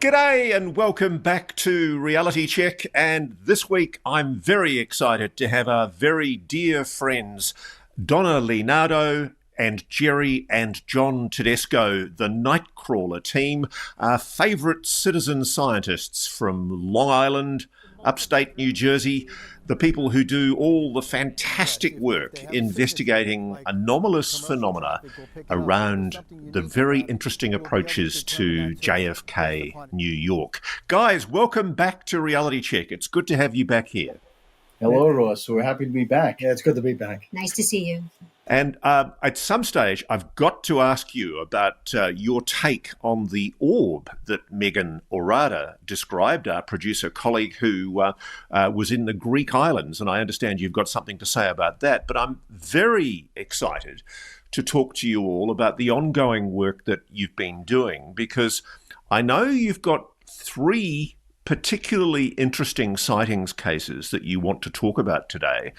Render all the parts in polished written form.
G'day and welcome back to Reality Check. And this week I'm very excited to have our very dear friends Donna Leonardo and Jerry and John Tedesco, the Nightcrawler team, our favourite citizen scientists from Long Island, upstate New Jersey, the people who do all the fantastic work investigating anomalous phenomena around the very interesting approaches to JFK, New York. Guys, welcome back to Reality Check. It's good to have you back here. Hello, Ross. We're happy to be back. Yeah, it's good to be back. Nice to see you. And at some stage, I've got to ask you about your take on the orb that Megan Orada described, our producer colleague who was in the Greek islands. And I understand you've got something to say about that. But I'm very excited to talk to you all about the ongoing work that you've been doing, because I know you've got three particularly interesting sightings cases that you want to talk about today.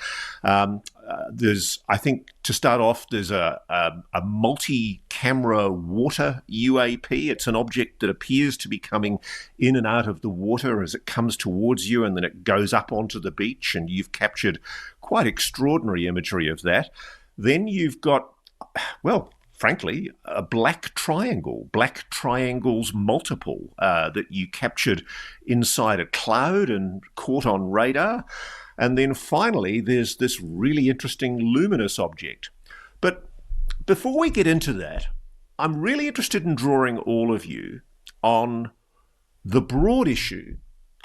There's, I think, to start off, there's a multi-camera water UAP. It's an object that appears to be coming in and out of the water as it comes towards you, and then it goes up onto the beach, and you've captured quite extraordinary imagery of that. Then you've got, well, frankly, a black triangles multiple that you captured inside a cloud and caught on radar. And then finally, there's this really interesting luminous object. But before we get into that, I'm really interested in drawing all of you on the broad issue.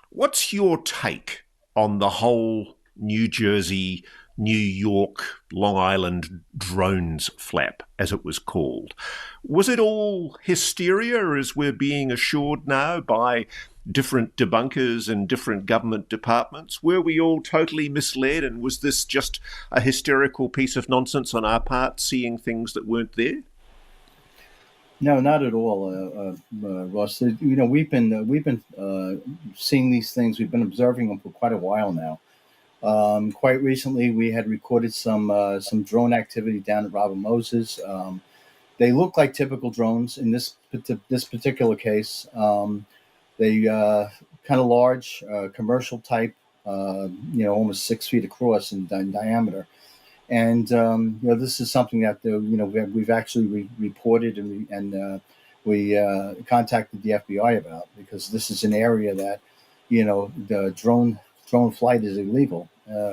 What's your take on the whole New Jersey, New York, Long Island drones flap, as it was called? Was it all hysteria, as we're being assured now by different debunkers and different government departments? Were we all totally misled, and was this just a hysterical piece of nonsense on our part, seeing things that weren't there? No, not at all, Ross. We've been seeing these things. We've been observing them for quite a while now. Quite recently, we had recorded some drone activity down at Robert Moses. They look like typical drones in this particular case. They kind of large, commercial type, almost 6 feet across in diameter. And this is something that we've actually reported, and we contacted the FBI about, because this is an area that the drone flight is illegal,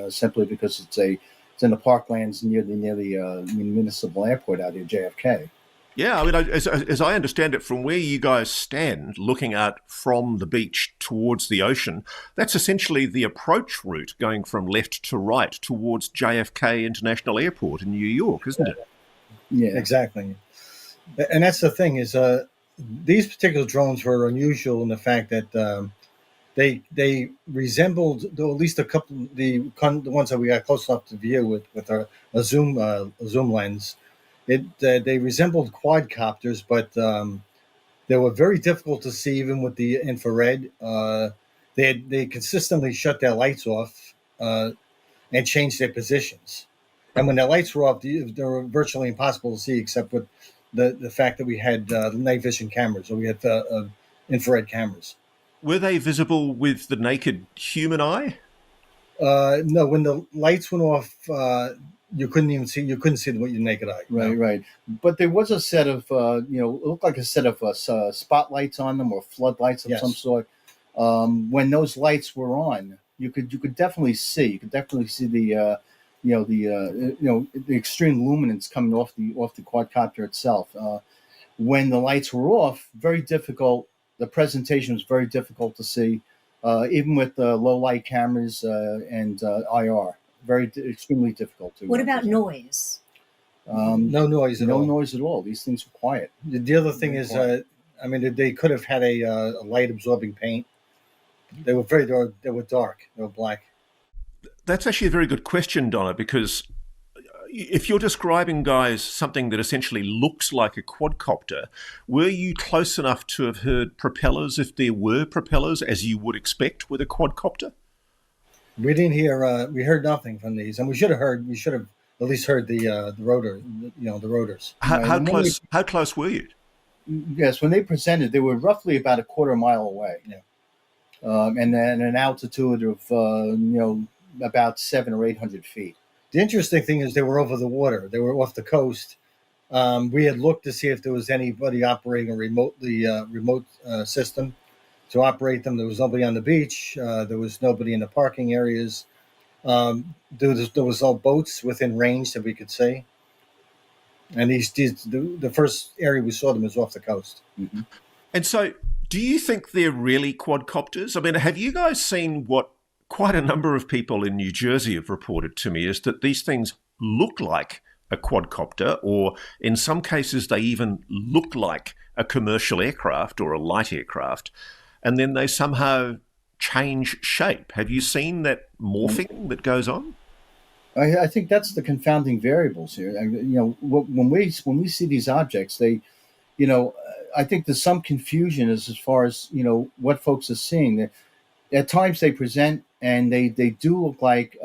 simply because it's in the parklands near the municipal airport out here, JFK. Yeah, I mean, as I understand it, from where you guys stand, looking out from the beach towards the ocean, that's essentially the approach route going from left to right towards JFK International Airport in New York, isn't it? Yeah, exactly. And that's the thing is, these particular drones were unusual in the fact that they resembled, though, at least a couple, the ones that we got close enough to view with a zoom lens. They resembled quadcopters, but they were very difficult to see even with the infrared. They consistently shut their lights off and changed their positions. And when their lights were off, they were virtually impossible to see, except with the fact that we had night vision cameras, or we had infrared cameras. Were they visible with the naked human eye? No, when the lights went off, you couldn't even see. You couldn't see them with your naked eye. Right. But there was a set of, it looked like a set of spotlights on them, or floodlights of some sort. When those lights were on, you could definitely see. You could definitely see the extreme luminance coming off the quadcopter itself. When the lights were off, very difficult. The presentation was very difficult to see, even with the low light cameras and IR. Extremely difficult to. What about noise? No noise at all. No noise at all. These things were quiet. The other thing is, they could have had a light absorbing paint. They were dark. They were black. That's actually a very good question, Donna, because if you're describing, guys, something that essentially looks like a quadcopter, were you close enough to have heard propellers, if there were propellers, as you would expect with a quadcopter? We didn't hear. We heard nothing from these, and we should have heard. We should have at least heard the rotor. The rotors. How close were you? yes, when they presented, they were roughly about a quarter mile away. Yeah. And then an altitude of about 700 or 800 feet. The interesting thing is they were over the water. They were off the coast. We had looked to see if there was anybody operating a remote system to operate them. There was nobody on the beach. There was nobody in the parking areas. There was all boats within range that we could see. And the first area we saw them was off the coast. Mm-hmm. And so, do you think they're really quadcopters? I mean, have you guys seen what quite a number of people in New Jersey have reported to me is that these things look like a quadcopter, or in some cases, they even look like a commercial aircraft or a light aircraft, and then they somehow change shape. Have you seen that morphing that goes on? I think that's the confounding variables here. When we see these objects, I think there's some confusion as far as what folks are seeing. At times they present and they do look like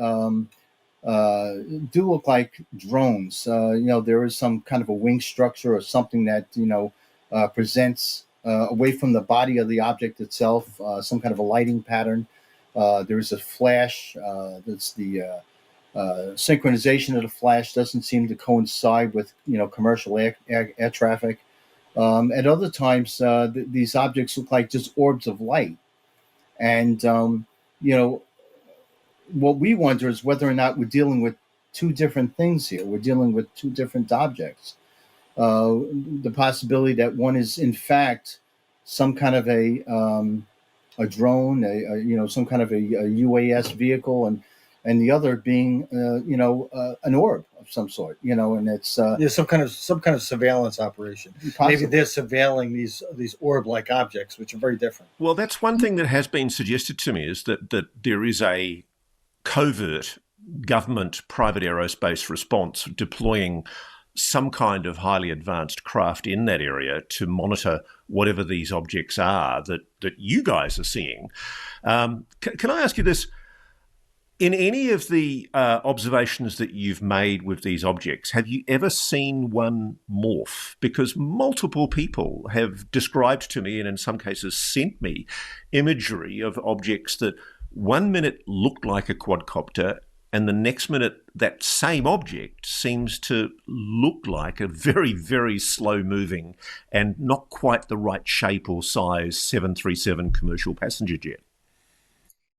drones. There is some kind of a wing structure or something that presents away from the body of the object itself. Some kind of a lighting pattern. There is a flash. That's the synchronization of the flash doesn't seem to coincide with commercial air traffic. At other times, these objects look like just orbs of light, and what we wonder is whether or not we're dealing with two different things here. We're dealing with two different objects. The possibility that one is in fact some kind of a drone, some kind of a UAS vehicle, and the other being an orb of some sort, and it's some kind of surveillance operation. Possibly. Maybe they're surveilling these orb-like objects, which are very different. Well, that's one thing that has been suggested to me, is that there is a covert government private aerospace response deploying some kind of highly advanced craft in that area to monitor whatever these objects are that you guys are seeing. Can I ask you this? In any of the observations that you've made with these objects, have you ever seen one morph? Because multiple people have described to me, and in some cases sent me, imagery of objects that one minute looked like a quadcopter, and the next minute that same object seems to look like a very, very slow-moving and not quite the right shape or size 737 commercial passenger jet.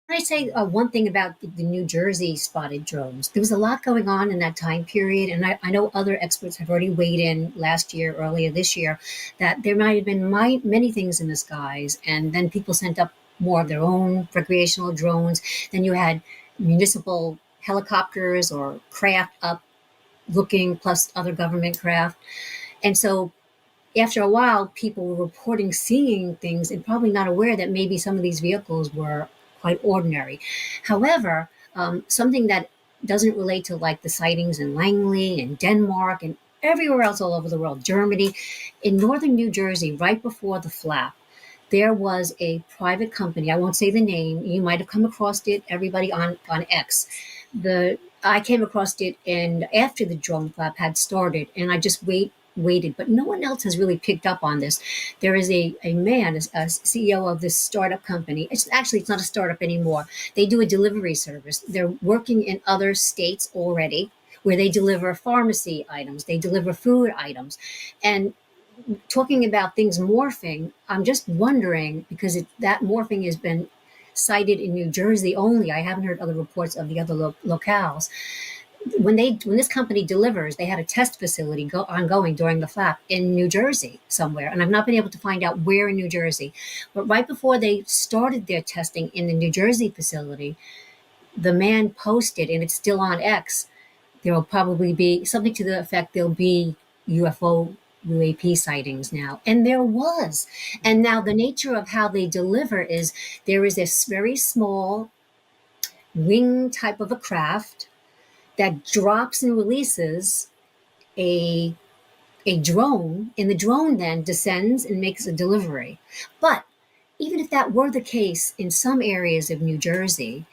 Can I say one thing about the New Jersey spotted drones? There was a lot going on in that time period, and I know other experts have already weighed in last year, earlier this year, that there might have been many things in the skies, and then people sent up more of their own recreational drones. Then you had municipal helicopters or craft up looking, plus other government craft. And so after a while, people were reporting seeing things and probably not aware that maybe some of these vehicles were quite ordinary. However, something that doesn't relate to like the sightings in Langley and Denmark and everywhere else all over the world, Germany, in northern New Jersey, right before the flap, there was a private company. I won't say the name. You might have come across it, everybody on X. I came across it and after the drone flap had started, and I just waited, but no one else has really picked up on this. There is a man, a CEO of this startup company. It's not a startup anymore. They do a delivery service. They're working in other states already where they deliver pharmacy items. They deliver food items. And talking about things morphing, I'm just wondering, because that morphing has been cited in New Jersey only. I haven't heard other reports of the other locales. When this company delivers, they had a test facility ongoing during the flap in New Jersey somewhere, and I've not been able to find out where in New Jersey. But right before they started their testing in the New Jersey facility, the man posted, and it's still on X, there will probably be something to the effect there'll be UAP sightings now. And there was. And now the nature of how they deliver is there is this very small wing type of a craft that drops and releases a drone, and the drone then descends and makes a delivery. But even if that were the case in some areas of New Jersey,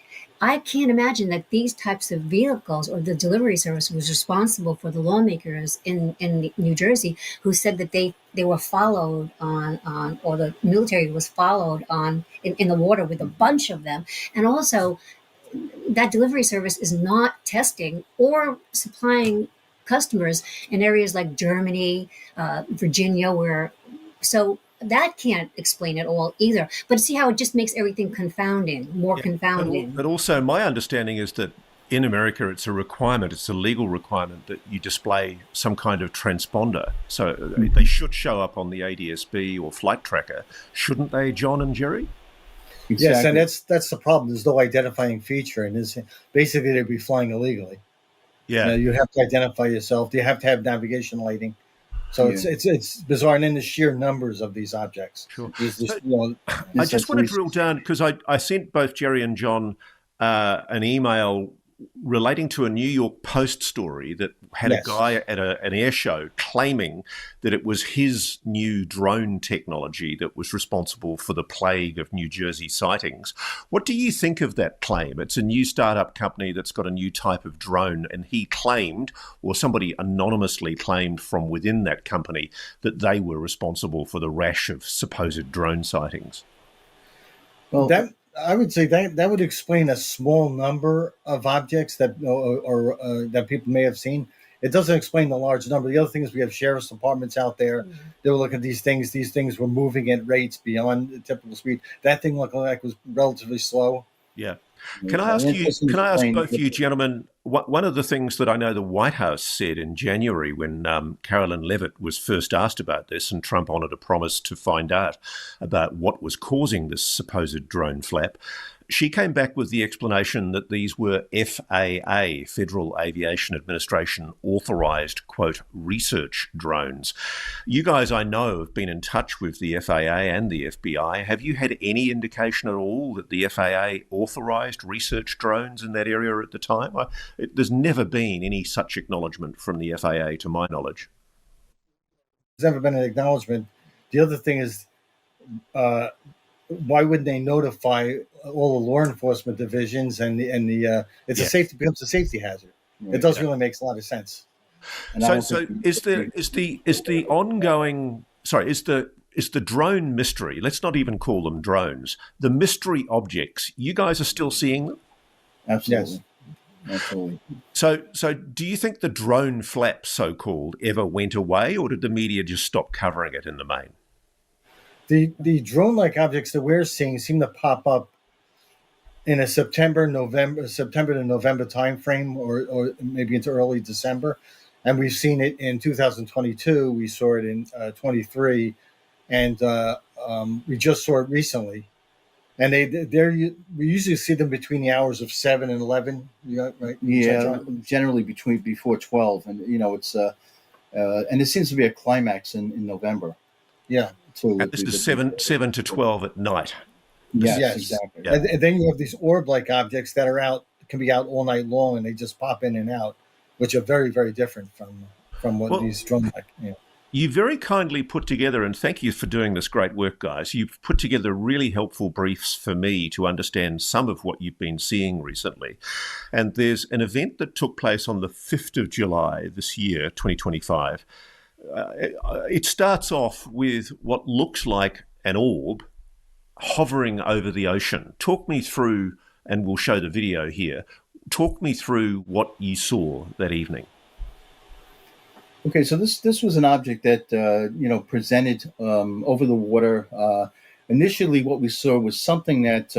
I can't imagine that these types of vehicles or the delivery service was responsible for the lawmakers in New Jersey who said that they were followed on or the military was followed on in the water with a bunch of them. And also that delivery service is not testing or supplying customers in areas like Germany, Virginia, where so that can't explain it all either. But see how it just makes everything confounding, more Yeah. confounding. But also, my understanding is that in America, it's a requirement, it's a legal requirement that you display some kind of transponder. So they should show up on the ADS-B or flight tracker, shouldn't they, John and Jerry? Exactly. Yes, and that's the problem. There's no identifying feature, and this basically they'd be flying illegally. Yeah. You have to identify yourself. You have to have navigation lighting. So it's bizarre, and then the sheer numbers of these objects. Sure. There's this, So, I just want to drill down because I sent both Jerry and John an email relating to a New York Post story that had a guy at an air show claiming that it was his new drone technology that was responsible for the plague of New Jersey sightings. What do you think of that claim? It's a new startup company that's got a new type of drone, and he claimed, or somebody anonymously claimed from within that company, that they were responsible for the rash of supposed drone sightings. Well, I would say that would explain a small number of objects that or that people may have seen. It doesn't explain the large number. The other thing is we have sheriff's departments out there. Mm-hmm. They will look at these things. These things were moving at rates beyond the typical speed. That thing looked like it was relatively slow. Yeah. Can I ask both you gentlemen, one of the things that I know the White House said in January when Carolyn Levitt was first asked about this and Trump honoured a promise to find out about what was causing this supposed drone flap, she came back with the explanation that these were FAA, Federal Aviation Administration, authorised, quote, research drones. You guys, I know, have been in touch with the FAA and the FBI. Have you had any indication at all that the FAA authorised research drones in that area at the time? There's never been any such acknowledgement from the FAA, to my knowledge. There's never been an acknowledgement. The other thing is, why wouldn't they notify all the law enforcement divisions and the it's a safety becomes a safety hazard. Right. It does really makes a lot of sense. And so is the ongoing is the drone mystery, let's not even call them drones, the mystery objects, you guys are still seeing them? Absolutely. Yes. Absolutely. So do you think the drone flap, so-called, ever went away, or did the media just stop covering it in the main? The drone-like objects that we're seeing seem to pop up in a September to November timeframe, or maybe into early December, and we've seen it in 2022. We saw it in 23, and we just saw it recently. And we usually see them between the hours of 7 and 11. Right? Yeah, generally before 12, and it's and it seems to be a climax in November. Yeah. And this is 7 to 12 at night. Yes. Exactly. Yeah. And then you have these orb-like objects that can be out all night long, and they just pop in and out, which are very, very different from what these drone-like. You very kindly put together, and thank you for doing this great work, guys. You've put together really helpful briefs for me to understand some of what you've been seeing recently. And there's an event that took place on the 5th of July this year, 2025. It starts off with what looks like an orb hovering over the ocean. Talk me through, and we'll show the video here, talk me through what you saw that evening. Okay, so this was an object that presented over the water. Initially, what we saw was something that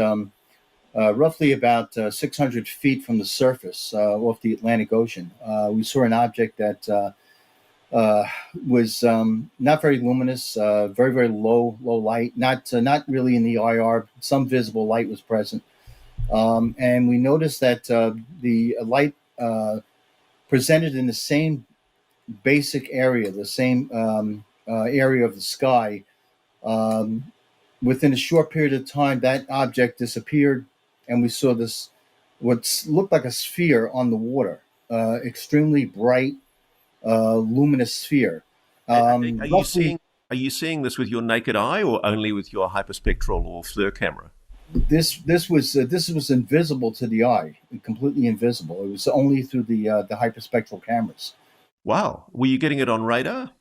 roughly about 600 feet from the surface off the Atlantic Ocean. We saw an object that was not very luminous, very, very low light, not really in the IR. Some visible light was present, and we noticed that the light presented in the same basic area, the same area of the sky. Within a short period of time, that object disappeared, and we saw this what looked like a sphere on the water, extremely bright, luminous sphere. Are you seeing this with your naked eye, or only with your hyperspectral or FLIR camera? This was invisible to the eye, completely invisible. It was only through the hyperspectral cameras. Wow. Were you getting it on radar?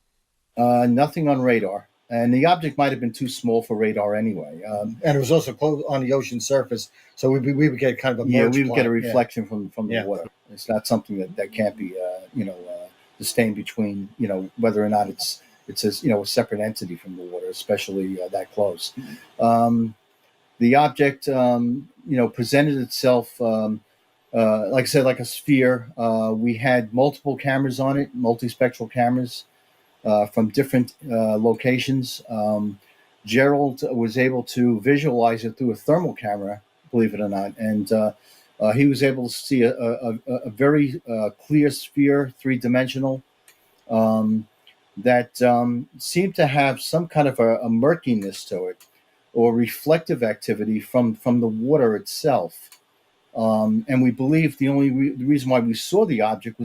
Nothing on radar, and the object might have been too small for radar anyway. And it was also close on the ocean surface, so we would get kind of a Yeah, merge we would plot. get a reflection from the Yeah. water. It's not something that can't be distinct between whether or not it's a separate entity from the water, especially that close. The object presented itself like I said, like a sphere. We had multiple cameras on it, multispectral cameras from different locations. Gerald was able to visualize it through a thermal camera, believe it or not, and he was able to see a very clear sphere, three-dimensional, that seemed to have some kind of a murkiness to it, or reflective activity from the water itself. And we believe the reason why we saw the object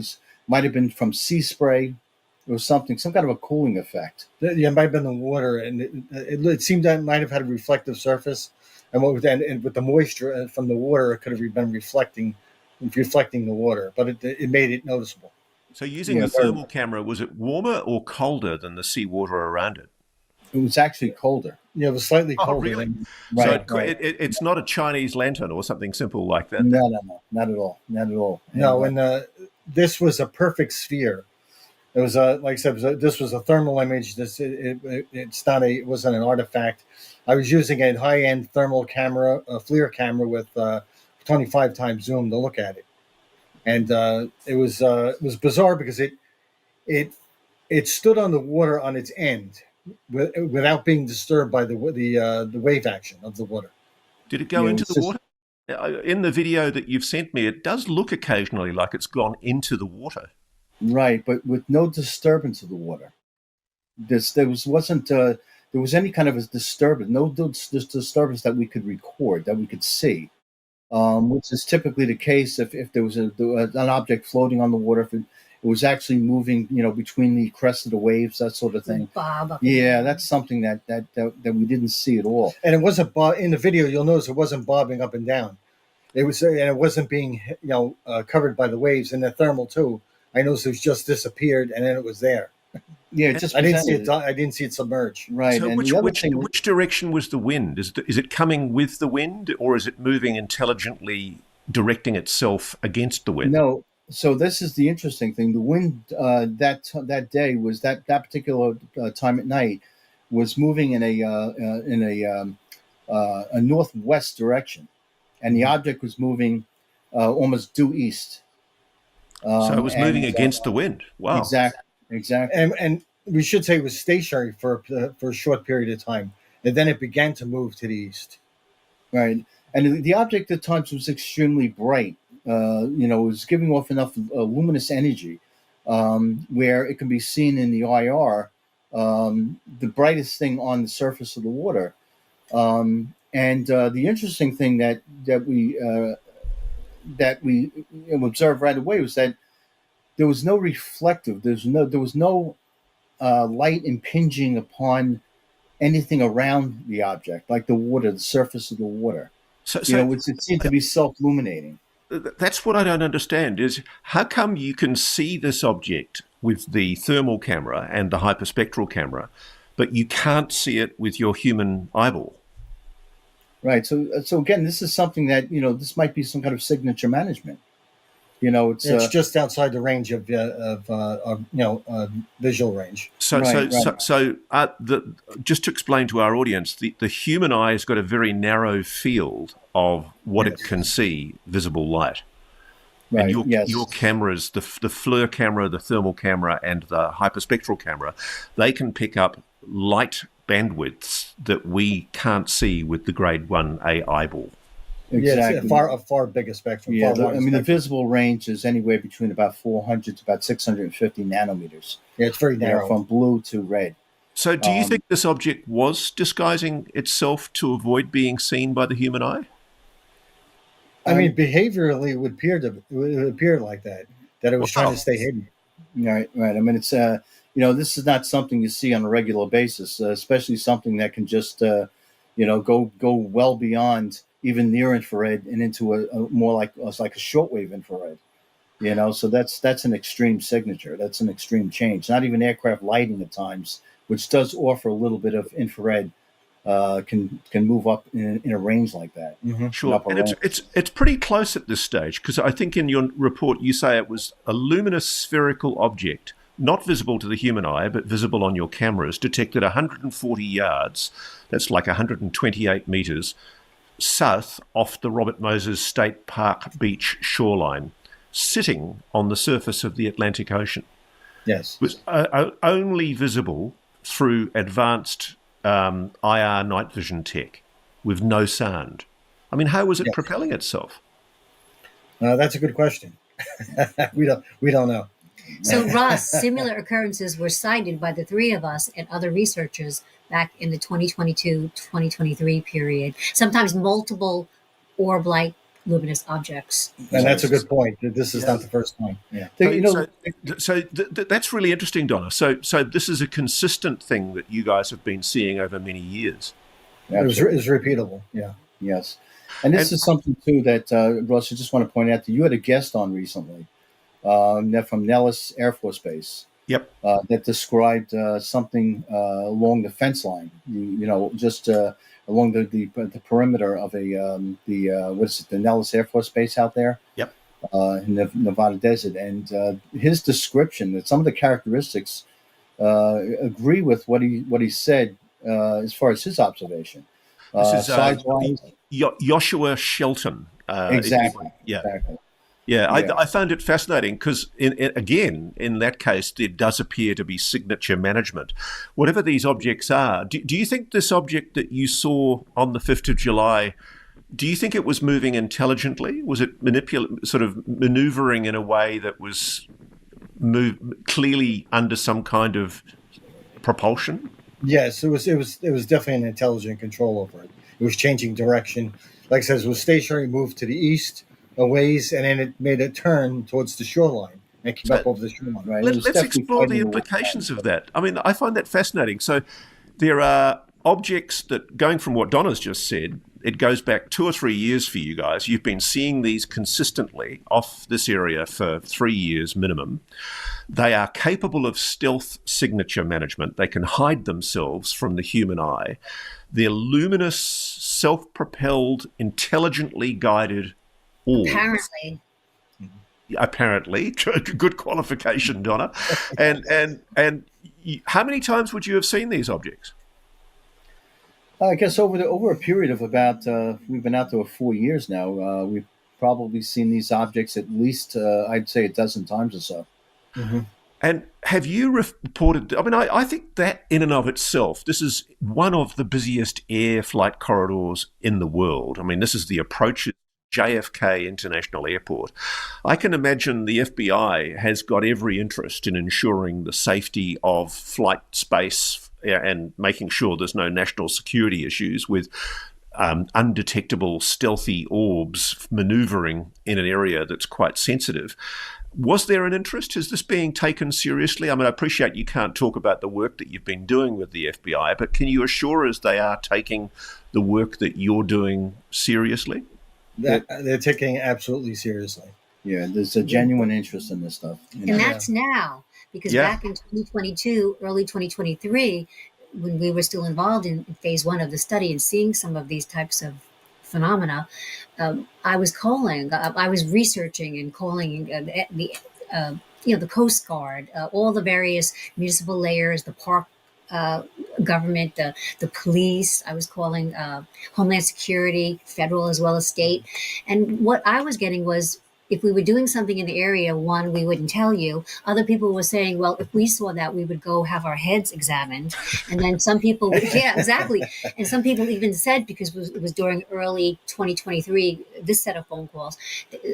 might have been from sea spray or something, some kind of a cooling effect. Yeah, it might have been the water, and it seemed that it might have had a reflective surface, and with the moisture from the water, it could have been reflecting the water, but it made it noticeable. So using the thermal camera, was it warmer or colder than the seawater around it? It was actually colder. Yeah, it was slightly colder. Really? Right, So it's not a Chinese lantern or something simple like that? No, not at all. Not at all. No, and this was a perfect sphere. It was like I said, this was a thermal image. It wasn't an artifact. I was using a high-end thermal camera, a FLIR camera with 25 times zoom to look at it, and it was bizarre because it stood on the water on its end without being disturbed by the wave action of the water. Did it go into the water? In the video that you've sent me, it does look occasionally like it's gone into the water. Right, but with no disturbance of the water. There was any kind of a disturbance, no disturbance that we could record, that we could see, which is typically the case if there was an object floating on the water, if it was actually moving, between the crest of the waves, that sort of thing. Bob. Yeah, that's something that we didn't see at all. And it wasn't in the video. You'll notice it wasn't bobbing up and down. And it wasn't being covered by the waves. And the thermal too. I noticed it just disappeared, and then it was there. Yeah, I didn't see it. I didn't see it submerge. Right. So and which direction was the wind? Is it coming with the wind, or is it moving intelligently, directing itself against the wind? No. So this is the interesting thing. The wind that day was that particular time at night was moving in a northwest direction, and the object was moving almost due east. So it was moving against the wind. Wow. Exactly. And we should say it was stationary for a short period of time, and then it began to move to the east. Right. And the object at times was extremely bright. It was giving off enough luminous energy where it can be seen in the IR, the brightest thing on the surface of the water. And the interesting thing that we observed right away was that there was no reflective. There was no light impinging upon anything around the object, like the water, the surface of the water. So it seemed to be self-illuminating. That's what I don't understand, is how come you can see this object with the thermal camera and the hyperspectral camera, but you can't see it with your human eyeball? Right. So again, this is something that, this might be some kind of signature management. It's just outside the range of visual range. Just to explain to our audience, the human eye has got a very narrow field of what it can see, visible light. Right. And your cameras, the FLIR camera, the thermal camera, and the hyperspectral camera, they can pick up light bandwidths that we can't see with the grade 1A eyeball. Exactly. Yeah, a far bigger spectrum. Yeah, the visible range is anywhere between about 400 to about 650 nanometers. Yeah, it's very narrow. From blue to red. So do you think this object was disguising itself to avoid being seen by the human eye? I mean, behaviorally, it would appear like that it was trying to stay hidden. Right. I mean, it's this is not something you see on a regular basis, especially something that can just go well beyond even near infrared and into a more like it's like a shortwave infrared. So that's an extreme signature. That's an extreme change. Not even aircraft lighting at times, which does offer a little bit of infrared, can move up in a range like that. Mm-hmm. Sure, and it's pretty close at this stage, because I think in your report you say it was a luminous spherical object, not visible to the human eye, but visible on your cameras, detected 140 yards, that's like 128 meters, south off the Robert Moses State Park beach shoreline, sitting on the surface of the Atlantic Ocean. Yes. It was only visible through advanced IR night vision tech with no sound. I mean, how was it propelling itself? That's a good question. we don't know. So, Ross, similar occurrences were cited by the three of us and other researchers back in the 2022-2023 period, sometimes multiple orb-like luminous objects. And that's a good point. This is not the first time. Yeah. So that's really interesting, Donna. So this is a consistent thing that you guys have been seeing over many years. It was repeatable. Yeah. Yes. And this is something, too, that, Russ, I just want to point out that you had a guest on recently from Nellis Air Force Base. Yep. That described something along the fence line, just along the perimeter of the Nellis Air Force Base out there. Yep. In the Nevada desert, and his description that some of the characteristics agree with what he said as far as his observation. This is size-wise, Joshua Shelton. Exactly. Yeah. Exactly. Yeah, I found it fascinating because, in that case, there does appear to be signature management. Whatever these objects are, do you think this object that you saw on the 5th of July, do you think it was moving intelligently? Was it sort of maneuvering in a way that was clearly under some kind of propulsion? Yes, it was definitely an intelligent control over it. It was changing direction. Like I said, it was stationary, moved to the east a ways, and then it made a turn towards the shoreline and came up over the shoreline. Right. Let's explore the implications of that. I mean, I find that fascinating. So there are objects that, going from what Donna's just said, it goes back 2 or 3 years for you guys. You've been seeing these consistently off this area for 3 years minimum. They are capable of stealth signature management. They can hide themselves from the human eye. They're luminous, self-propelled, intelligently guided orbs. Apparently, good qualification, Donna. And how many times would you have seen these objects? I guess over a period of about we've been out there 4 years now. We've probably seen these objects at least I'd say a dozen times or so. Mm-hmm. And have you reported? I mean, I think that in and of itself, this is one of the busiest air flight corridors in the world. I mean, this is the approach to JFK International Airport. I can imagine the FBI has got every interest in ensuring the safety of flight space and making sure there's no national security issues with undetectable stealthy orbs maneuvering in an area that's quite sensitive. Was there an interest? Is this being taken seriously? I mean, I appreciate you can't talk about the work that you've been doing with the FBI, but can you assure us they are taking the work that you're doing seriously? They're taking it absolutely seriously. Yeah, there's a genuine interest in this stuff. And that's now, because back in 2022, early 2023, when we were still involved in phase 1 of the study and seeing some of these types of phenomena, I was researching and calling the Coast Guard, all the various municipal layers, the park government, the police. I was calling Homeland Security, federal as well as state. And what I was getting was, if we were doing something in the area, one, we wouldn't tell you. Other people were saying, well, if we saw that, we would go have our heads examined. And then some people, yeah, exactly. And some people even said, because it was during early 2023, this set of phone calls,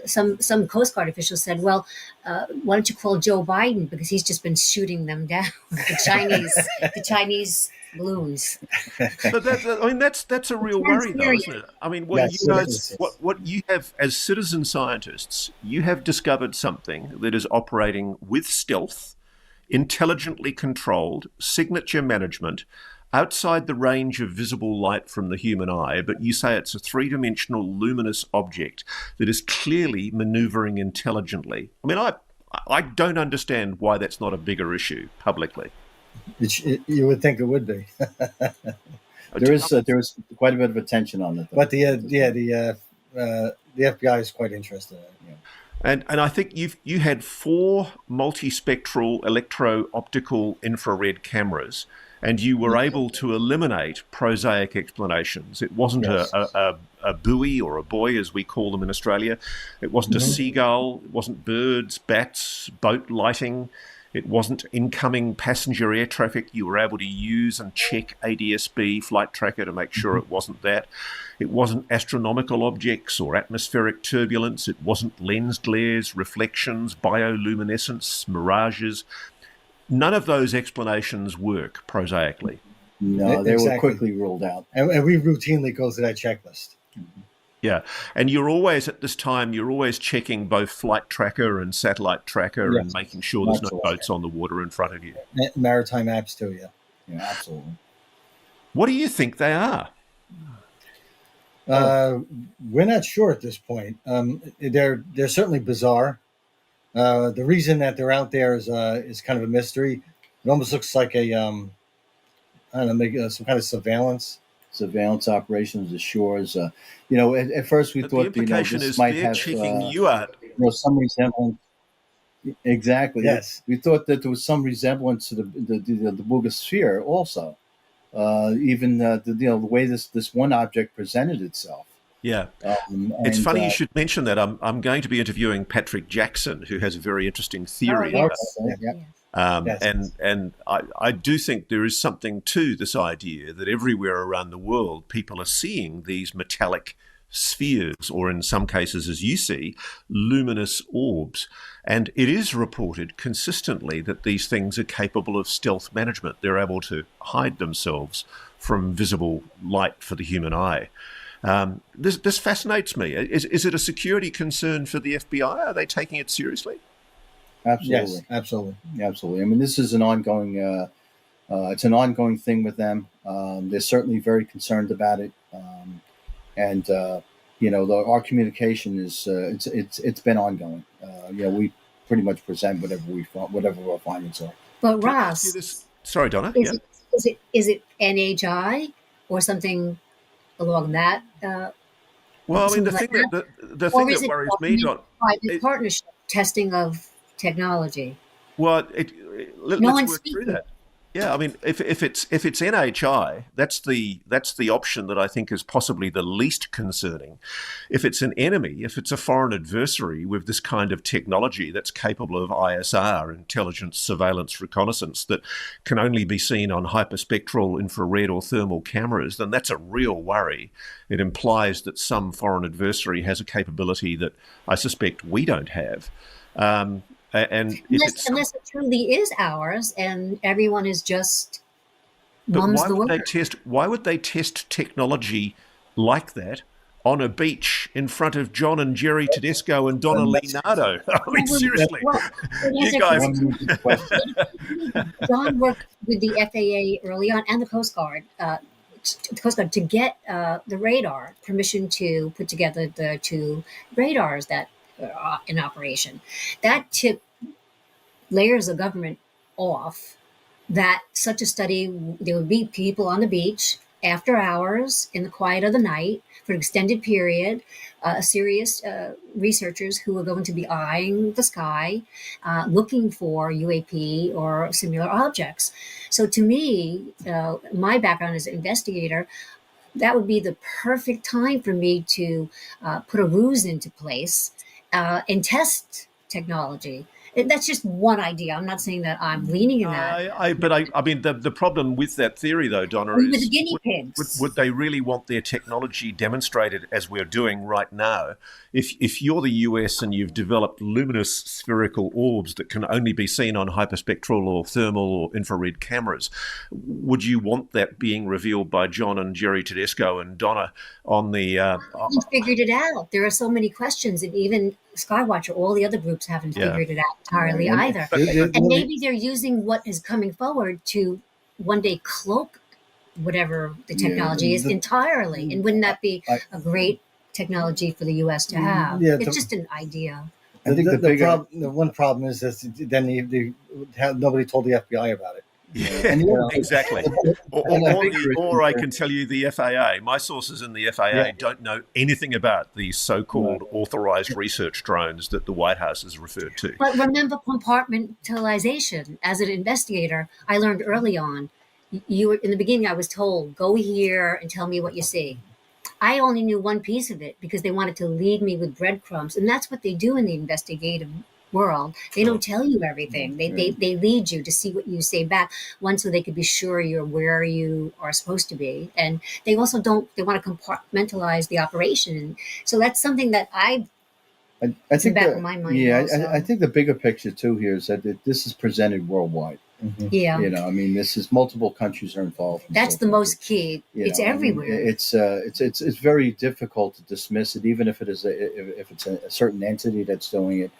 some Coast Guard officials said, well, why don't you call Joe Biden? Because he's just been shooting them down, the Chinese balloons. So that's a real worry, though, isn't it? I mean, what you have as citizen scientists, you have discovered something that is operating with stealth, intelligently controlled, signature management, outside the range of visible light from the human eye, but you say it's a three-dimensional luminous object that is clearly maneuvering intelligently. I mean, I don't understand why that's not a bigger issue publicly. You would think it would be. There is quite a bit of attention on it, though. But the FBI is quite interested in it. And I think you had 4 multispectral electro-optical infrared cameras, and you were able to eliminate prosaic explanations. It wasn't a buoy or a buoy, as we call them in Australia. It wasn't a seagull. It wasn't birds, bats, boat lighting. It wasn't incoming passenger air traffic. You were able to use and check ADS-B flight tracker to make sure it wasn't that. It wasn't astronomical objects or atmospheric turbulence. It wasn't lens glares, reflections, bioluminescence, mirages. None of those explanations work prosaically. No, they were quickly ruled out. And we routinely go through that checklist. Yeah, and you're always checking both flight tracker and satellite tracker and making sure there's no boats on the water in front of you. Maritime apps too, yeah, absolutely. What do you think they are? We're not sure at this point. They're certainly bizarre. The reason that they're out there is kind of a mystery. It almost looks like a I don't know, maybe some kind of surveillance Operations, the shores. At first we thought this might have some resemblance. Exactly. Yes. We thought that there was some resemblance to the Boogosphere also. Even the way this one object presented itself. Yeah, it's funny you should mention that. I'm going to be interviewing Patrick Jackson, who has a very interesting theory. And I do think there is something to this idea that everywhere around the world, people are seeing these metallic spheres, or in some cases, as you see, luminous orbs. And it is reported consistently that these things are capable of stealth management. They're able to hide themselves from visible light for the human eye. This fascinates me. Is it a security concern for the FBI? Are they taking it seriously? Absolutely. Yes, absolutely. Absolutely. I mean, this is an ongoing, it's an ongoing thing with them. They're certainly very concerned about it. Our communication is, it's been ongoing. We pretty much present whatever our findings are. But Ross, sorry, Donna. Is it NHI or something along that? Well, I mean, the thing that worries me, Don, partnership testing of technology. Well, let's work through that. Yeah, I mean, if it's NHI, that's the option that I think is possibly the least concerning. If it's an enemy, if it's a foreign adversary with this kind of technology that's capable of ISR, intelligence, surveillance, reconnaissance, that can only be seen on hyperspectral, infrared, or thermal cameras, then that's a real worry. It implies that some foreign adversary has a capability that I suspect we don't have. Unless it truly is ours, and everyone is just mum's the word. Why would they test technology like that on a beach in front of John and Jerry Tedesco and Donna Leonardo? I mean, seriously, you guys. John worked with the FAA early on and the Coast Guard. To get the radar permission to put together the 2 radars that in operation. That tipped layers of government off that such a study, there would be people on the beach after hours in the quiet of the night for an extended period, serious researchers who are going to be eyeing the sky, looking for UAP or similar objects. So to me, my background as an investigator, that would be the perfect time for me to put a ruse into place and test technology. That's just one idea. I'm not saying that I'm leaning in that. I mean, the problem with that theory, though, Donna, is the guinea pigs. Would they really want their technology demonstrated as we're doing right now? If you're the US and you've developed luminous spherical orbs that can only be seen on hyperspectral or thermal or infrared cameras, would you want that being revealed by John and Jerry Tedesco and Donna on the... We figured it out. There are so many questions, and even Skywatcher, all the other groups haven't figured it out entirely either. And maybe they're using what is coming forward to one day cloak whatever the Yeah, technology is entirely. And wouldn't that be I, a great technology for the U.S. to have? Yeah, It's just an idea. I think the bigger the one problem is that then nobody told the FBI about it. Yeah, and the other, exactly. and the bigger Or issue I here, can tell you the FAA. My sources in the Yeah. FAA don't know anything about these so-called authorized research drones that the White House has referred to. But remember compartmentalization. As an investigator, I learned early on. You were in the beginning. I was told, "Go here and tell me what you see." I only knew one piece of it because they wanted to lead me with breadcrumbs, and that's what they do in the investigative world. They Sure. don't tell you everything. They lead you to see what you say back, one so they could be sure you're where you are supposed to be, and they also don't. They want to compartmentalize the operation, so that's something that I it's in the think back of the my mind yeah, I also. think the bigger picture too here is that this is presented worldwide. Mm-hmm. Yeah, You know, I mean, this is multiple countries are involved. And that's so the forth. most key. You It's know, I mean, everywhere. it's very difficult to dismiss it, even if it is if it's a certain entity that's doing it,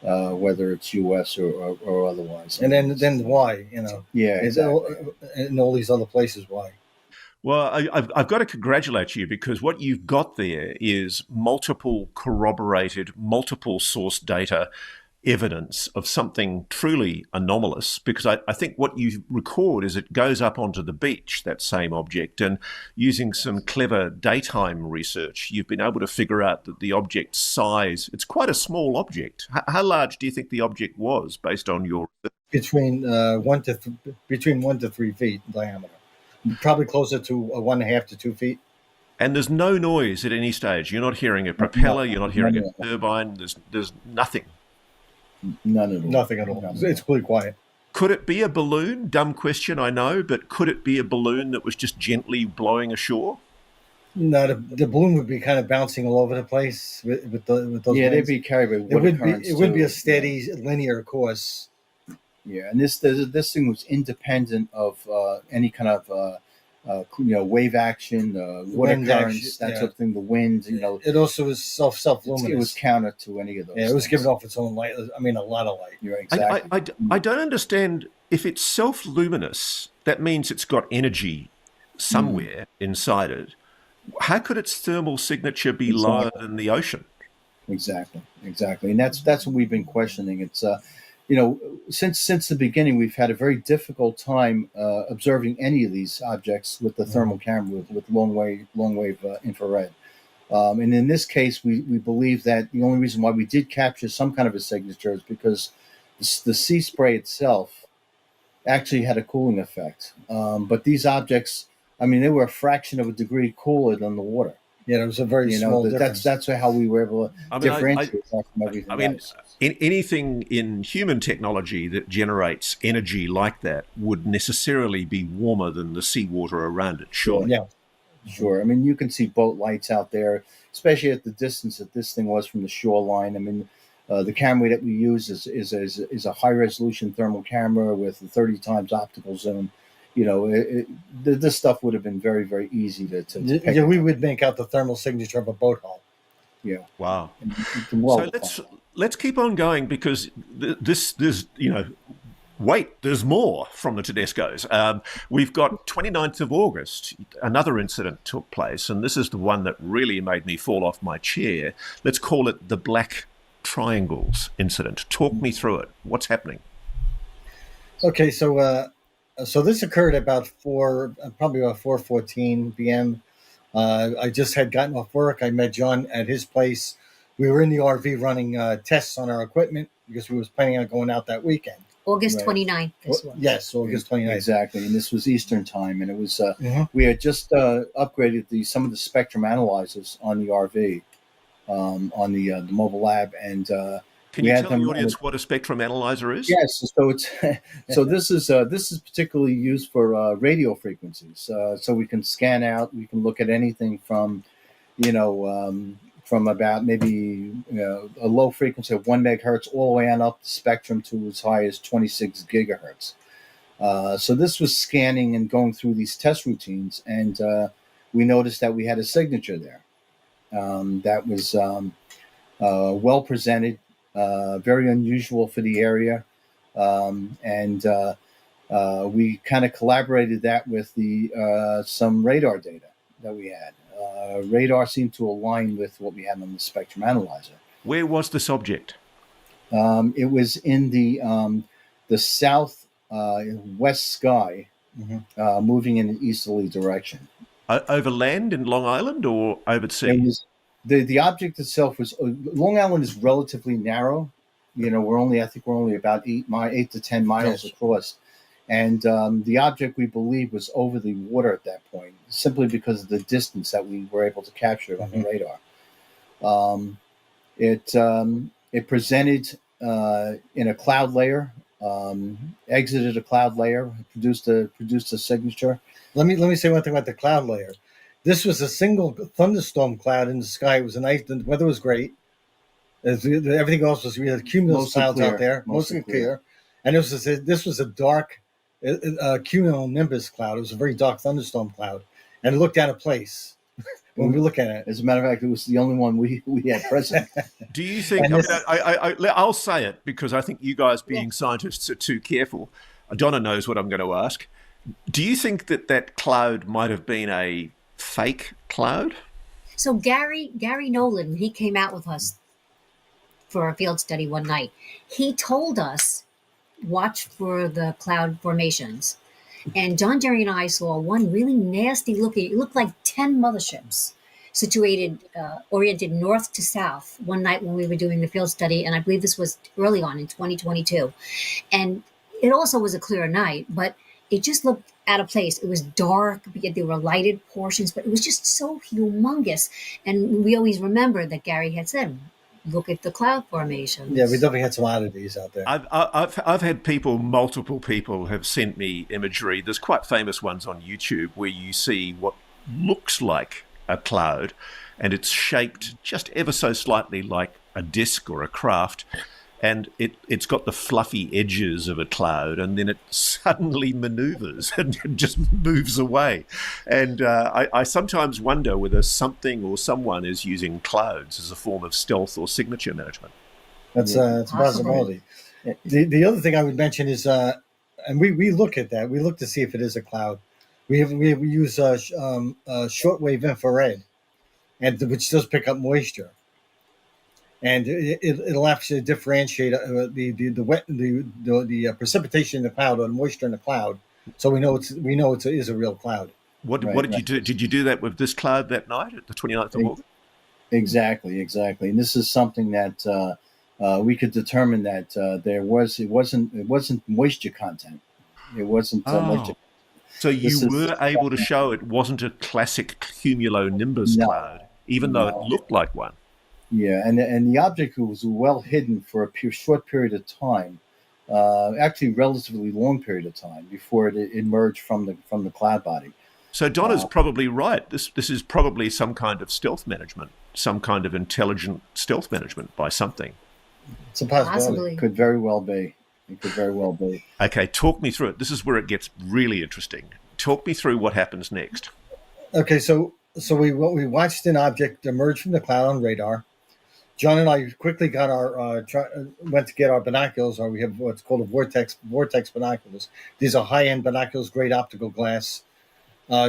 whether it's U.S. or otherwise. And then why? Yeah, exactly. In all these other places, why? Well, I've got to congratulate you because what you've got there is multiple corroborated, multiple source data evidence of something truly anomalous. Because I think what you record is it goes up onto the beach, that same object, and using some clever daytime research, you've been able to figure out that the object's size, it's quite a small object. How large do you think the object was based on your... Between between 1 to 3 feet in diameter, probably closer to 1.5 to 2 feet. And there's no noise at any stage. You're not hearing a propeller. You're not hearing a None, turbine. There's nothing. none at all. Nothing at all. It's completely quiet. Could it be a balloon? Dumb question, I know, but could it be a balloon that was just gently blowing ashore? No, the balloon would be kind of bouncing all over the place with those. Yeah, they'd winds. be carried by It water would be currents. it would be too. a steady linear course. Yeah, and this thing was independent of any kind of wave action, water Wind currents, action, that yeah. sort of thing. The wind, you know, It also was self luminous. it was counter to any of those. Yeah, it was things. giving off its own light. I mean, a lot of light. You're exactly. I don't understand. If it's self-luminous, that means it's got energy somewhere inside it. How could its thermal signature be lower than the ocean? Exactly, and that's what we've been questioning. It's since the beginning, we've had a very difficult time observing any of these objects with the thermal camera with long wave infrared. And in this case, we believe that the only reason why we did capture some kind of a signature is because the sea spray itself actually had a cooling effect. But these objects, I mean, they were a fraction of a degree cooler than the water. Yeah, it was a very small difference. That's how we were able to differentiate that from everything I mean, else. anything in human technology that generates energy like that would necessarily be warmer than the seawater around it, surely. Yeah. Sure. I mean, you can see boat lights out there, especially at the distance that this thing was from the shoreline. I mean, the camera that we use is a high resolution thermal camera with a 30 times optical zoom. You know, this stuff would have been very, very easy to pick Yeah, we up. would make out the thermal signature of a boat hull. Yeah. Wow. Well, So let's keep on going because there's wait, there's more from the Tedescos. We've got 29th of August, another incident took place, and this is the one that really made me fall off my chair. Let's call it the Black Triangles incident. Talk me through it. What's happening? Okay, so this occurred about probably about 4:14 p.m. I just had gotten off work. I met John at his place. We were in the RV running tests on our equipment because we was planning on going out that weekend. August 29th. This one. Yes, August 29th. Exactly, and this was Eastern time, and it was Mhm. we had just upgraded some of the spectrum analyzers on the RV, on the mobile lab, and Can we you had tell them. the audience what a spectrum analyzer is? Yes, so it's this is particularly used for radio frequencies. So we can scan out, we can look at anything from, from about maybe a low frequency of 1 megahertz all the way on up the spectrum to as high as 26 gigahertz. So this was scanning and going through these test routines, and we noticed that we had a signature there that was well presented, very unusual for the area, and We kind of collaborated that with the some radar data that we had. Radar seemed to align with what we had on the spectrum analyzer. Where was this object? It was in the south west sky, moving in an easterly direction. Over land in Long Island or over It sea? was the object itself was Long Island is relatively narrow. You know, I think we're only about 8 to 10 miles Yes. across, and the object we believe was over the water at that point, simply because of the distance that we were able to capture on the radar. It presented in a cloud layer, exited a cloud layer, produced a signature. Let me say one thing about the cloud layer. This was a single thunderstorm cloud in the sky. It was nice. The weather was great. Everything else was, we had cumulus Mostly clouds clear. out there, mostly clear. And this was a dark cumulonimbus cloud. It was a very dark thunderstorm cloud, and it looked out of place when we look at it. As a matter of fact, it was the only one we had present. Do you think, I'll say it because I think you guys being scientists are too careful. Donna knows what I'm going to ask. Do you think that cloud might have been a fake cloud? So Gary Nolan, he came out with us for a field study one night. He told us, watch for the cloud formations. And John Jerry and I saw one really nasty looking, it looked like 10 motherships situated, oriented north to south one night when we were doing the field study. And I believe this was early on in 2022. And it also was a clear night, but it just looked out of place. It was dark, there were lighted portions, but it was just so humongous. And we always remember that Gary had said, look at the cloud formations. Yeah, we definitely had some oddities out there. I've had multiple people have sent me imagery. There's quite famous ones on YouTube where you see what looks like a cloud, and it's shaped just ever so slightly like a disc or a craft, and it's got the fluffy edges of a cloud, and then it suddenly maneuvers and just moves away. And I sometimes wonder whether something or someone is using clouds as a form of stealth or signature management. That's a possibility. The other thing I would mention is, and we look at that. We look to see if it is a cloud. We use shortwave infrared, and which does pick up moisture. And it'll actually differentiate the precipitation in the cloud or the moisture in the cloud, so we know it is a real cloud. What did you do? Did you do that with this cloud that night at the 29th of August? Exactly. And this is something that we could determine that it wasn't moisture content. It wasn't moisture. So you were able to show it wasn't a classic cumulonimbus cloud, even though it looked like one. Yeah, and the object was well hidden for a short period of time, actually relatively long period of time before it emerged from the cloud body. So Donna's probably right. This is probably some kind of stealth management, some kind of intelligent stealth management by something. It's a possibility. Possibly. It could very well be. Okay, talk me through it. This is where it gets really interesting. Talk me through what happens next. Okay, so we watched an object emerge from the cloud on radar. John and I quickly got went to get our binoculars, or we have what's called a vortex binoculars. These are high-end binoculars, great optical glass.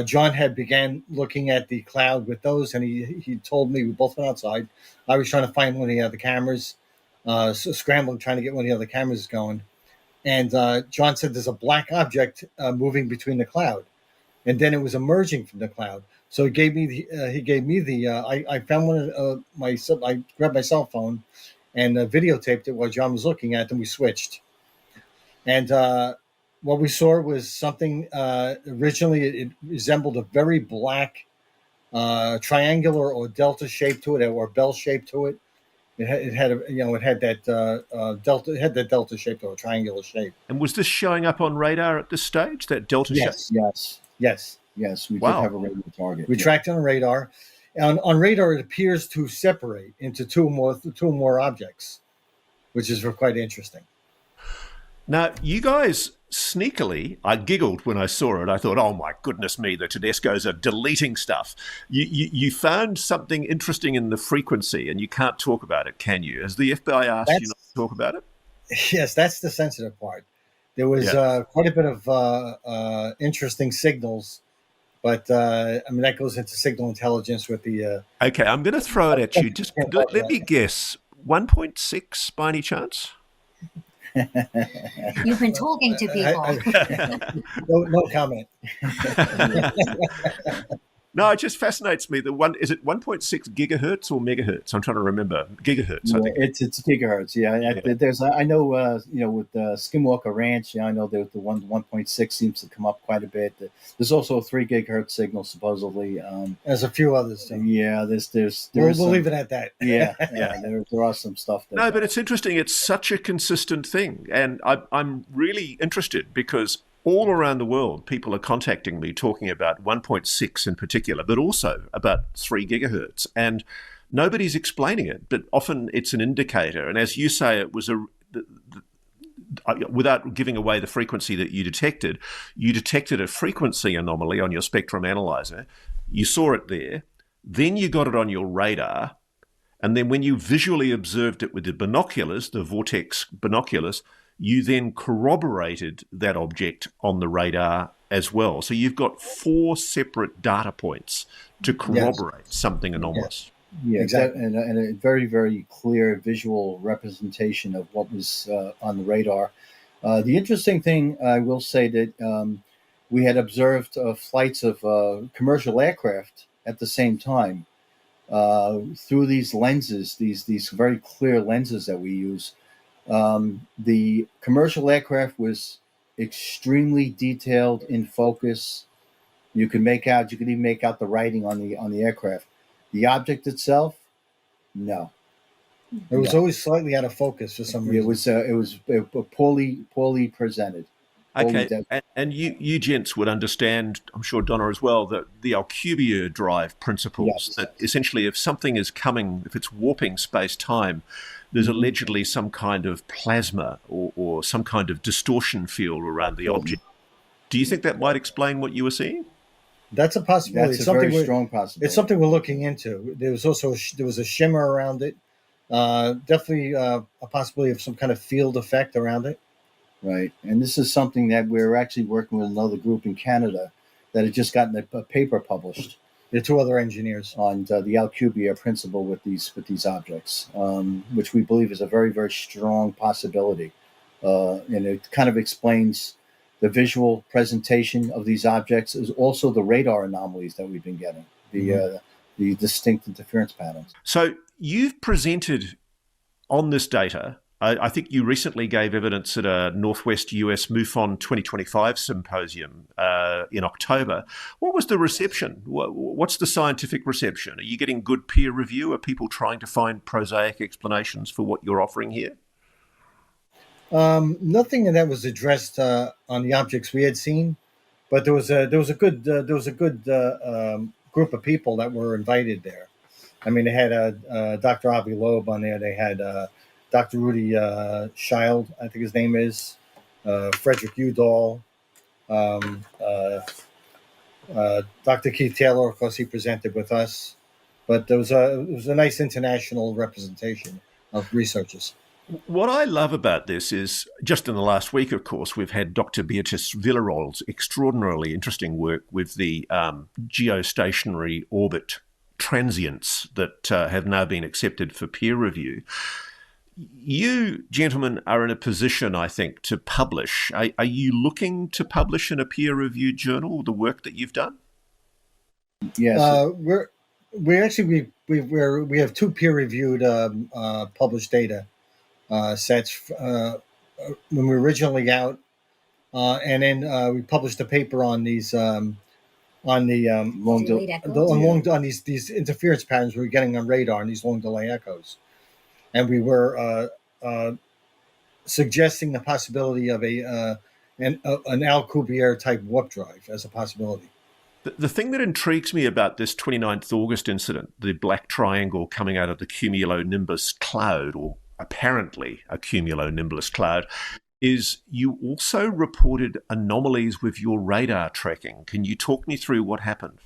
John had began looking at the cloud with those, and he told me, we both went outside. I was trying to find one of the other cameras, scrambling, trying to get one of the other cameras going. And John said there's a black object moving between the cloud, and then it was emerging from the cloud. So he gave me I found one of I grabbed my cell phone and videotaped it while John was looking at it, and we switched. And what we saw was something, originally it resembled a very black triangular or delta shape to it, or bell shape to it. It had that delta shape or a triangular shape. And was this showing up on radar at this stage, that delta shape? Yes, we did have a radar target. We tracked it on radar. On radar, it appears to separate into two more objects, which is quite interesting. Now, you guys sneakily, I giggled when I saw it. I thought, oh my goodness me, the Tedescos are deleting stuff. You found something interesting in the frequency, and you can't talk about it, can you? Has the FBI asked you not to talk about it? Yes, that's the sensitive part. there was Yeah. quite a bit of interesting signals. But I mean, that goes into signal intelligence with the. Okay, I'm going to throw it at you. Just Can't talk let about me guess. 1.6 by any chance? You've been talking to people. No comment. No, it just fascinates me. The one is it 1.6 gigahertz or megahertz? I'm trying to remember. Gigahertz, I Yeah, think. it's gigahertz. Yeah, Yeah. there's I know with Skinwalker Ranch. Yeah, I know the 1.6 seems to come up quite a bit. There's also a 3 gigahertz signal supposedly. There's a few others. Too. Yeah, We'll some, leave it at that. Yeah, Yeah. there are some stuff there. No, but it's interesting. It's such a consistent thing. And I'm really interested because all around the world, people are contacting me talking about 1.6 in particular, but also about 3 gigahertz. And nobody's explaining it, but often it's an indicator. And as you say, it was without giving away the frequency that you detected a frequency anomaly on your spectrum analyzer. You saw it there. Then you got it on your radar. And then when you visually observed it with the binoculars, the vortex binoculars, you then corroborated that object on the radar as well. So you've got 4 separate data points to corroborate something anomalous. Yeah, exactly. And a very, very clear visual representation of what was on the radar. The interesting thing, I will say that we had observed flights of commercial aircraft at the same time through these lenses, these very clear lenses that we use. The commercial aircraft was extremely detailed in focus. You could even make out the writing on the aircraft. The object itself, no. It was always slightly out of focus for some reason. It was poorly presented. Okay, and you gents would understand, I'm sure Donna as well, that the Alcubierre drive principles, Yes. that essentially if something is coming, if it's warping space-time, there's allegedly some kind of plasma or some kind of distortion field around the object. Do you think that might explain what you were seeing? That's a possibility. That's a very strong possibility. It's something we're looking into. There was also there was a shimmer around it. Definitely a possibility of some kind of field effect around it. Right. And this is something that we're actually working with another group in Canada that had just gotten a paper published. There are 2 other engineers on the Alcubierre principle with these objects, which we believe is a very, very strong possibility. And it kind of explains the visual presentation of these objects, is also the radar anomalies that we've been getting, the distinct interference patterns. So you've presented on this data. I think you recently gave evidence at a Northwest US MUFON 2025 symposium in October. What was the reception? What's the scientific reception? Are you getting good peer review? Are people trying to find prosaic explanations for what you're offering here? Nothing that was addressed on the objects we had seen, but there was a good group of people that were invited there. I mean, they had Dr. Avi Loeb on there. They had Dr. Rudy Schild, I think his name is, Frederick Udall, Dr. Keith Taylor. Of course, he presented with us, but it was a nice international representation of researchers. What I love about this is, just in the last week, of course, we've had Dr. Beatrice Villarol's extraordinarily interesting work with the geostationary orbit transients that have now been accepted for peer review. You, gentlemen, are in a position, I think, to publish. Are you looking to publish in a peer-reviewed journal the work that you've done? Yes. We have 2 peer-reviewed published data sets when we were originally out, and then we published a paper on these on these interference patterns we were getting on radar and these long delay echoes, and we were suggesting the possibility of an Alcubierre type warp drive as a possibility. The thing that intrigues me about this 29th August incident, the black triangle coming out of the cumulonimbus cloud, or apparently a cumulonimbus cloud, is you also reported anomalies with your radar tracking. Can you talk me through what happened?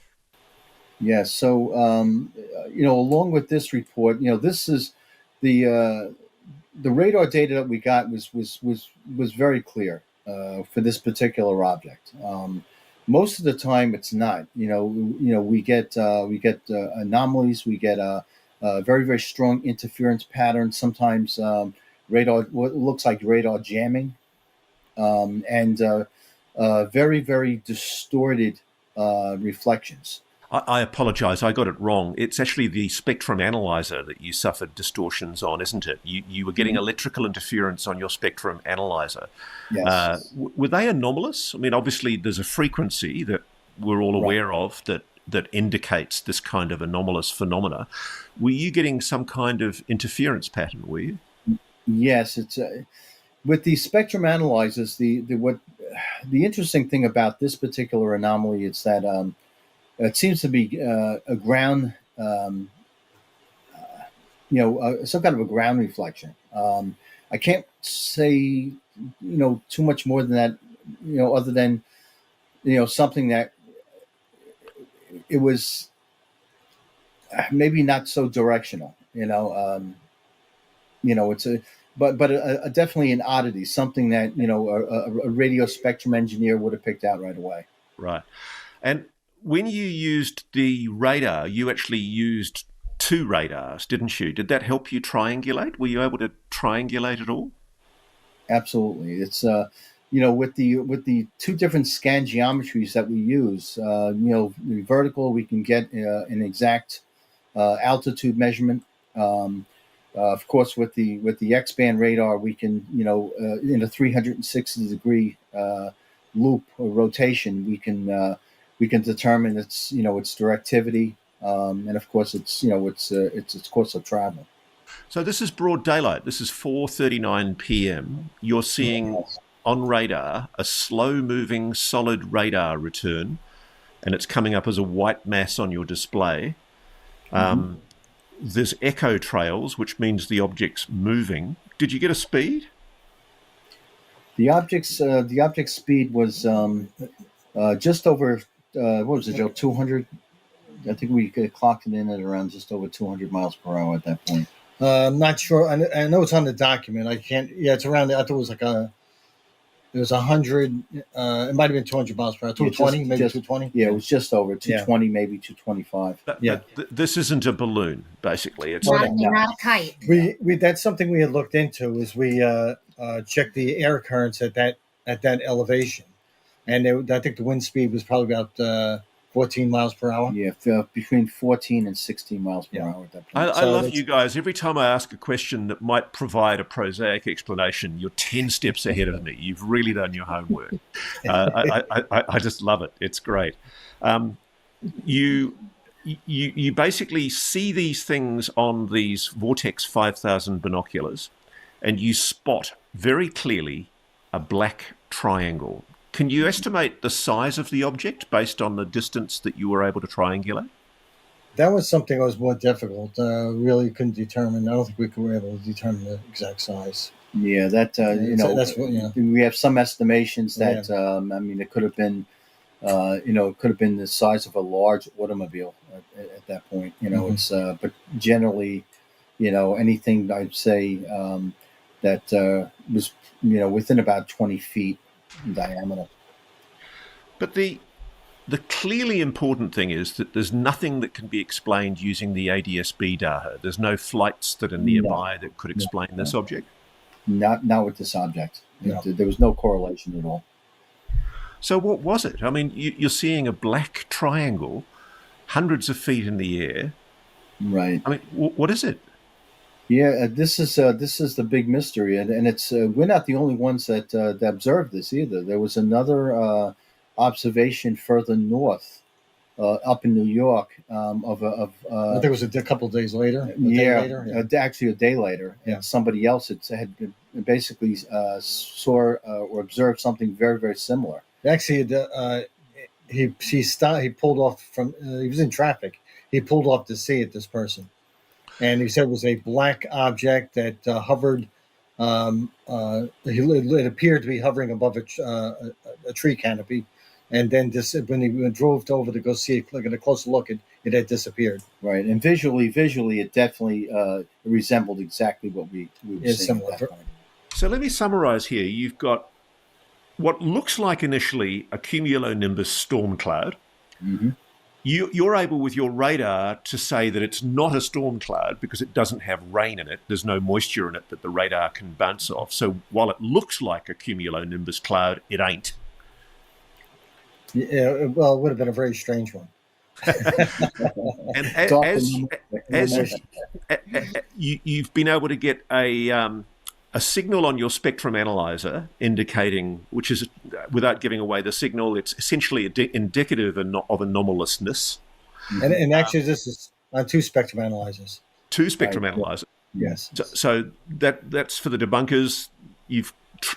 Yes. So, along with this report, this is the radar data that we got was very clear. for this particular object. Most of the time, it's not. We get anomalies. We get a very very strong interference pattern. Sometimes radar, what looks like radar jamming, and very very distorted reflections. I apologize, I got it wrong. It's actually the spectrum analyzer that you suffered distortions on, isn't it? You were getting electrical interference on your spectrum analyzer. Yes. Were they anomalous? I mean, obviously, there's a frequency that we're all aware of that indicates this kind of anomalous phenomena. Were you getting some kind of interference pattern, were you? Yes, it's with the spectrum analyzers. The interesting thing about this particular anomaly is that it seems to be a ground, some kind of a ground reflection. I can't say, too much more than that, other than, something that it was maybe not so directional. It's definitely an oddity, something that a radio spectrum engineer would have picked out right away. Right, and when you used the radar, you actually used two radars, didn't you? Did that help you triangulate? Were you able to triangulate at all? Absolutely. It's with the two different scan geometries that we use. The vertical, we can get an exact altitude measurement. Of course, with the X-band radar, we can in a 360 degree loop or rotation, we can determine its directivity, and of course its course of travel. So this is broad daylight. This is 4:39 p.m. You're seeing on radar a slow-moving solid radar return, and it's coming up as a white mass on your display. There's echo trails, which means the object's moving. Did you get a speed? The object's speed was just over what was it, Joe? 200. I think we clocked it in at around just over 200 miles per hour at that point. I'm not sure. I know it's on the document. I can't. Yeah, it's around. I thought it was it was 100. It might have been 200 miles per hour. 220, maybe 220. Yeah, it was just over 220, maybe 225. But this isn't a balloon, basically. It's not a kite. We that's something we had looked into. Is we checked the air currents at that elevation, and I think the wind speed was probably about 14 miles per hour. Yeah, between 14 and 16 miles per hour at that point. I love you guys. Every time I ask a question that might provide a prosaic explanation, you're 10 steps ahead of me. You've really done your homework. I just love it. It's great. You basically see these things on these Vortex 5000 binoculars, and you spot very clearly a black triangle. Can you estimate the size of the object based on the distance that you were able to triangulate? That was something that was more difficult. Really couldn't determine. I don't think we were able to determine the exact size. Yeah, that's we have some estimations that it could have been, it could have been the size of a large automobile at that point. It's but generally, anything I'd say that was within about 20 feet in diameter. But the clearly important thing is that there's nothing that can be explained using the ADS-B data. There's no flights that are nearby that could explain this object? Not with this object. No. There was no correlation at all. So what was it? I mean, you're seeing a black triangle hundreds of feet in the air. Right. I mean, what is it? Yeah, this is the big mystery, and it's we're not the only ones that observed this either. There was another observation further north, up in New York, I think it was a couple of days later. Actually a day later. Yeah. And somebody else had basically saw or observed something very very similar. Actually, he stopped. He pulled off from. He was in traffic. He pulled off to see it. This person. And he said it was a black object that hovered. It appeared to be hovering above a tree canopy, and then when he drove over to go see it, get a closer look, it had disappeared. Right, and visually, it definitely resembled exactly what we were seeing at that point. So let me summarize here. You've got what looks like initially a cumulonimbus storm cloud. Mm-hmm. You're able with your radar to say that it's not a storm cloud because it doesn't have rain in it. There's no moisture in it that the radar can bounce off. So while it looks like a cumulonimbus cloud, it ain't. Yeah, well, it would have been a very strange one. And as you've been able to get a signal on your spectrum analyzer indicating, which is, without giving away the signal, it's essentially indicative of anomalousness. And actually, this is on 2 spectrum analyzers. 2 spectrum analyzers. Yes. So that's for the debunkers. You've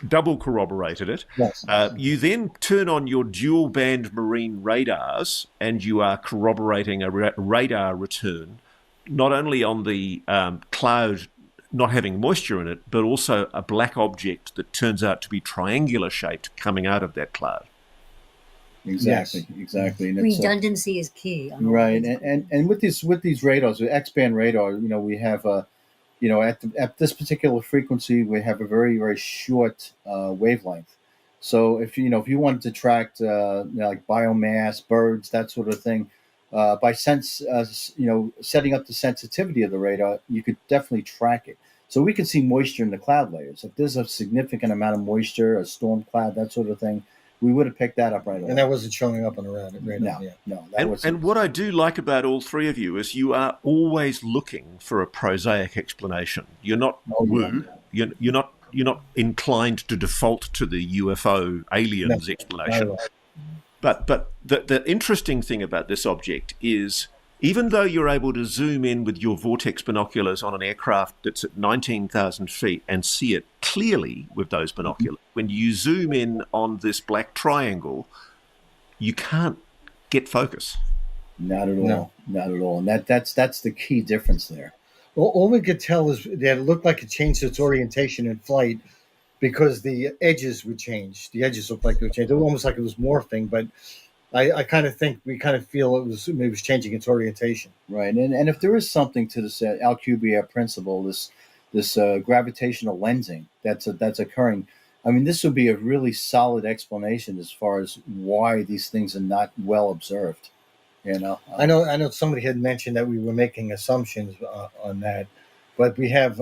double corroborated it. Yes. You then turn on your dual band marine radars and you are corroborating a radar return, not only on the cloud not having moisture in it, but also a black object that turns out to be triangular shaped coming out of that cloud. Exactly. Yes. Exactly. And Redundancy is key. Right. And with these radars, with X-band radar, we have at this particular frequency, we have a very, very short wavelength. So if you wanted to track like biomass, birds, that sort of thing, by setting up the sensitivity of the radar, you could definitely track it. So we can see moisture in the cloud layers. If there's a significant amount of moisture, a storm cloud, that sort of thing, we would have picked that up right away. And that wasn't showing up on the radar. No. And what I do like about all three of you is you are always looking for a prosaic explanation. You're not woo. You're not inclined to default to the UFO aliens explanation. But the interesting thing about this object is, even though you're able to zoom in with your vortex binoculars on an aircraft that's at 19,000 feet and see it clearly with those binoculars, when you zoom in on this black triangle, you can't get focus. Not at all. No. Not at all. And that's the key difference there. Well, all we could tell is that it looked like it changed its orientation in flight because the edges would change. The edges looked like they would change. It was almost like it was morphing, but I kind of think we kind of feel it was changing its orientation. Right. And if there is something to this Alcubierre principle, this gravitational lensing that's occurring, I mean, this would be a really solid explanation as far as why these things are not well observed. I know somebody had mentioned that we were making assumptions on that, but we have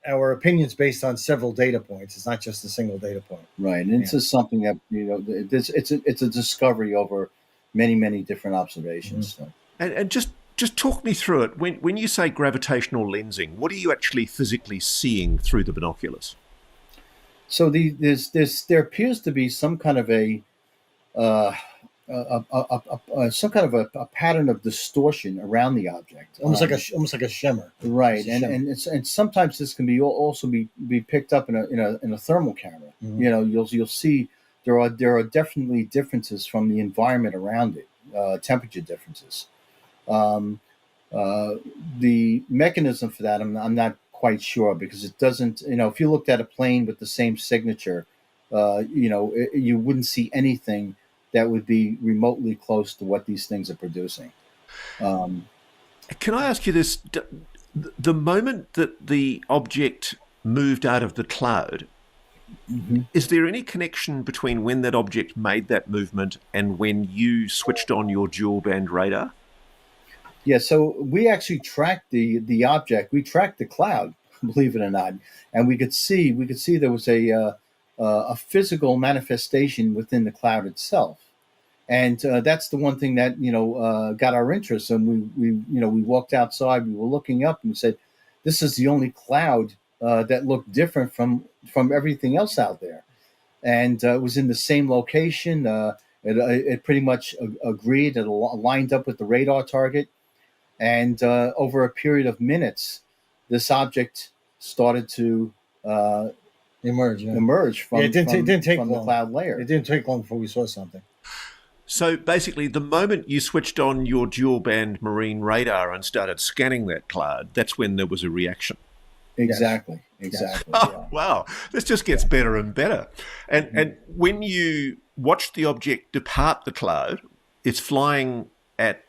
our opinions based on several data points. It's not just a single data point. Right, and this is something that it's a discovery over many, many different observations. Mm-hmm. And just talk me through it. When you say gravitational lensing, what are you actually physically seeing through the binoculars? So there appears to be some kind of a pattern of distortion around the object, almost like a shimmer, right? And sometimes this can be also be picked up in a thermal camera. Mm-hmm. You'll see there are definitely differences from the environment around it, temperature differences. The mechanism for that, I'm not quite sure, because it doesn't. If you looked at a plane with the same signature, you wouldn't see anything that would be remotely close to what these things are producing. Can I ask you this? The moment that the object moved out of the cloud, mm-hmm. is there any connection between when that object made that movement and when you switched on your dual band radar? Yeah, so we actually tracked the object. We tracked the cloud, believe it or not, and we could see there was a physical manifestation within the cloud itself, and that's the one thing that got our interest. And we walked outside, we were looking up, and we said, "This is the only cloud that looked different from everything else out there," and it was in the same location. It pretty much agreed. It lined up with the radar target, and over a period of minutes, this object started to emerge from, it didn't take from long. The cloud layer. It didn't take long before we saw something. So basically, the moment you switched on your dual band marine radar and started scanning that cloud, that's when there was a reaction. Exactly. Oh, yeah. Wow. This just gets better and better. And when you watch the object depart the cloud, it's flying at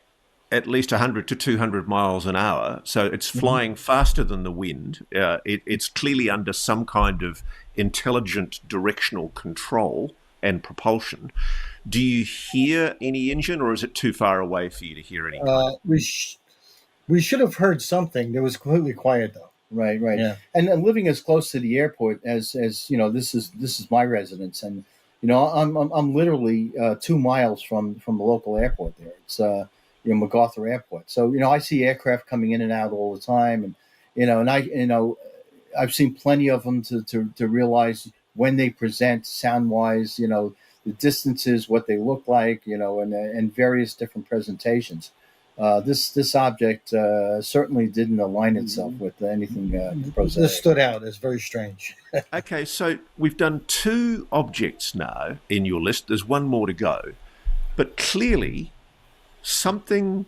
at least 100 to 200 miles an hour. So it's flying faster than the wind. It's clearly under some kind of intelligent directional control and propulsion. Do you hear any engine, or is it too far away for you to hear any? We should have heard something. It was completely quiet though. Right. Yeah. And living as close to the airport as you know, this is my residence, and you know, I'm literally 2 miles from the local airport there. It's MacArthur Airport. So you know, I see aircraft coming in and out all the time, and I've seen plenty of them to realize when they present sound wise, you know, the distances, what they look like, you know, and various different presentations. This object certainly didn't align itself with anything prosaic. This stood out as very strange. Okay, so we've done 2 objects now in your list. There's one more to go. But clearly, something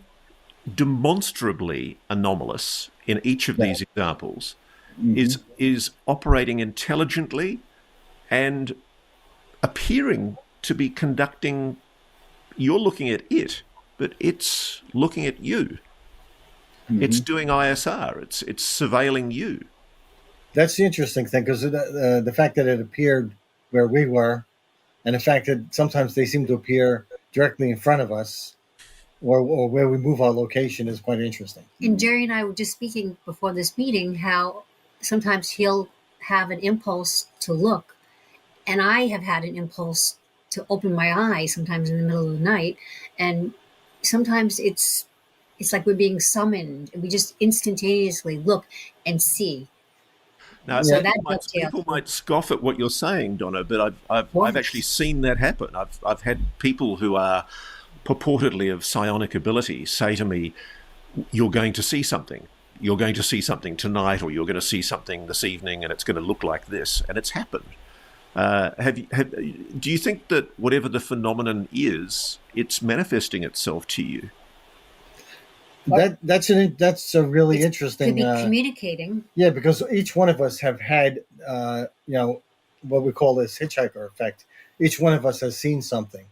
demonstrably anomalous in each of these examples is operating intelligently and appearing to be conducting. You're looking at it, but it's looking at you. It's doing ISR. It's surveilling you. That's the interesting thing, because the fact that it appeared where we were, and the fact that sometimes they seem to appear directly in front of us, or where we move our location, is quite interesting. And Jerry and I were just speaking before this meeting how sometimes he'll have an impulse to look, and I have had an impulse to open my eyes sometimes in the middle of the night, and sometimes it's like we're being summoned, and we just instantaneously look and see. Now, So people might scoff at what you're saying, Donna, but I've actually seen that happen. I've had people who are purportedly of psionic ability say to me, "You're going to see something. You're going to see something tonight, or you're going to see something this evening, and it's going to look like this," and it's happened. Do you think that whatever the phenomenon is, it's manifesting itself to you? That's a really interesting. Could be communicating. Yeah, because each one of us have had, what we call this hitchhiker effect. Each one of us has seen something,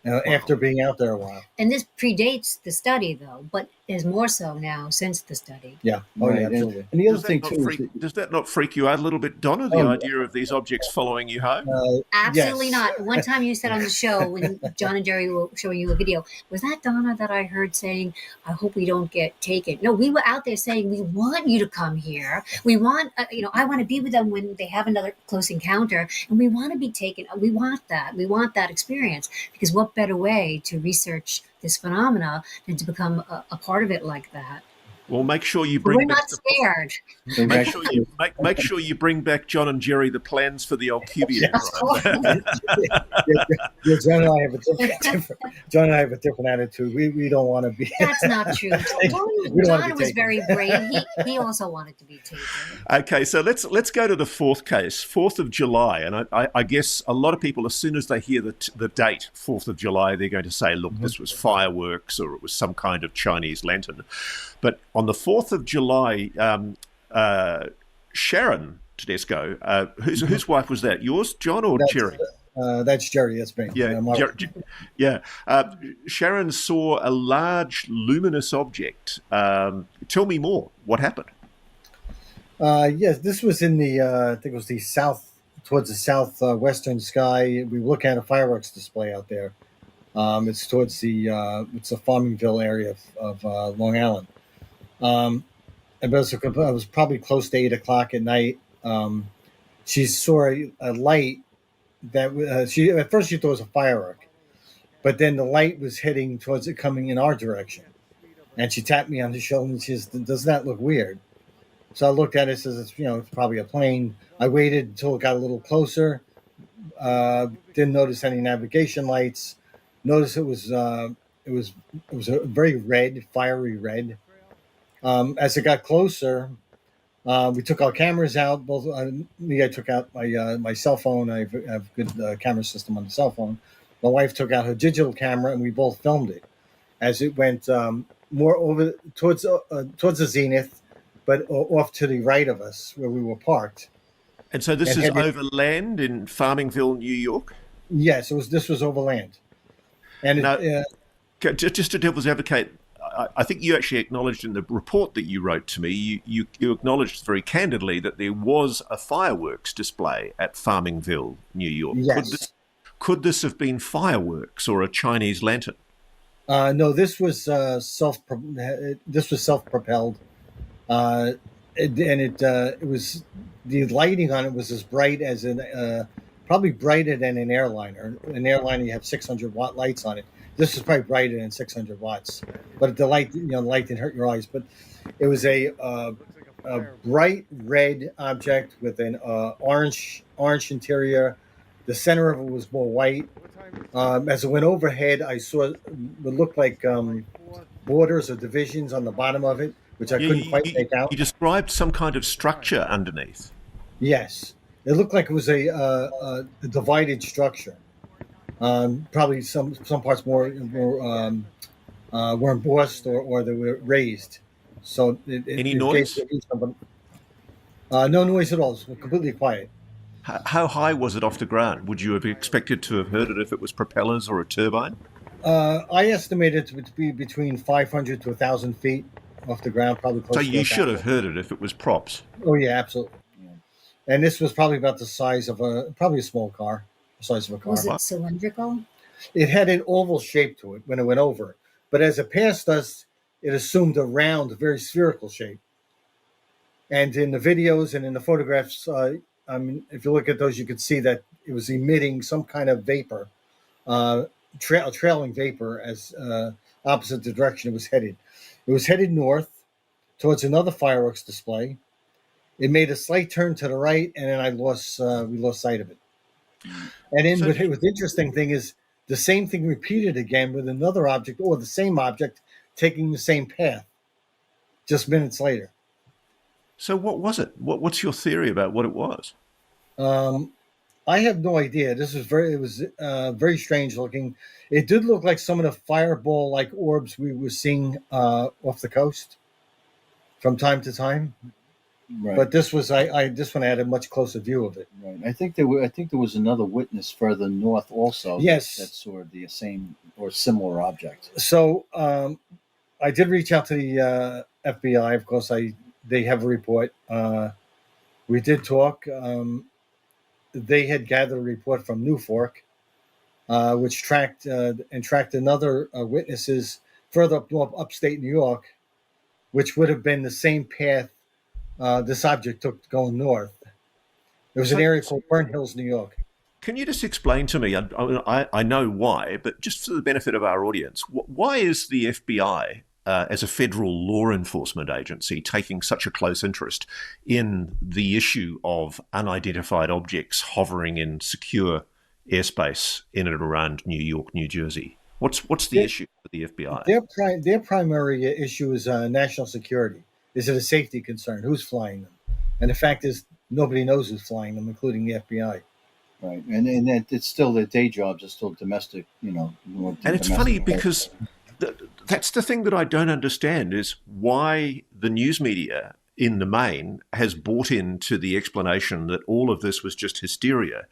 after being out there a while. And this predates the study, though, but is more so now since the study. Yeah. Right. Absolutely. And the other thing too does that not freak you out a little bit, Donna? The idea of these objects following you home? Absolutely yes. not. One time you said on the show when John and Jerry were showing you a video, was that Donna that I heard saying, "I hope we don't get taken"? No, we were out there saying, "We want you to come here. We want, I want to be with them when they have another close encounter, and we want to be taken. We want that. We want that experience, because what better way to research this phenomena than to become a part of it like that?" Well, make sure you But bring we're back not scared. make sure you bring back John and Jerry the plans for the Alcubia. Yeah, John and I have a different attitude. We don't want to be. That's not true. John was very brave. He also wanted to be taken. Okay, so let's go to the 4th case, 4th of July, and I guess a lot of people, as soon as they hear the date 4th of July, they're going to say, "Look, this was fireworks, or it was some kind of Chinese lantern." But on the 4th of July, Sharon Tedesco, whose wife was that? Yours, John, or Jerry? That's Jerry. That's me. Yeah. Sharon saw a large luminous object. Tell me more. What happened? Yes, this was in the I think it was the towards the southwestern sky. We look at a fireworks display out there. It's towards it's the Farmingville area of Long Island. It was probably close to 8 o'clock at night. She saw a light that at first she thought it was a firework, but then the light was heading towards it, coming in our direction. And she tapped me on the shoulder and she says, "Doesn't that look weird?" So I looked at it and says, "It's probably a plane." I waited until it got a little closer. Didn't notice any navigation lights. Noticed it was a very red, fiery red. As it got closer, we took our cameras out. Both I took out my cell phone. I have a good camera system on the cell phone. My wife took out her digital camera, and we both filmed it as it went more over towards the zenith, but off to the right of us where we were parked. And so this is over land in Farmingville, New York? Yes, this was over land. And now, just to devil's advocate, I think you actually acknowledged in the report that you wrote to me, you acknowledged very candidly that there was a fireworks display at Farmingville, New York. Yes. Could this have been fireworks or a Chinese lantern? No, this was self-propelled, it was, the lighting on it was as bright as probably brighter than an airliner. An airliner, you have 600-watt lights on it. This is probably brighter than 600 watts, but the light, the light didn't hurt your eyes. But it was a bright red object with an orange interior. The center of it was more white. As it went overhead, I saw what looked like borders or divisions on the bottom of it, which I couldn't quite make out. You described some kind of structure underneath. Yes, it looked like it was a divided structure. Probably some parts more were embossed or they were raised. So Any noise? No noise at all. It was completely quiet. How high was it off the ground? Would you have expected to have heard it if it was propellers or a turbine? I estimated it to be between 500 to 1,000 feet off the ground, probably close. So to you should have heard it if it was props. Oh yeah, absolutely. Yeah. And this was probably about the size of probably a small car, the size of a car. Was it cylindrical? It had an oval shape to it when it went over, but as it passed us, it assumed a round, very spherical shape. And in the videos and in the photographs, if you look at those, you could see that it was emitting some kind of vapor, trailing vapor as opposite the direction it was headed. It was headed north towards another fireworks display. It made a slight turn to the right, and then we lost sight of it. And then what was the interesting thing is the same thing repeated again with another object or the same object taking the same path just minutes later. So what was it? What's your theory about what it was? I have no idea. It was very strange looking. It did look like some of the fireball-like orbs we were seeing off the coast from time to time. Right. But this one I had a much closer view of it. Right. I think there was another witness further north also. Yes. That saw the same or similar object. So I did reach out to the FBI. Of course, they have a report. We did talk. They had gathered a report from New Fork, which tracked another witnesses further up north, upstate New York, which would have been the same path this object took going north. It was an area called Burnt Hills, New York. Can you just explain to me, I know why, but just for the benefit of our audience, why is the FBI, as a federal law enforcement agency, taking such a close interest in the issue of unidentified objects hovering in secure airspace in and around New York, New Jersey? What's the issue with the FBI? Their primary issue is national security. Is it a safety concern? Who's flying them? And the fact is, nobody knows who's flying them, including the FBI. Right, and it's still their day jobs are still domestic, And it's funny because that's the thing that I don't understand is why the news media in the main has bought into the explanation that all of this was just hysteria.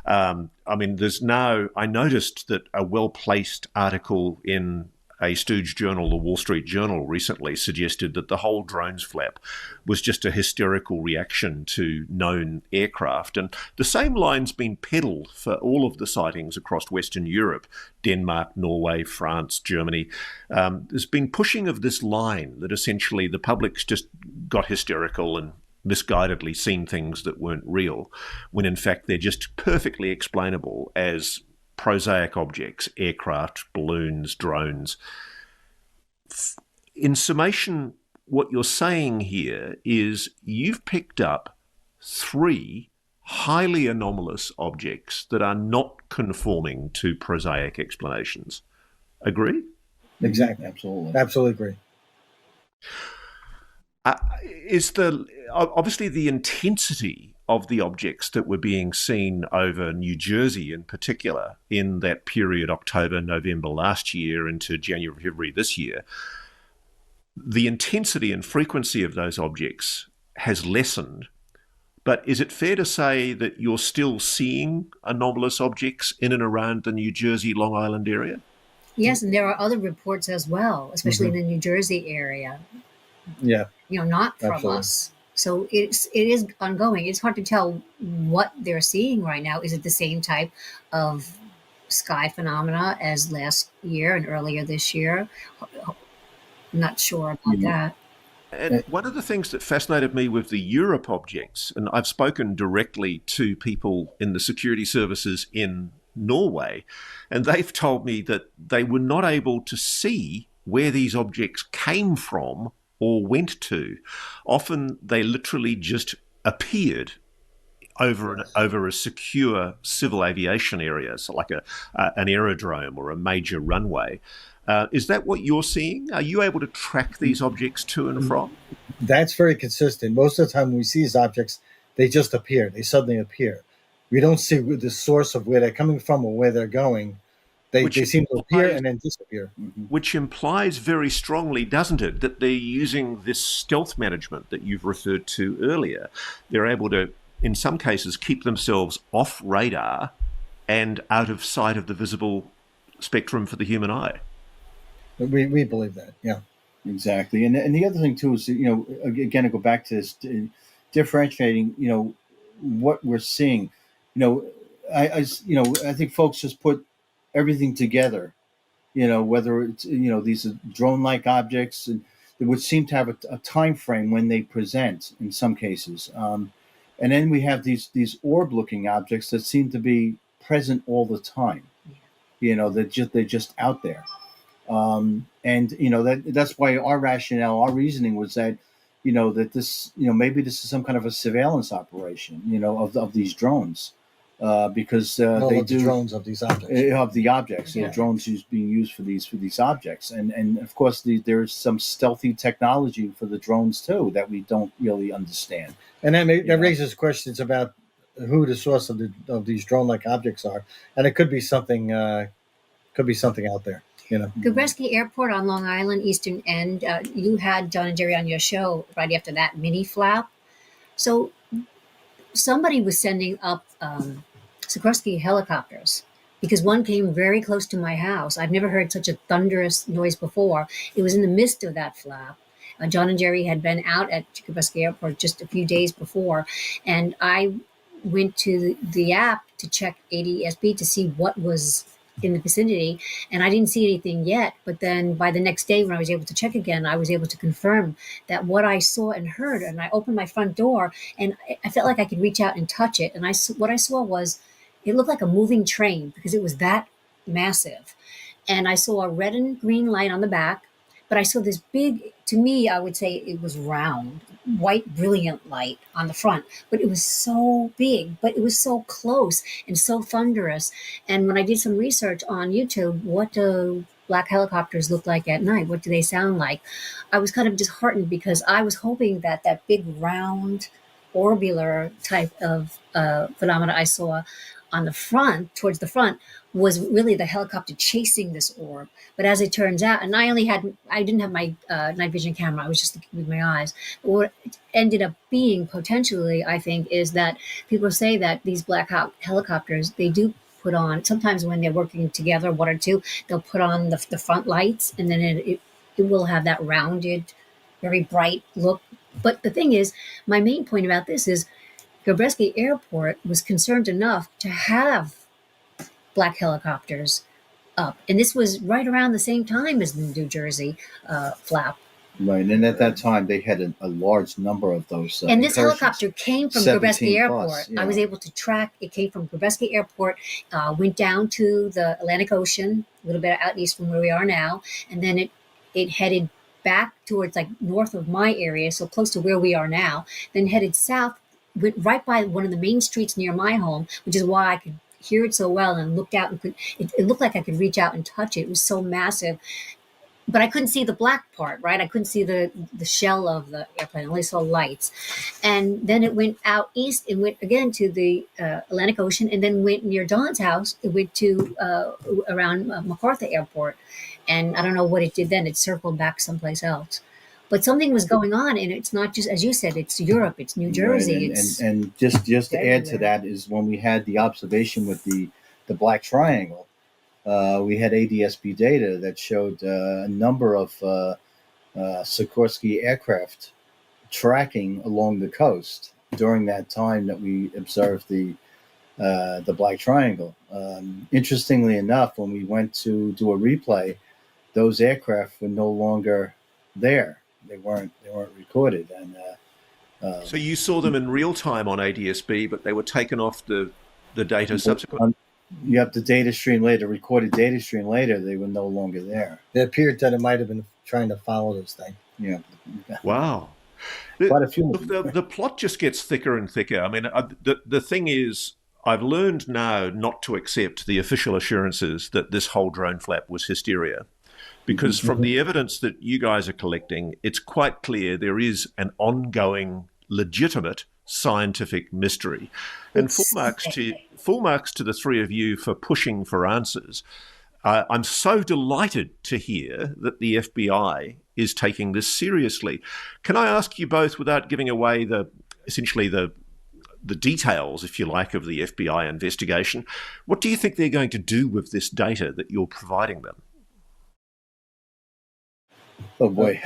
I noticed that a well-placed article in a stooge journal, the Wall Street Journal, recently suggested that the whole drones flap was just a hysterical reaction to known aircraft. And the same line's been peddled for all of the sightings across Western Europe, Denmark, Norway, France, Germany. There's been pushing of this line that essentially the public's just got hysterical and misguidedly seen things that weren't real, when in fact they're just perfectly explainable as prosaic objects, aircraft, balloons, drones. In summation, what you're saying here is you've picked up 3 highly anomalous objects that are not conforming to prosaic explanations. Agree? Exactly. Absolutely agree. Obviously the intensity of the objects that were being seen over New Jersey in particular in that period, October, November last year into January, February this year, the intensity and frequency of those objects has lessened. But is it fair to say that you're still seeing anomalous objects in and around the New Jersey, Long Island area? Yes, and there are other reports as well, especially in Mhm. the New Jersey area. Yeah, Not from absolutely. us. So it is ongoing. It's hard to tell what they're seeing right now. Is it the same type of sky phenomena as last year and earlier this year? I'm not sure about Yeah. that. And one of the things that fascinated me with the Europe objects, and I've spoken directly to people in the security services in Norway, and they've told me that they were not able to see where these objects came from or went to. Often they literally just appeared over a secure civil aviation area, so like an aerodrome or a major runway. Is that what you're seeing? Are you able to track these objects to and from? That's very consistent. Most of the time when we see these objects, they just appear. They suddenly appear. We don't see the source of where they're coming from or where they're going. Which They seem to appear implies and then disappear. Mhm. which implies very strongly, doesn't it, that they're using this stealth management that you've referred to earlier. They're able to, in some cases, keep themselves off radar and out of sight of the visible spectrum for the human eye. We believe that. Yeah. Exactly. And the other thing too is, again, to go back to this, differentiating, what we're seeing. I think folks just put everything together. Whether it's these drone-like objects, and they would seem to have a time frame when they present in some cases, and then we have these orb-looking objects that seem to be present all the time. They're just out there. And that's why our rationale, our reasoning was that, that this, maybe this is some kind of a surveillance operation, of these drones, because All they of the do drones of these objects. of the objects, Yeah. drones being used for these objects, and of course there's some stealthy technology for the drones too that we don't really understand. And that You know? raises questions about who the source of these drone-like objects are, and it could be something out there. Gabreski Airport on Long Island, Eastern End. You had John and Jerry on your show right after that mini flap. So somebody was sending up Sikorsky helicopters because one came very close to my house. I've never heard such a thunderous noise before. It was in the midst of that flap. John and Jerry had been out at Sikorsky Airport just a few days before, and I went to the app to check ADSB to see what was in the vicinity, and I didn't see anything yet. But then by the next day, when I was able to check again, I was able to confirm that what I saw and heard. And I opened my front door, and I felt like I could reach out and touch it. And what I saw was, it looked like a moving train because it was that massive. And I saw a red and green light on the back, but I saw this big, to me, I would say it was round, white, brilliant light on the front. But it was so big, but it was so close and so thunderous. And when I did some research on YouTube, what do black helicopters look like at night? What do they sound like? I was kind of disheartened because I was hoping that that big round orbular type of phenomena I saw on the front, towards the front, was really the helicopter chasing this orb. But as it turns out, and I didn't have my night vision camera. I was just looking with my eyes. What it ended up being potentially, I think, is that people say that these black helicopters, they do put on, sometimes when they're working together, one or two, they'll put on the front lights, and then it will have that rounded, very bright look. But the thing is, my main point about this is Gabreski Airport was concerned enough to have black helicopters up. And this was right around the same time as the New Jersey flap. Right, and at that time they had a large number of those. And this incursions. helicopter came from 17 Gabreski plus, Airport. yeah. I was able to track, it came from Gabreski Airport, went down to the Atlantic Ocean, a little bit out east from where we are now, and then it headed back towards like north of my area, so close to where we are now, then headed south, went right by one of the main streets near my home, which is why I could hear it so well and looked out and it looked like I could reach out and touch it. It was so massive. But I couldn't see the black part, right? I couldn't see the shell of the airplane. I only saw lights. And then it went out east and went again to the Atlantic Ocean, and then went near Don's house. It went to around MacArthur Airport. And I don't know what it did then. It circled back someplace else. But something was going on, and it's not just, as you said, it's Europe, it's New Jersey. Right, it's and just to add to everywhere. that is when we had the observation with the black triangle. we had ADS-B data that showed a number of Sikorsky aircraft tracking along the coast during that time that we observed the Black Triangle. Interestingly enough, when we went to do a replay, those aircraft were no longer there. They weren't recorded, and so you saw them in real time on ADS-B, but they were taken off the data subsequently. You have the data stream later, recorded data stream later. They were no longer there. It appeared that it might have been trying to follow this thing. Yeah. Wow. Quite a few. Look, the plot just gets thicker and thicker. I mean, the thing is, I've learned now not to accept the official assurances that this whole drone flap was hysteria. Because from the evidence that you guys are collecting, it's quite clear there is an ongoing, legitimate scientific mystery. And full marks to the three of you for pushing for answers. I'm so delighted to hear that the FBI is taking this seriously. Can I ask you both, without giving away essentially the details, if you like, of the FBI investigation, what do you think they're going to do with this data that you're providing them? Oh boy,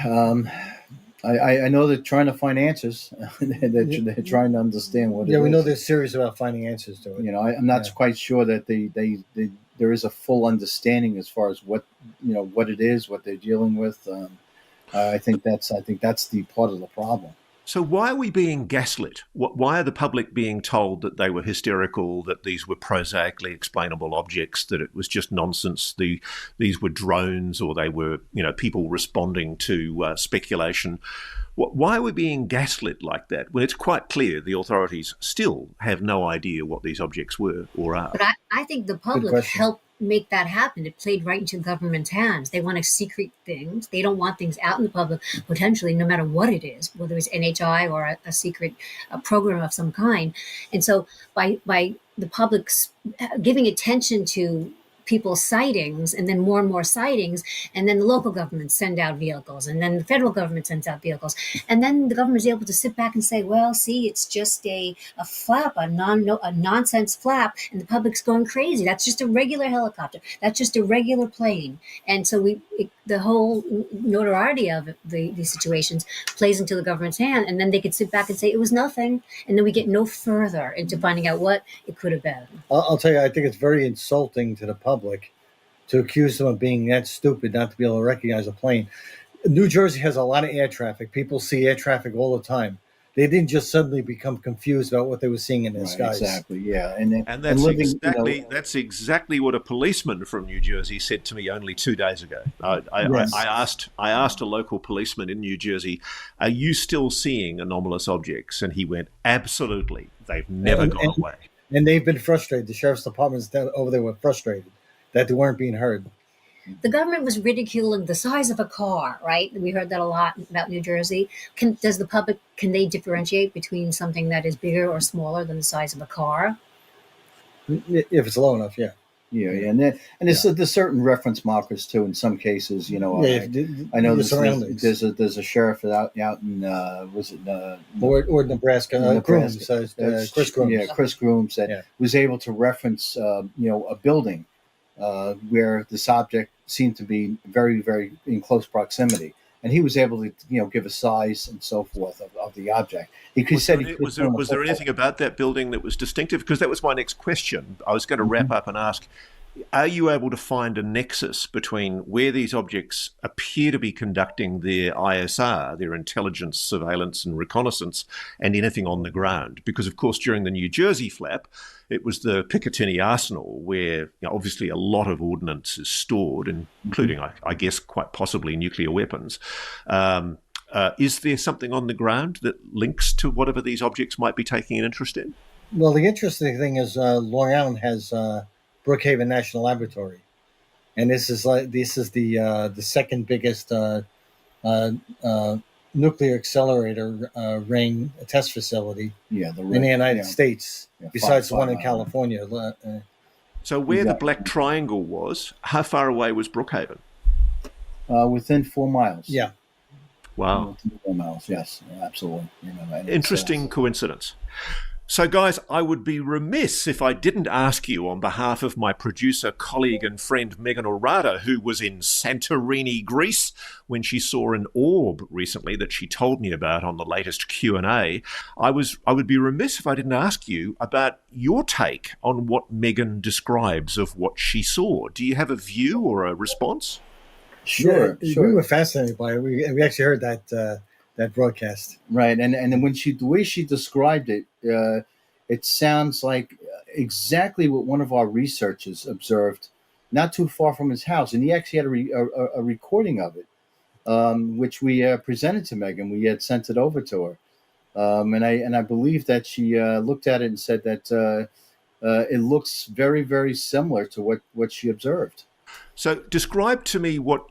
I know they're trying to find answers. they're trying to understand what. Yeah, we know they're serious about finding answers to it. You know, I'm not quite sure that there is a full understanding as far as what it is, what they're dealing with. I think that's the part of the problem. So why are we being gaslit? Why are the public being told that they were hysterical, that these were prosaically explainable objects, that it was just nonsense, these were drones, or they were people responding to speculation? Why are we being gaslit like that when it's quite clear the authorities still have no idea what these objects were or are? But I think the public helped make that happen. It played right into government's hands. They want to secret things. They don't want things out in the public, potentially, no matter what it is, whether it's NHI or a secret program of some kind. And so by the public's giving attention to people's sightings, and then more sightings, and then the local governments send out vehicles, and then the federal government sends out vehicles, and then the government is able to sit back and say, well, see, it's just a flap, a nonsense flap, and the public's going crazy. That's just a regular helicopter. That's just a regular plane. And so the whole notoriety of these situations plays into the government's hand, and then they could sit back and say it was nothing, and then we get no further into finding out what it could have been. I'll tell you, I think it's very insulting to the public to accuse them of being that stupid not to be able to recognize a plane. New Jersey has a lot of air traffic. People see air traffic all the time. They didn't just suddenly become confused about what they were seeing in the skies. Exactly, yeah. And that's exactly what a policeman from New Jersey said to me only 2 days ago. I asked a local policeman in New Jersey, "Are you still seeing anomalous objects?" And he went, "Absolutely. They've never gone away." And they've been frustrated. The sheriff's departments over there were frustrated that they weren't being heard. The government was ridiculing the size of a car, right? We heard that a lot about New Jersey. Can they differentiate between something that is bigger or smaller than the size of a car? If it's low enough, yeah. Yeah, and there's certain reference markers too. In some cases, I know there's a sheriff out in or Nebraska, Grooms, Chris Grooms. Yeah, Chris Grooms that was able to reference a building where this object seemed to be very, very in close proximity, and he was able to give a size and so forth of the object. Was there anything about that building that was distinctive? Because that was my next question. I was going to wrap up and ask, are you able to find a nexus between where these objects appear to be conducting their ISR, their intelligence, surveillance and reconnaissance, and anything on the ground? Because, of course, during the New Jersey flap, it was the Picatinny Arsenal where obviously a lot of ordnance is stored, including, I guess, quite possibly nuclear weapons. Is there something on the ground that links to whatever these objects might be taking an interest in? Well, the interesting thing is Long Island has Brookhaven National Laboratory, and this is the second biggest nuclear accelerator ring test facility in the United States, besides the one in California. So where the Black Triangle was, how far away was Brookhaven? Within 4 miles. Yeah. Wow. 4 miles, yes, absolutely. Interesting coincidence. So, guys, I would be remiss if I didn't ask you on behalf of my producer, colleague, and friend Megan Orada, who was in Santorini, Greece, when she saw an orb recently that she told me about on the latest Q&A. I would be remiss if I didn't ask you about your take on what Megan describes of what she saw. Do you have a view or a response? Sure. We were fascinated by it. We actually heard that broadcast. Right, and then the way she described it, it sounds like exactly what one of our researchers observed, not too far from his house, and he actually had a recording of it, which we presented to Megan. We had sent it over to her, and I believe that she looked at it and said that it looks very, very similar to what she observed. So, describe to me what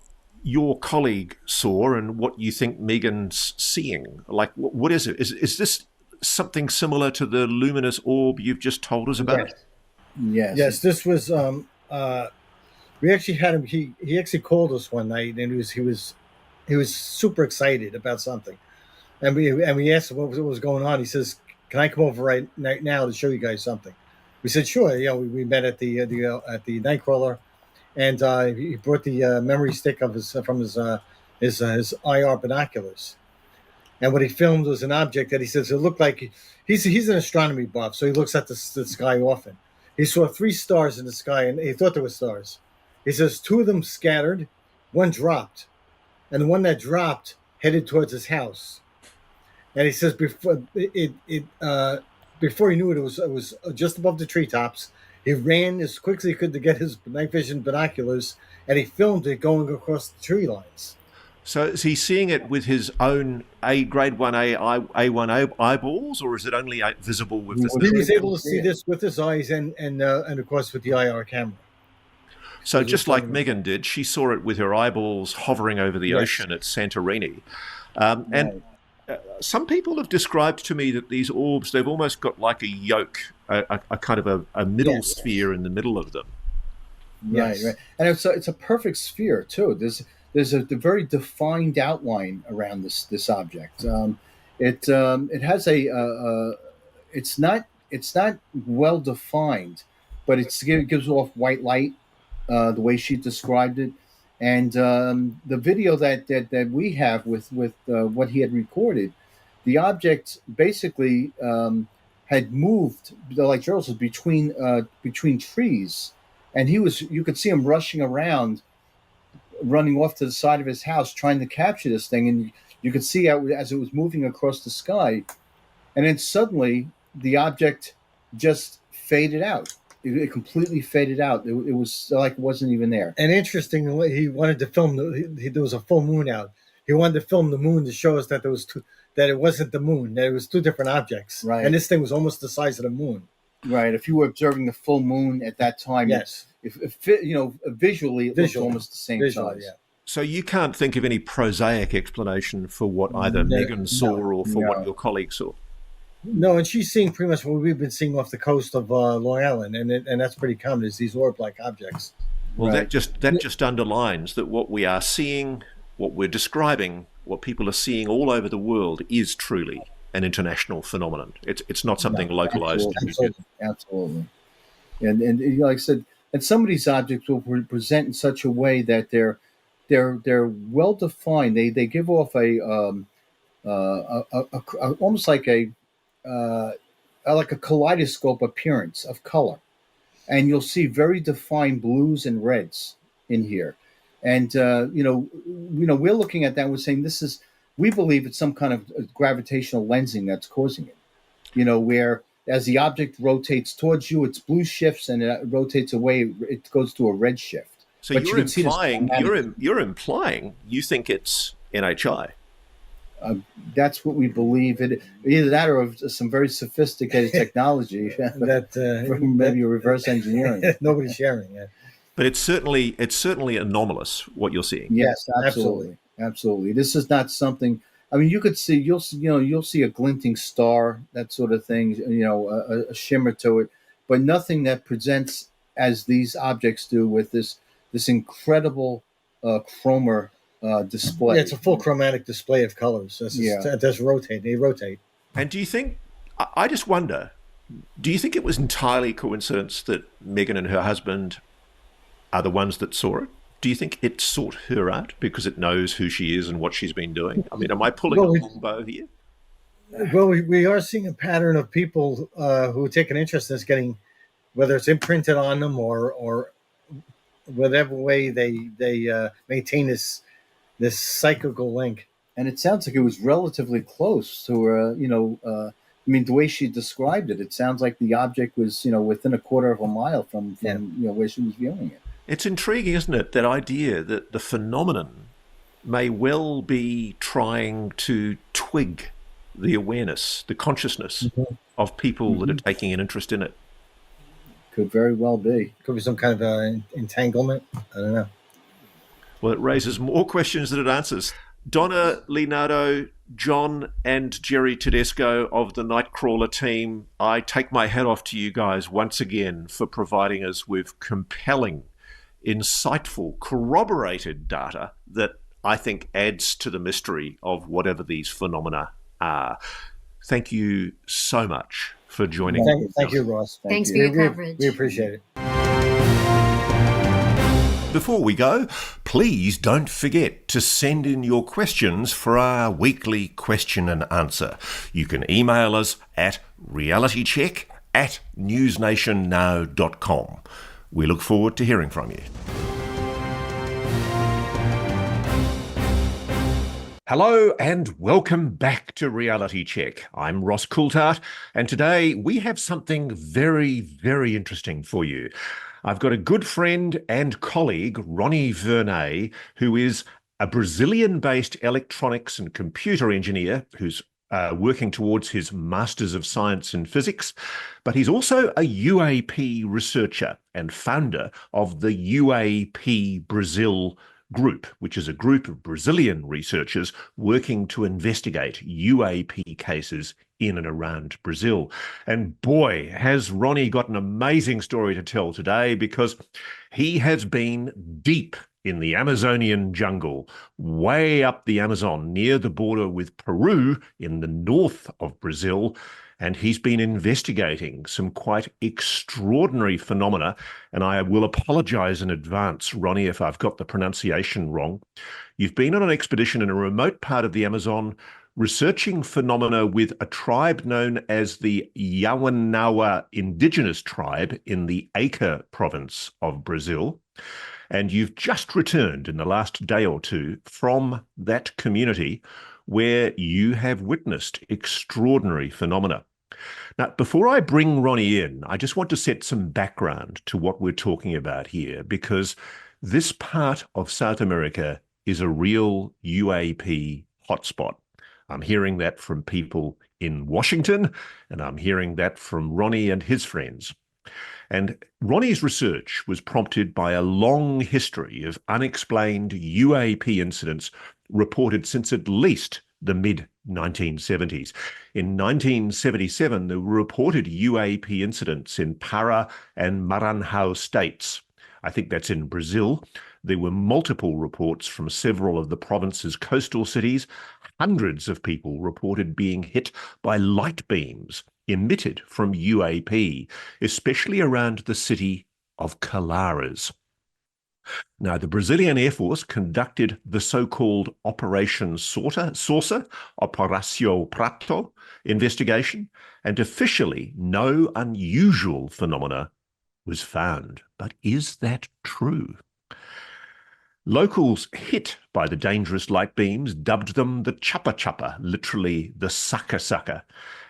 your colleague saw and what you think Megan's seeing. Like, what is it? Is this something similar to the luminous orb you've just told us about? Yes. This was. We actually had him. He actually called us one night, and he was super excited about something, and we asked him what was going on. He says, "Can I come over right now to show you guys something?" We said, "Sure." We met at the Nightcrawler. And he brought the memory stick of his IR binoculars, and what he filmed was an object that he says it looked like he's an astronomy buff, so he looks at the sky often. He saw 3 stars in the sky, and he thought they were stars. He says 2 of them scattered, 1 dropped, and the one that dropped headed towards his house. And he says before he knew it, it was just above the treetops. He ran as quickly as he could to get his night vision binoculars, and he filmed it going across the tree lines. So is he seeing it with his own grade 1A, A1 eyeballs, or is it only visible with the... He was able to see this with his eyes and of course with the IR camera. So just like Megan did, she saw it with her eyeballs hovering over the ocean at Santorini. And some people have described to me that these orbs, they've almost got like a yolk, a kind of a middle sphere in the middle of them. Right. And it's a perfect sphere too. There's a very defined outline around this object. It has it's not well defined, but it gives off white light, the way she described it. And the video that we have with what he had recorded, the object basically had moved, like Gerald said, between trees, and you could see him rushing around, running off to the side of his house, trying to capture this thing, and you could see as it was moving across the sky, and then suddenly the object just faded out. It completely faded out. It was like it wasn't even there. And interestingly, he wanted to film. There was a full moon out. He wanted to film the moon to show us that that it wasn't the moon. That it was 2 different objects. Right. And this thing was almost the size of the moon. Right. If you were observing the full moon at that time, yes. If visually, it looked almost the same size. Yeah. So you can't think of any prosaic explanation for what either Megan saw or for what your colleague saw. No, and she's seeing pretty much what we've been seeing off the coast of Long Island, and that's pretty common, is these orb-like objects. Well, that just underlines that what we are seeing, what we're describing, what people are seeing all over the world is truly an international phenomenon. It's not something localized. Absolutely. And like I said, and some of these objects will present in such a way that they're well defined. They give off a almost like a kaleidoscope appearance of color, and you'll see very defined blues and reds in here. And we're looking at that and we're saying we believe it's some kind of gravitational lensing that's causing it. Where as the object rotates towards you, its blue shifts, and it rotates away, it goes to a red shift. So you're implying you think it's NHI. That's what we believe. Either that or some very sophisticated technology maybe reverse engineering. Nobody's sharing it. But it's certainly anomalous what you're seeing. Yes, absolutely. This is not something. I mean, you'll see a glinting star, that sort of thing. A shimmer to it, but nothing that presents as these objects do with this incredible chroma display. Yeah, it's a full chromatic display of colors. That's rotating. They rotate. And do you think? I just wonder. Do you think it was entirely coincidence that Megan and her husband are the ones that saw it? Do you think it sought her out because it knows who she is and what she's been doing? I mean, am I pulling a Well, long bow here? we are seeing a pattern of people who take an interest in this getting, whether it's imprinted on them or whatever way they maintain this psychical link. And it sounds like it was relatively close to her. I mean, the way she described it, it sounds like the object was, within a quarter of a mile from where she was viewing it. It's intriguing, isn't it? That idea that the phenomenon may well be trying to twig the awareness, the consciousness of people that are taking an interest in it. Could very well be. Could be some kind of entanglement. I don't know. Well, it raises more questions than it answers. Donna, Leonardo, John, and Jerry Tedesco of the Nightcrawler team, I take my hat off to you guys once again for providing us with compelling, insightful, corroborated data that I think adds to the mystery of whatever these phenomena are. Thank you so much for joining us. Thank you, Ross. Thanks for your coverage. We appreciate it. Before we go, please don't forget to send in your questions for our weekly question and answer. You can email us at realitycheck@newsnationnow.com. We look forward to hearing from you. Hello and welcome back to Reality Check. I'm Ross Coulthart, and today we have something very, very interesting for you. I've got a good friend and colleague, Ronnie Vernay, who is a Brazilian-based electronics and computer engineer who's working towards his Masters of Science in Physics, but he's also a UAP researcher and founder of the UAP Brazil Group, which is a group of Brazilian researchers working to investigate UAP cases in and around Brazil. And boy, has Ronnie got an amazing story to tell today, because he has been deep in the Amazonian jungle, way up the Amazon near the border with Peru in the north of Brazil. And he's been investigating some quite extraordinary phenomena. And I will apologize in advance, Ronnie, if I've got the pronunciation wrong. You've been on an expedition in a remote part of the Amazon researching phenomena with a tribe known as the Yawanawa indigenous tribe in the Acre province of Brazil. And you've just returned in the last day or two from that community where you have witnessed extraordinary phenomena. Now, before I bring Ronnie in, I just want to set some background to what we're talking about here, because this part of South America is a real UAP hotspot. I'm hearing that from people in Washington, and I'm hearing that from Ronnie and his friends. And Ronnie's research was prompted by a long history of unexplained UAP incidents reported since at least the mid-1970s. In 1977, there were reported UAP incidents in Para and Maranhão states. I think that's in Brazil. There were multiple reports from several of the province's coastal cities. Hundreds of people reported being hit by light beams emitted from UAP, especially around the city of Colares. Now, the Brazilian Air Force conducted the so-called Operation Saucer, Operação Prato investigation, and officially no unusual phenomena was found. But is that true? Locals hit by the dangerous light beams dubbed them the chapa-chapa, literally the sucker-sucker.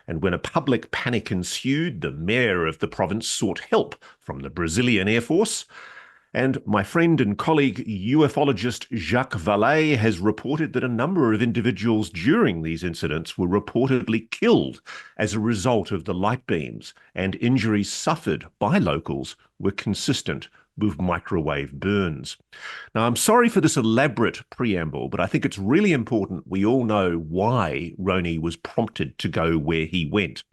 And when a public panic ensued, the mayor of the province sought help from the Brazilian Air Force. And my friend and colleague ufologist Jacques Vallée has reported that a number of individuals during these incidents were reportedly killed as a result of the light beams, and injuries suffered by locals were consistent with microwave burns. Now, I'm sorry for this elaborate preamble, but I think it's really important we all know why Ronnie was prompted to go where he went.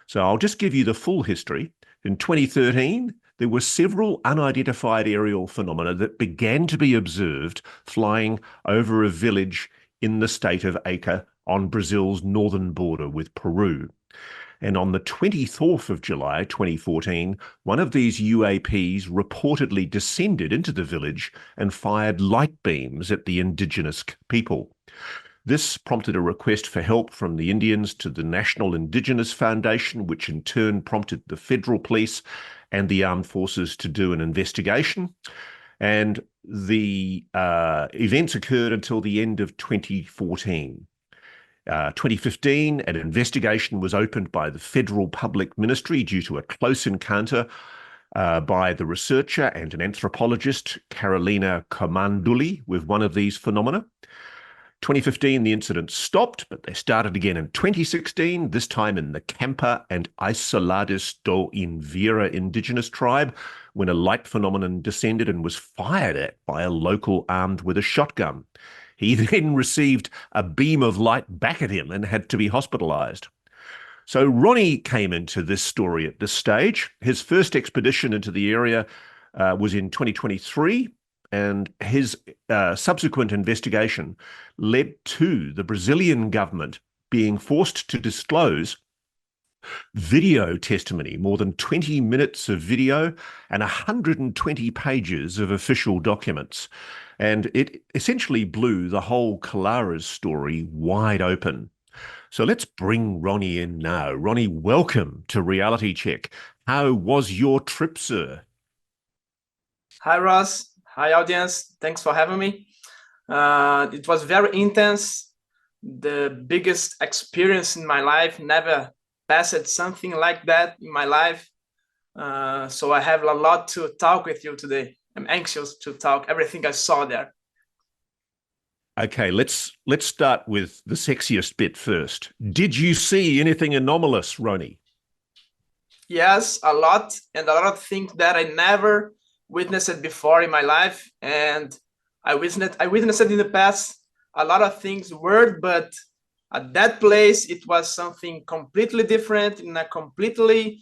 So I'll just give you the full history. In 2013, there were several unidentified aerial phenomena that began to be observed flying over a village in the state of Acre on Brazil's northern border with Peru. And on the 24th of July 2014, one of these UAPs reportedly descended into the village and fired light beams at the indigenous people. This prompted a request for help from the Indians to the National Indigenous Foundation, which in turn prompted the federal police and the armed forces to do an investigation. And the events occurred until the end of 2014. 2015, an investigation was opened by the Federal Public Ministry due to a close encounter by the researcher and an anthropologist, Carolina Comanduli, with one of these phenomena. 2015, the incident stopped, but they started again in 2016, this time in the Campa and Isoladas do Invera indigenous tribe, when a light phenomenon descended and was fired at by a local armed with a shotgun. He then received a beam of light back at him and had to be hospitalized. So Ronnie came into this story at this stage. His first expedition into the area was in 2023, and his subsequent investigation led to the Brazilian government being forced to disclose video testimony, more than 20 minutes of video and 120 pages of official documents. And it essentially blew the whole Colares story wide open. So let's bring Ronnie in now. Ronnie, welcome to Reality Check. How was your trip, sir? Hi, Ross. Hi, audience. Thanks for having me. It was very intense. The biggest experience in my life. Never passed something like that in my life. So I have a lot to talk with you today. I'm anxious to talk everything I saw there. Okay, let's start with the sexiest bit first. Did you see anything anomalous, Ronnie? Yes, a lot, and a lot of things that I never witnessed before in my life, and I witnessed in the past a lot of things weird, but at that place it was something completely different, in a completely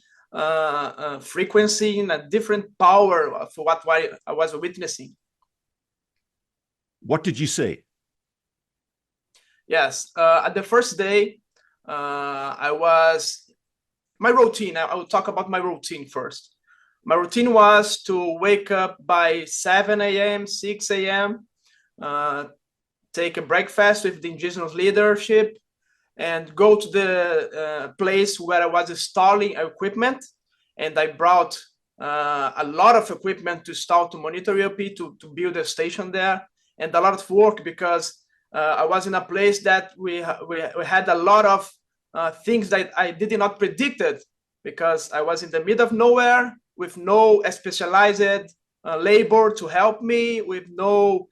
frequency, in a different power for what I was witnessing. What did you see? Yes, at the first day, my routine. I will talk about my routine first. My routine was to wake up by 7 a.m., 6 a.m., take a breakfast with the indigenous leadership, and go to the place where I was installing equipment. And I brought a lot of equipment to install to monitor UAP, to build a station there, and a lot of work because I was in a place that we had a lot of things that I did not predicted, because I was in the middle of nowhere with no specialized labor to help me, with no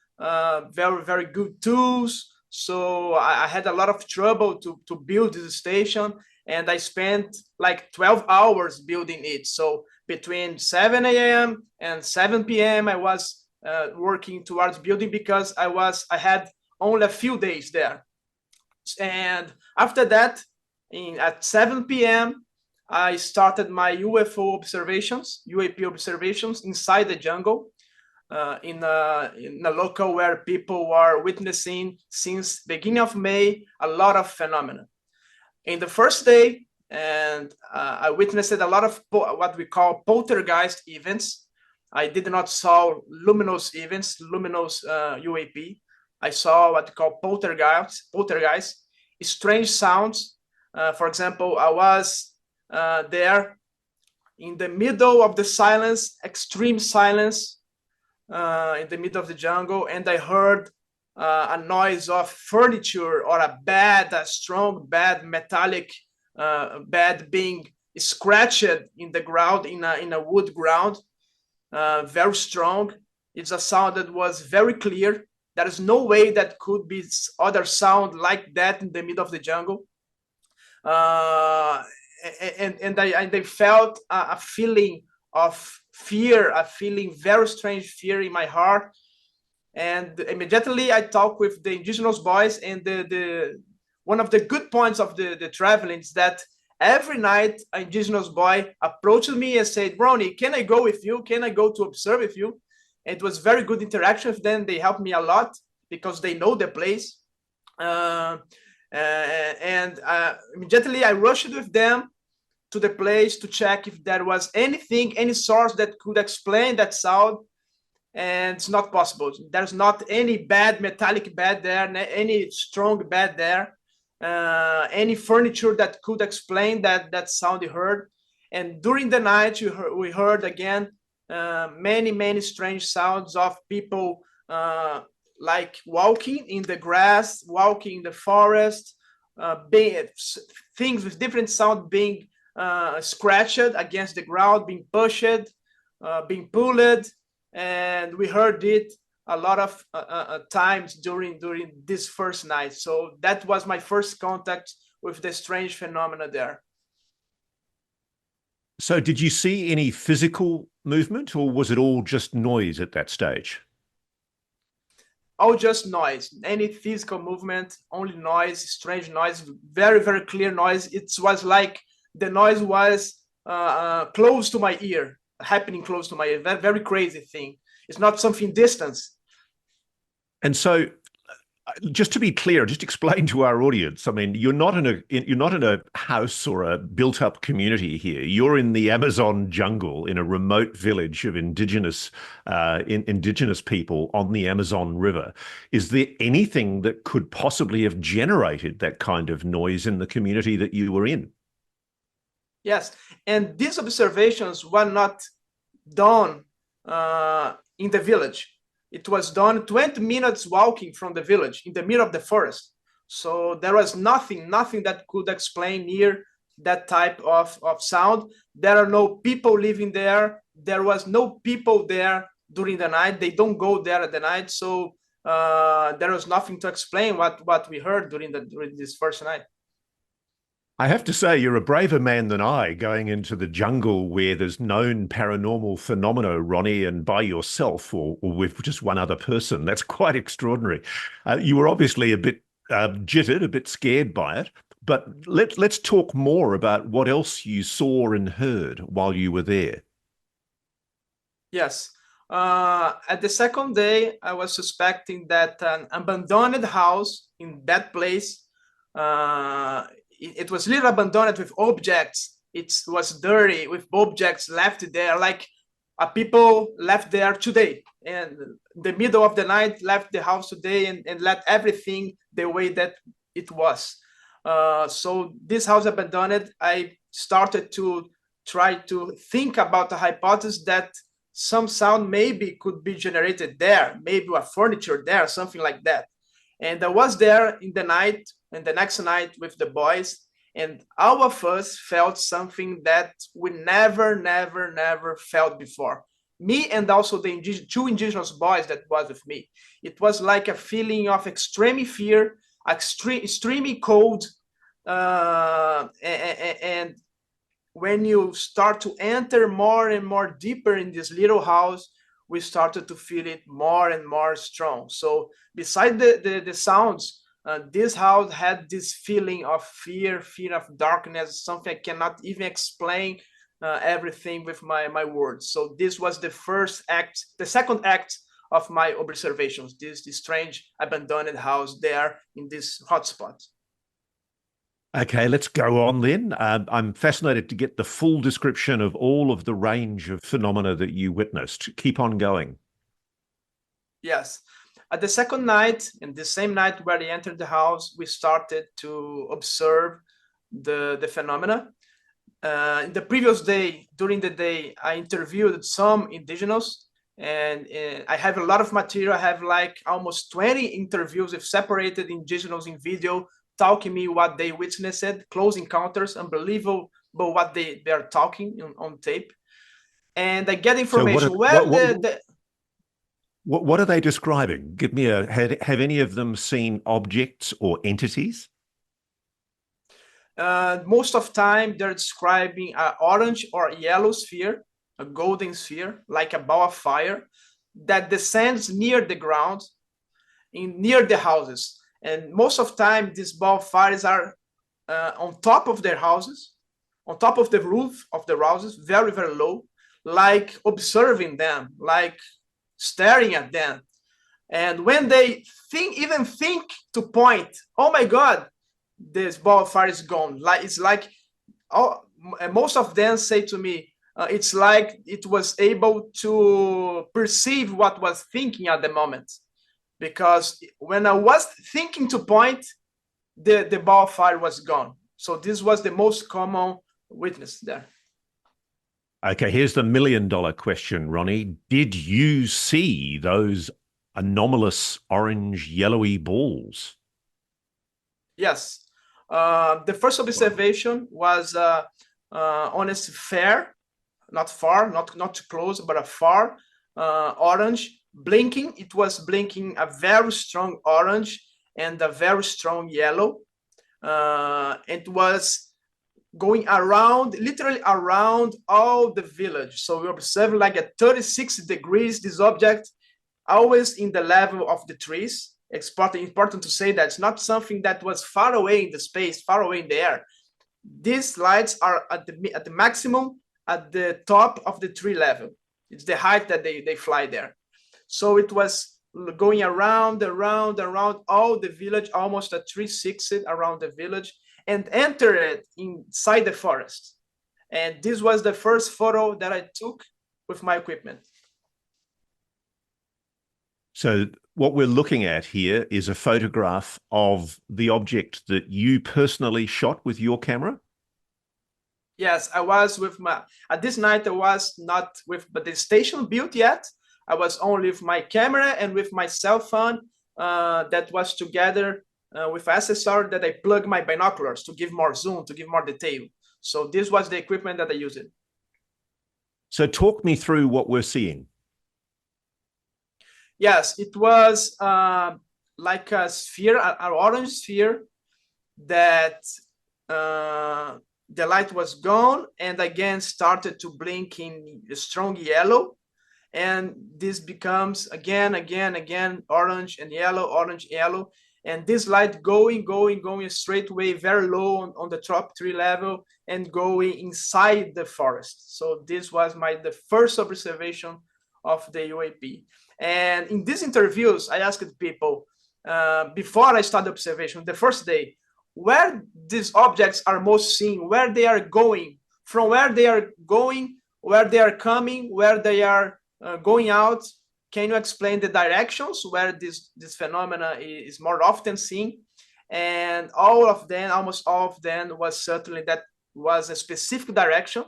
very, very good tools. So I had a lot of trouble to build this station, and I spent like 12 hours building it. So between 7 a.m. and 7 p.m. I was working towards building, because I had only a few days there. And after that, at 7 p.m., I started my UFO observations, UAP observations inside the jungle, in a local where people were witnessing since beginning of May a lot of phenomena. In the first day, and I witnessed a lot of what we call poltergeist events. I did not saw luminous events, luminous UAP. I saw what we call poltergeist, strange sounds. For example, I was there in the middle of the silence, extreme silence, in the middle of the jungle, and I heard a noise of furniture or a strong bed, metallic bed being scratched in the ground, in a wood ground, very strong. It's a sound that was very clear. There is no way that could be other sound like that in the middle of the jungle. And I felt a feeling of fear, a feeling very strange fear in my heart. And immediately I talked with the indigenous boys, and the one of the good points of the traveling is that every night an indigenous boy approached me and said, "Ronnie, can I go with you? Can I go to observe with you?" It was very good interaction with them. They helped me a lot because they know the place. And immediately I rushed with them to the place to check if there was anything, any source that could explain that sound, and it's not possible. There's not any bad metallic bed there, any strong bed there, any furniture that could explain that sound you heard. And during the night, we heard again many strange sounds of people like walking in the grass, walking in the forest, things with different sound being scratched against the ground, being pushed, being pulled. And we heard it a lot of times during this first night. So that was my first contact with the strange phenomena there. So did you see any physical movement, or was it all just noise at that stage? All just noise. Any physical movement, only noise, strange noise, very clear noise. It was like the noise was close to my ear, happening close to my ear. Very crazy thing. It's not something distant. And so, just to be clear, just explain to our audience. I mean, you're not in a house or a built-up community here. You're in the Amazon jungle, in a remote village of indigenous people on the Amazon River. Is there anything that could possibly have generated that kind of noise in the community that you were in? Yes, and these observations were not done in the village. It was done 20 minutes walking from the village in the middle of the forest. So there was nothing that could explain near that type of sound. There are no people living there. There was no people there during the night. They don't go there at the night. So there was nothing to explain what we heard during this first night. I have to say, you're a braver man than I, going into the jungle where there's known paranormal phenomena, Ronnie, and by yourself or with just one other person. That's quite extraordinary. You were obviously a bit jittered, a bit scared by it. But let's talk more about what else you saw and heard while you were there. Yes. At the second day, I was suspecting that an abandoned house in that place, it was little abandoned with objects. It was dirty with objects left there, like people left there today, and the middle of the night left the house today and let everything the way that it was. So this house abandoned, I started to try to think about the hypothesis that some sound maybe could be generated there, maybe a furniture there, something like that. And I was there in the night, and the next night with the boys, and all of us felt something that we never felt before. Me and also the two indigenous boys that was with me. It was like a feeling of extreme fear, extremely cold, and when you start to enter more and more deeper in this little house, we started to feel it more and more strong. So beside the sounds, this house had this feeling of fear of darkness, something I cannot even explain everything with my words. So this was the first act, the second act of my observations, this strange abandoned house there in this hotspot. Okay, let's go on then. I'm fascinated to get the full description of all of the range of phenomena that you witnessed. Keep on going. Yes. At the second night, and the same night where they entered the house, we started to observe the phenomena. In the previous day, during the day, I interviewed some indigenous, and I have a lot of material. I have like almost 20 interviews with separated indigenous in video, talking me what they witnessed, close encounters, unbelievable what they are talking on tape. And I get information. So what are they describing? Give me have any of them seen objects or entities? Most of time they're describing an orange or yellow sphere, a golden sphere, like a ball of fire that descends near the ground, near the houses. And most of time these ball of fires are on top of their houses, on top of the roof of the houses, very low, like observing them, like staring at them. And when they even think to point, oh my God, this ball of fire is gone. Like it's like most of them say to me, it's like it was able to perceive what was thinking at the moment. Because when I was thinking to point, the ball of fire was gone. So this was the most common witness there. Okay, here's the $1 million question, Ronnie. Did you see those anomalous orange yellowy balls? Yes. The first observation was on a fair, not far, not too close, but a far orange blinking. It was blinking a very strong orange and a very strong yellow. It was going around, literally around all the village. So we observe like at 36 degrees, this object always in the level of the trees. It's important to say that it's not something that was far away in the space, far away in the air. These lights are at the maximum at the top of the tree level. It's the height that they fly there. So it was going around all the village, almost a 360 around the village, and entered inside the forest. And this was the first photo that I took with my equipment. So what we're looking at here is a photograph of the object that you personally shot with your camera? Yes, I was with at this night I was not with the station built yet. I was only with my camera and with my cell phone that was together with accessory that I plug my binoculars to give more zoom, to give more detail. So this was the equipment that I used. So talk me through what we're seeing. Yes, it was like a sphere, an orange sphere that the light was gone and again started to blink in strong yellow. And this becomes again, orange and yellow. And this light going straight away, very low on the top tree level and going inside the forest. So this was the first observation of the UAP. And in these interviews, I asked people before I started observation, the first day, where these objects are most seen, where they are going, from where they are going, where they are coming, where they are going out. Can you explain the directions where this phenomena is more often seen? And almost all of them was certainly that was a specific direction.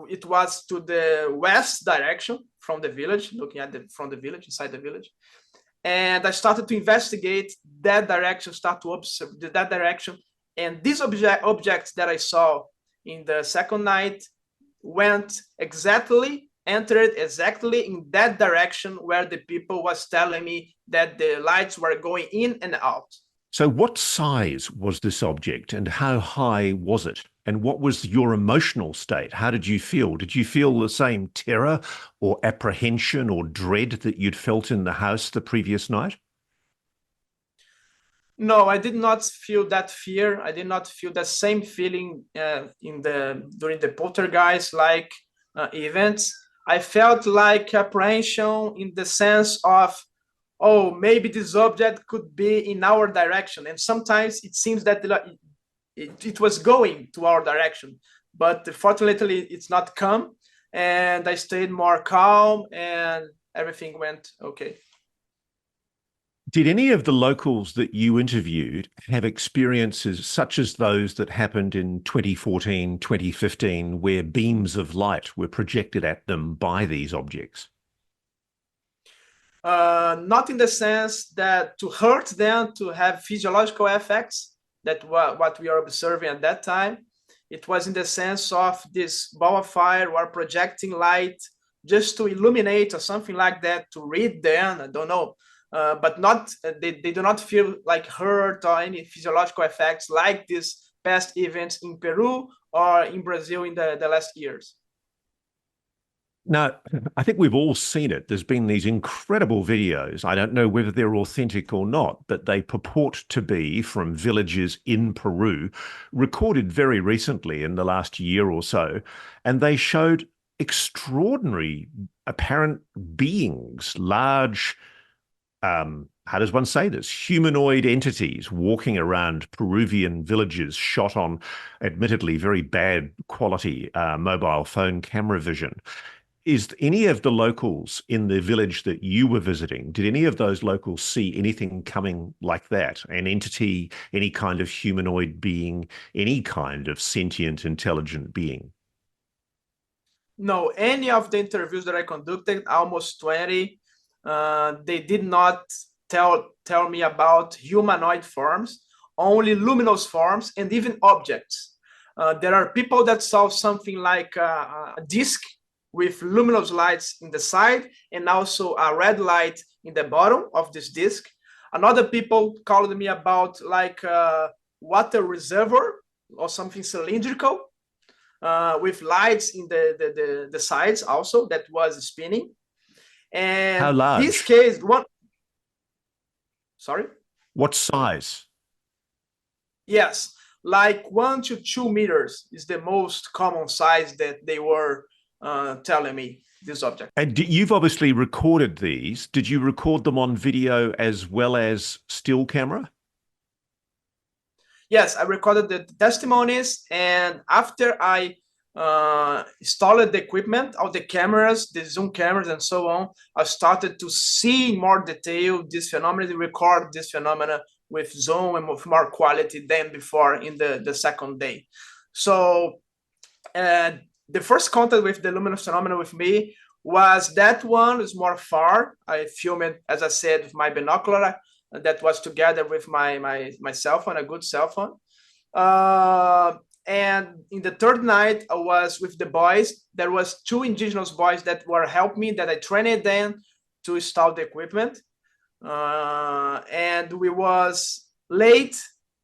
It was to the west direction from the village, looking at from the village, inside the village. And I started to investigate that direction, start to observe that direction. And these objects that I saw in the second night entered exactly in that direction where the people was telling me that the lights were going in and out. So what size was this object and how high was it? And what was your emotional state? How did you feel? Did you feel the same terror or apprehension or dread that you'd felt in the house the previous night? No, I did not feel that fear. I did not feel that same feeling during the poltergeist events. I felt like apprehension in the sense of, oh, maybe this object could be in our direction. And sometimes it seems that it was going to our direction, but fortunately it's not come. And I stayed more calm and everything went okay. Did any of the locals that you interviewed have experiences such as those that happened in 2014, 2015, where beams of light were projected at them by these objects? Not in the sense that to hurt them, to have physiological effects, that what we are observing at that time. It was in the sense of this ball of fire or projecting light just to illuminate or something like that, to read them, I don't know. But not they do not feel like hurt or any physiological effects like these past events in Peru or in Brazil in the last years. Now, I think we've all seen it. There's been these incredible videos. I don't know whether they're authentic or not, but they purport to be from villages in Peru, recorded very recently in the last year or so. And they showed extraordinary apparent beings, large how does one say this? Humanoid entities walking around Peruvian villages shot on admittedly very bad quality mobile phone camera vision. Is any of the locals in the village that you were visiting, did any of those locals see anything coming like that? An entity, any kind of humanoid being, any kind of sentient, intelligent being? No, any of the interviews that I conducted, almost 20, they did not tell me about humanoid forms, only luminous forms and even objects. There are people that saw something like a disc with luminous lights in the side and also a red light in the bottom of this disc. Another people called me about like a water reservoir or something cylindrical with lights in the sides also that was spinning. And how large? This case, sorry? What size? Yes, like 1 to 2 meters is the most common size that they were telling me this object. And you've obviously recorded these. Did you record them on video as well as still camera? Yes, I recorded the testimonies, and after I installed the equipment, all the cameras, the zoom cameras and so on, I started to see in more detail this phenomenon, record this phenomena with zoom and with more quality than before in the second day. So the first contact with the luminous phenomena with me was that one is more far. I filmed it, as I said, with my binocular. That was together with my cell phone, a good cell phone. And in the third night, I was with the boys. There was 2 indigenous boys that were helping me, that I trained them to install the equipment. And we was late.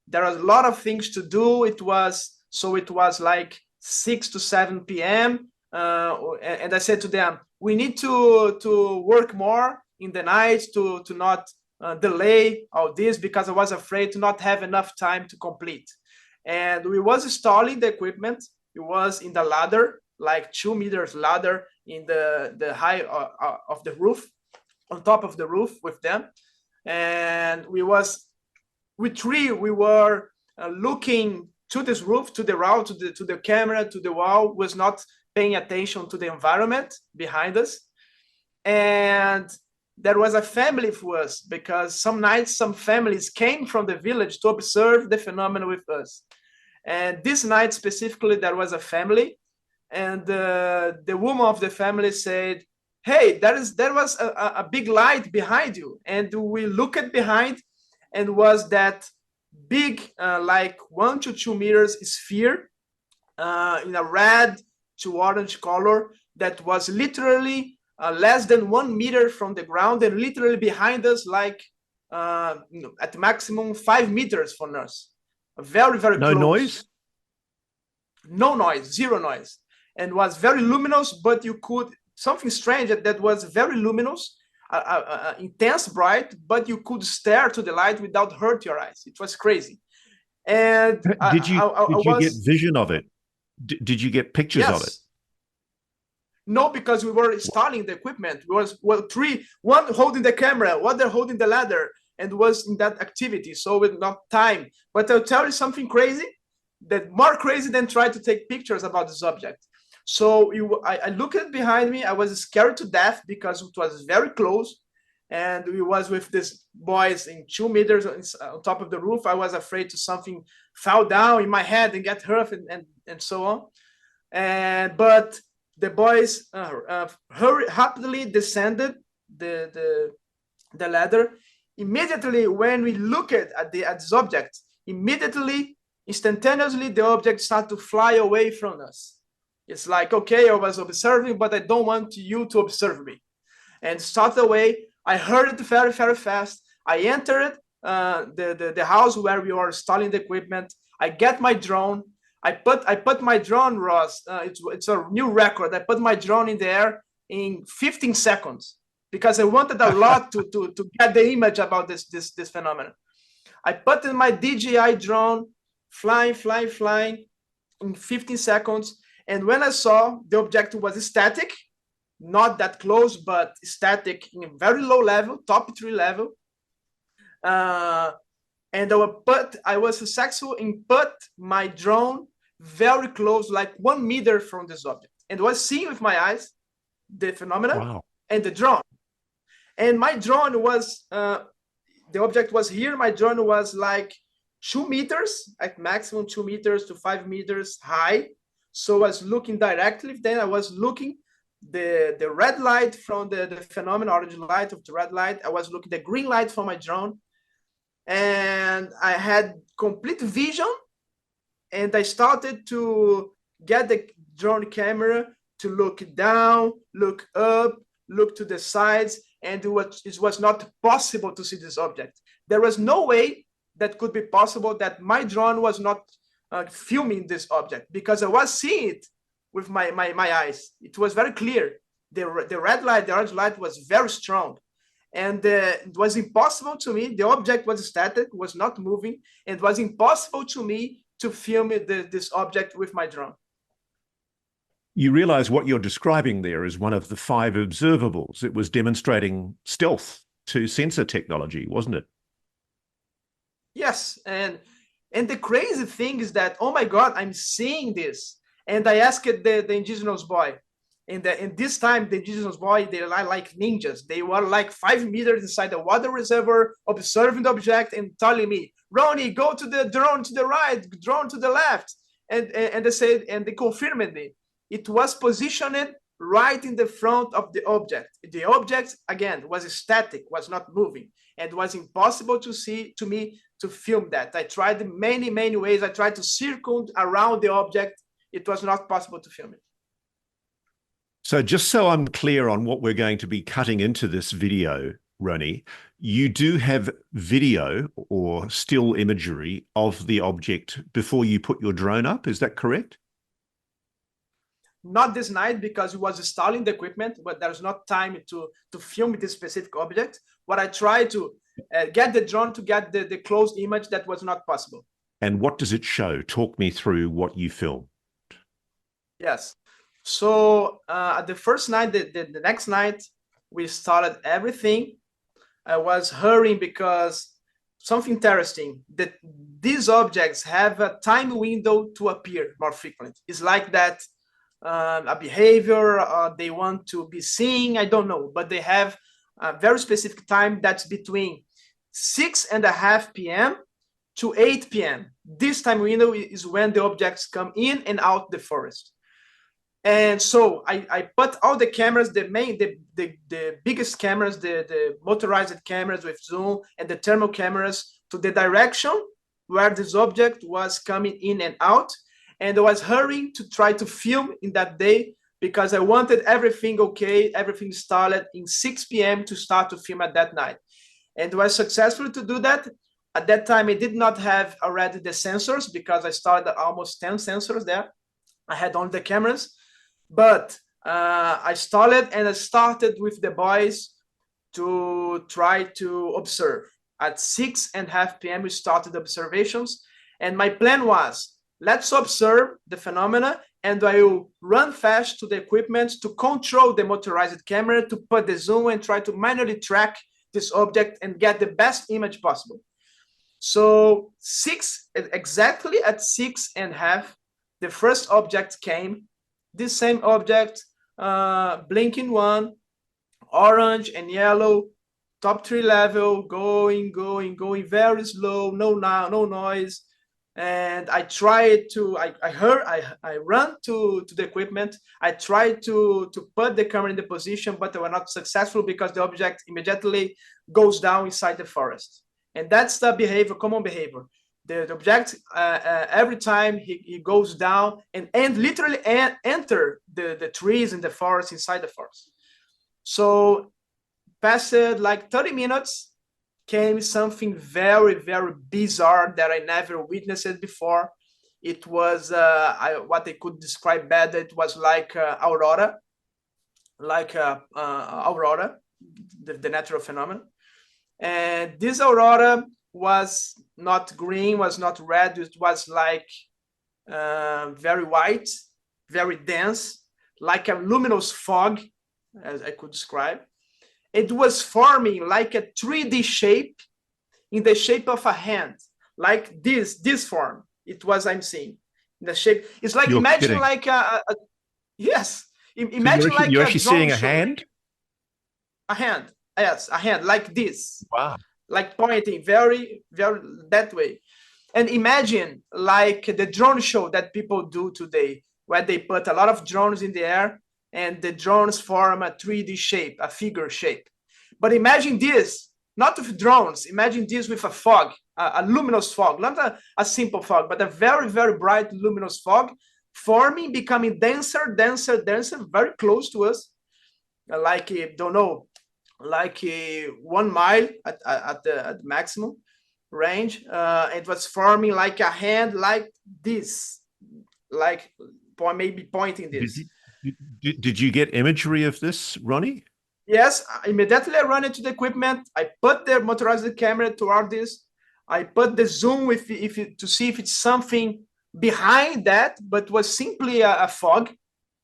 There was a lot of things to do. It was like 6 to 7 p.m. And I said to them, we need to work more in the night to not delay all this, because I was afraid to not have enough time to complete. And we was installing the equipment. It was in the ladder, like 2 meters ladder in the height of the roof, on top of the roof with them. And we were looking to this roof, to the route, to the camera, to the wall, was not paying attention to the environment behind us. And there was a family for us, because some nights some families came from the village to observe the phenomenon with us. And this night specifically, there was a family, and the woman of the family said, hey, there was a big light behind you. And we looked behind, and was that big, like 1 to 2 meters sphere in a red to orange color that was literally less than 1 meter from the ground, and literally behind us, like at maximum 5 meters from us. Very, very close. No noise? No noise, zero noise. And was very luminous, but you could, something strange that was very luminous, intense bright, but you could stare to the light without hurt your eyes. It was crazy. And did you get vision of it? Did you get pictures of it? No, because we were installing the equipment. We was one holding the camera, one they're holding the ladder, and was in that activity. So with not time. But I'll tell you something crazy, that more crazy than trying to take pictures about this object. So I looked behind me. I was scared to death because it was very close. And we was with these boys in 2 meters on top of the roof. I was afraid to something fall down in my head and get hurt and so on. But the boys rapidly descended the ladder. Immediately, when we looked at this object, instantaneously, the object started to fly away from us. It's like, okay, I was observing, but I don't want you to observe me. And start away. I heard it very, very fast. I entered the house where we were installing the equipment. I get my drone. I put my drone, Ross. It's a new record. I put my drone in the air in 15 seconds because I wanted a lot to get the image about this phenomenon. I put in my DJI drone, flying in 15 seconds. And when I saw the object was static, not that close, but static in very low level, top 3 level. And I was successful in put my drone very close, like 1 meter from this object, and was seeing with my eyes the phenomena. Wow. And the drone. And my drone was, the object was here. My drone was like 2 meters, at maximum 2 meters to 5 meters high. So I was looking directly. Then I was looking the red light from the phenomenon, orange light of the red light. I was looking the green light from my drone. And I had complete vision. And I started to get the drone camera to look down, look up, look to the sides, and it was not possible to see this object. There was no way that could be possible that my drone was not filming this object, because I was seeing it with my eyes. It was very clear. The red light, the orange light was very strong. And it was impossible to me. The object was static, was not moving, and it was impossible to me to film this object with my drone. You realize what you're describing there is one of the 5 observables. It was demonstrating stealth to sensor technology, wasn't it? Yes, and the crazy thing is that, oh my God, I'm seeing this. And I asked the indigenous boy, and this time the indigenous boy, they are like ninjas. They were like 5 meters inside the water reservoir, observing the object and telling me, Ronnie, go to the drone to the right, drone to the left. And they said, and they confirmed me. It was positioned right in the front of the object. The object, again, was static, was not moving, and it was impossible to me to film that. I tried many, many ways. I tried to circle around the object. It was not possible to film it. So just so I'm clear on what we're going to be cutting into this video, Ronnie, you do have video or still imagery of the object before you put your drone up. Is that correct? Not this night, because we was installing the equipment, but there's not time to film this specific object. What I tried to get the drone to get the close image, that was not possible. And what does it show? Talk me through what you filmed. Yes. So the first night, the next night, we started everything. I was hurrying because something interesting, that these objects have a time window to appear more frequent. It's like that. A behavior, they want to be seen, I don't know, but they have a very specific time that's between 6:30 p.m. to 8 p.m. This time window is when the objects come in and out the forest. And so I put all the cameras, the biggest cameras, the motorized cameras with zoom and the thermal cameras, to the direction where this object was coming in and out. And I was hurrying to try to film in that day, because I wanted everything okay, everything started in 6 p.m. to start to film at that night. And I was successful to do that. At that time, I did not have already the sensors, because I started almost 10 sensors there. I had only the cameras, but I started with the boys to try to observe. At 6:30 p.m., we started observations. And my plan was, let's observe the phenomena, and I will run fast to the equipment to control the motorized camera, to put the zoom and try to manually track this object and get the best image possible. So exactly at 6:30, the first object came. This same object, blinking one, orange and yellow, top 3 level, going very slow, no noise. And I tried to, I run to the equipment. I tried to put the camera in the position, but I was not successful, because the object immediately goes down inside the forest. And that's the behavior, common behavior. The object, every time he goes down and literally enter the trees in the forest, inside the forest. So passed like 30 minutes, came something very, very bizarre that I never witnessed before. It was what I could describe better. It was like aurora, aurora, the natural phenomenon. And this aurora was not green, was not red. It was like very white, very dense, like a luminous fog, as I could describe. It was forming like a 3D shape in the shape of a hand, like this form. It was I'm seeing in the shape. It's like, You're imagine kidding. like yes, So imagine like you're a actually drone seeing a show. hand? A hand, yes, a hand like this, Wow. like pointing very that way. And imagine like the drone show that people do today, where they put a lot of drones in the air and the drones form a 3D shape, a figure shape. But imagine this, not with drones, imagine this with a fog, a luminous fog, not a simple fog, but a very bright luminous fog forming, becoming denser, very close to us, like, don't know, like 1 mile at the maximum range. It was forming like a hand, like this, like maybe pointing this. Did you get imagery of this, Ronnie? Yes, immediately I run into the equipment. I put the motorized camera toward this. I put the zoom to see if it's something behind that, but was simply a fog,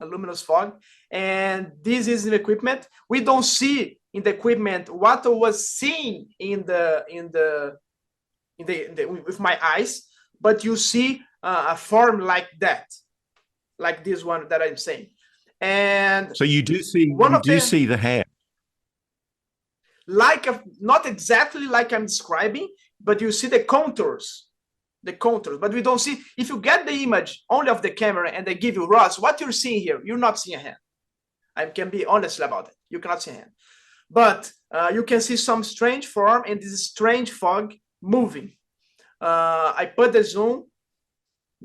a luminous fog. And this is the equipment. We don't see in the equipment what I was seeing with my eyes, but you see a form like that, like this one that I'm saying. And so you do see the hand, like not exactly like I'm describing, but you see the contours, but we don't see. If you get the image only of the camera and they give you Ross, what you're seeing here, you're not seeing a hand. I can be honest about it. You cannot see a hand, but you can see some strange form and this strange fog moving. I put the zoom.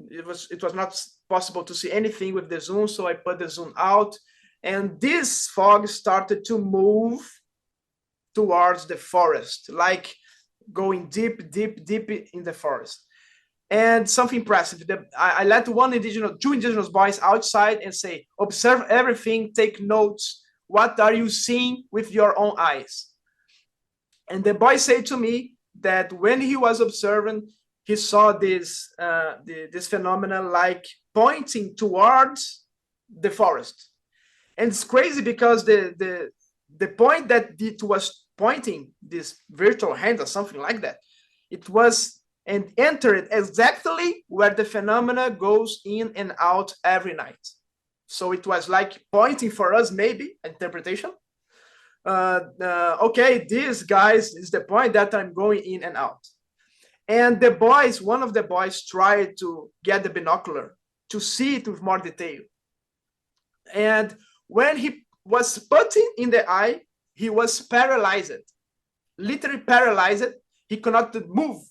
It was not possible to see anything with the zoom, so I put the zoom out, and this fog started to move towards the forest, like going deep in the forest. And something impressive, I let two indigenous boys outside and say, observe everything, take notes. What are you seeing with your own eyes? And the boy said to me that when he was observing, he saw this phenomenon like pointing towards the forest. And it's crazy because the point that it was pointing, this virtual hand or something like that, it was and entered exactly where the phenomena goes in and out every night. So it was like pointing for us, maybe interpretation. Okay, this guys is the point that I'm going in and out. And one of the boys tried to get the binocular to see it with more detail. And when he was putting in the eye, he was paralyzed, literally paralyzed. He could not move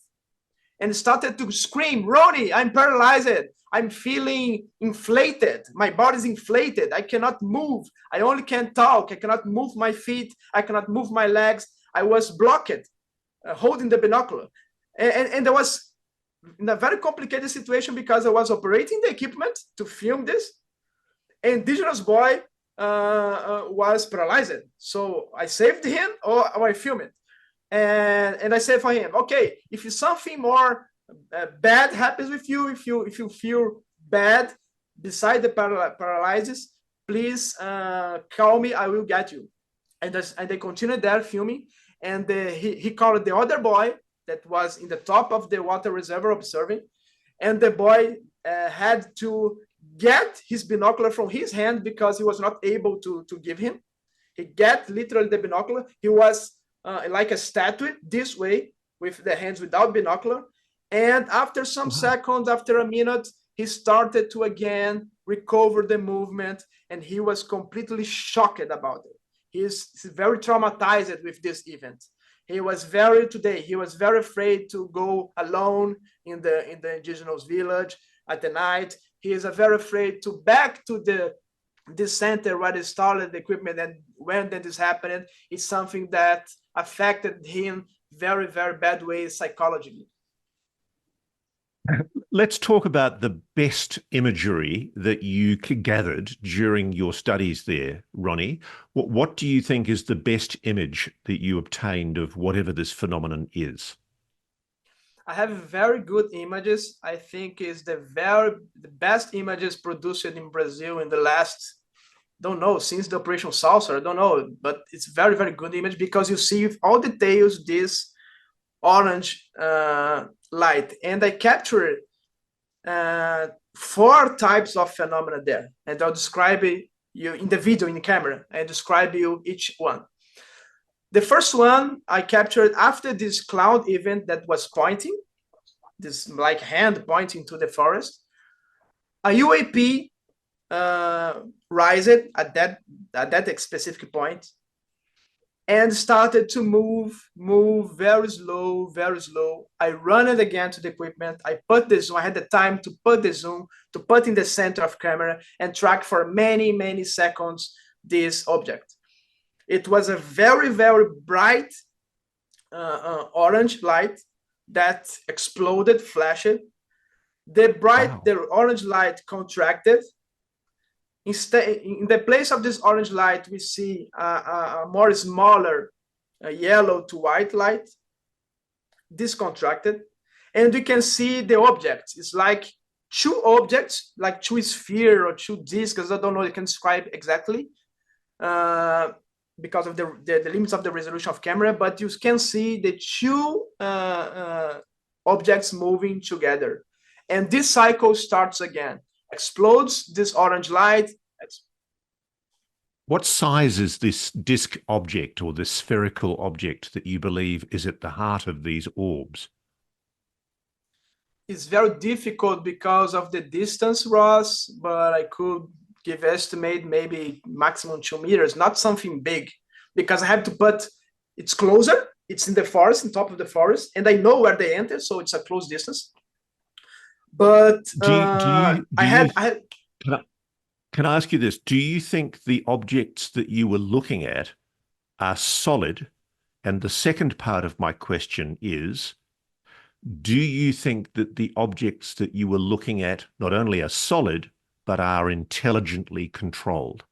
and started to scream, Ronnie, I'm paralyzed. I'm feeling inflated. My body's inflated. I cannot move. I only can talk. I cannot move my feet. I cannot move my legs. I was blocked, holding the binocular. And there was in a very complicated situation because I was operating the equipment to film this. And indigenous boy was paralyzed. So I saved him or I filmed it. And I said for him, okay, if something more bad happens with you, if you feel bad beside the paralysis, please call me. I will get you. And they continued there filming. And he called the other boy that was in the top of the water reservoir observing. And the boy had to get his binocular from his hand because he was not able to give him. He got literally the binocular. He was like a statue this way with the hands without binocular. And after some seconds, after a minute, he started to again recover the movement and he was completely shocked about it. He's very traumatized with this event. He was very afraid to go alone in the indigenous village at the night. He is very afraid to back to this center where they started the equipment. And when this happened, it's something that affected him very bad ways psychologically. Let's talk about the best imagery that you gathered during your studies there, Ronnie. What do you think is the best image that you obtained of whatever this phenomenon is? I have very good images. I think is the best images produced in Brazil in the last, don't know, since the Operation Saucer, I don't know, but it's very good image because you see with all details this orange light, and I captured 4 types of phenomena there, and I'll describe you in the video, in the camera, and describe you each one. The first one I captured after this cloud event that was pointing, this like hand pointing to the forest. A UAP rised at that specific point and started to move very slow, very slow. I run it again to the equipment. I put the zoom. I had the time to put the zoom, to put in the center of camera and track for many, many seconds this object. It was a very, very bright orange light that exploded, flashed. The orange light contracted. Instead, in the place of this orange light, we see a more smaller yellow to white light. This contracted, and we can see the objects. It's like 2 objects, like 2 spheres or 2 discs. I don't know. I can describe exactly because of the limits of the resolution of camera. But you can see the 2 objects moving together, and this cycle starts again. Explodes this orange light. What size is this disk object or this spherical object that you believe is at the heart of these orbs? It's very difficult because of the distance, Ross, but I could give estimate maybe maximum 2 meters, not something big, because I have to put, it's closer, it's in the forest, on top of the forest, and I know where they enter, so it's a close distance. But can I ask you this? Do you think the objects that you were looking at are solid? And the second part of my question is, do you think that the objects that you were looking at not only are solid, but are intelligently controlled?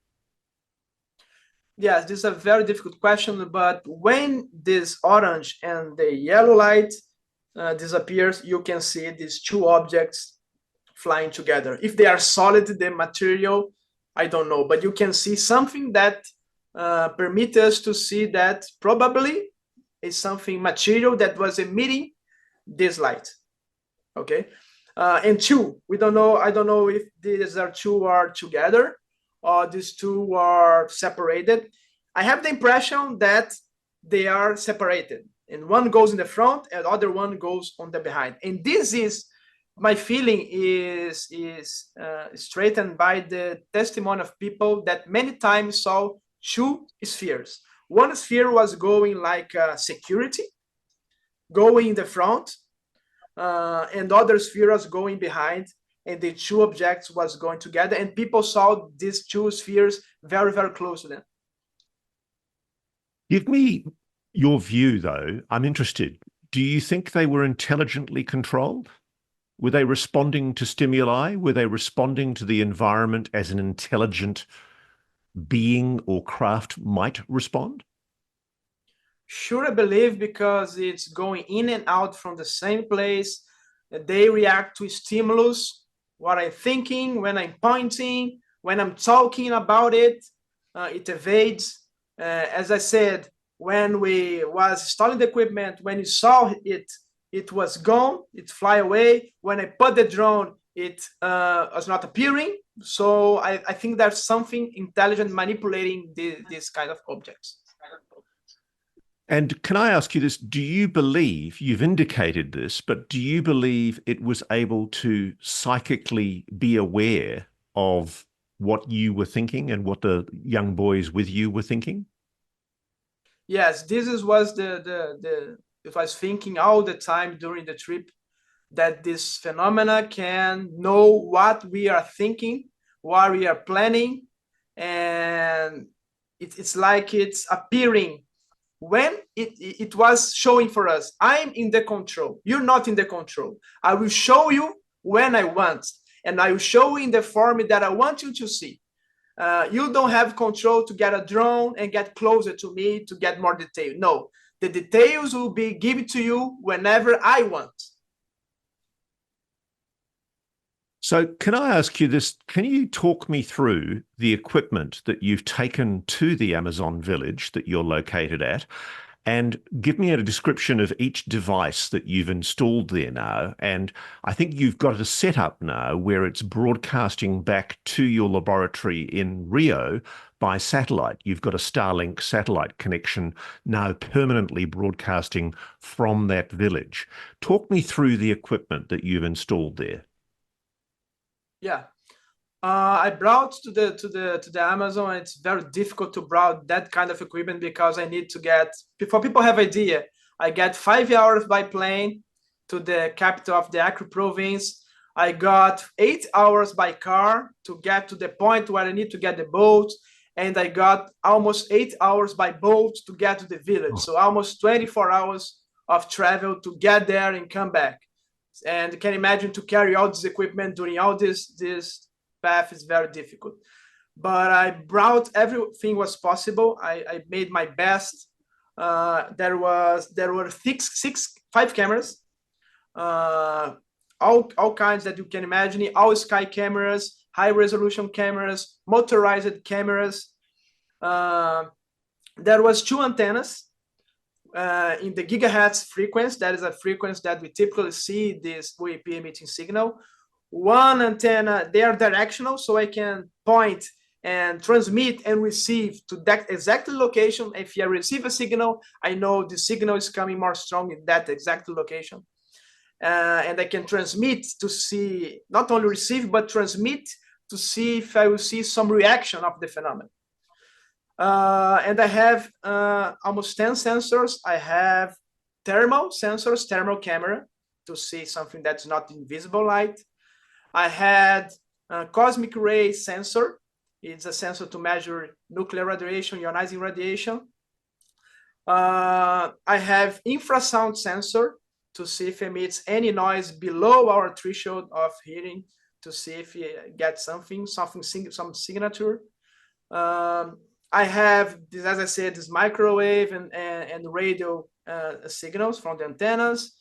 Yes, this is a very difficult question, but when this orange and the yellow light disappears, you can see these 2 objects flying together. If they are solid, the material, I don't know, but you can see something that permits us to see that probably is something material that was emitting this light. Okay, and 2, we don't know. I don't know if these 2 are together or these 2 are separated. I have the impression that they are separated, and one goes in the front and the other one goes on the behind. And this is, my feeling is straightened by the testimony of people that many times saw 2 spheres. One sphere was going like security, going in the front, and the other sphere was going behind, and the 2 objects was going together, and people saw these 2 spheres very, very close to them. Give me your view, though. I'm interested. Do you think they were intelligently controlled? Were they responding to stimuli? Were they responding to the environment as an intelligent being or craft might respond? Sure, I believe, because it's going in and out from the same place. They react to stimulus, what I'm thinking, when I'm pointing, when I'm talking about it, it evades. As I said, when we was installing the equipment, when you saw it, it was gone, it fly away. When I put the drone, it was not appearing. So I think there's something intelligent manipulating this kind of objects. And can I ask you this? Do you believe, you've indicated this, but do you believe it was able to psychically be aware of what you were thinking and what the young boys with you were thinking? Yes, was it was thinking all the time during the trip that this phenomena can know what we are thinking, what we are planning, and it's like it's appearing when it was showing for us, I'm in the control, you're not in the control. I will show you when I want, and I will show you in the form that I want you to see. You don't have control to get a drone and get closer to me to get more detail. No, the details will be given to you whenever I want. So can I ask you this? Can you talk me through the equipment that you've taken to the Amazon village that you're located at and give me a description of each device that you've installed there now. And I think you've got a setup now where it's broadcasting back to your laboratory in Rio by satellite. You've got a Starlink satellite connection now permanently broadcasting from that village. Talk me through the equipment that you've installed there. Yeah. I brought to the Amazon. It's very difficult to browse that kind of equipment because I need to get, before people have idea, I get 5 hours by plane to the capital of the Acre province. I got 8 hours by car to get to the point where I need to get the boat. And I got almost 8 hours by boat to get to the village. So almost 24 hours of travel to get there and come back. And you can imagine to carry all this equipment during all this path is very difficult. But I brought everything was possible. I made my best. There were five cameras, all kinds that you can imagine, all sky cameras, high resolution cameras, motorized cameras. There was 2 antennas in the gigahertz frequency. That is a frequency that we typically see this UAP emitting signal. One antenna, they are directional, so I can point and transmit and receive to that exact location. If I receive a signal, I know the signal is coming more strong in that exact location. And I can transmit to see, not only receive, but transmit to see if I will see some reaction of the phenomenon. And I have almost 10 sensors. I have thermal sensors, thermal camera to see something that's not invisible light. I had a cosmic ray sensor. It's a sensor to measure nuclear radiation, ionizing radiation. I have infrasound sensor to see if it emits any noise below our threshold of hearing, to see if it gets some signature. I have, as I said, this microwave and radio signals from the antennas.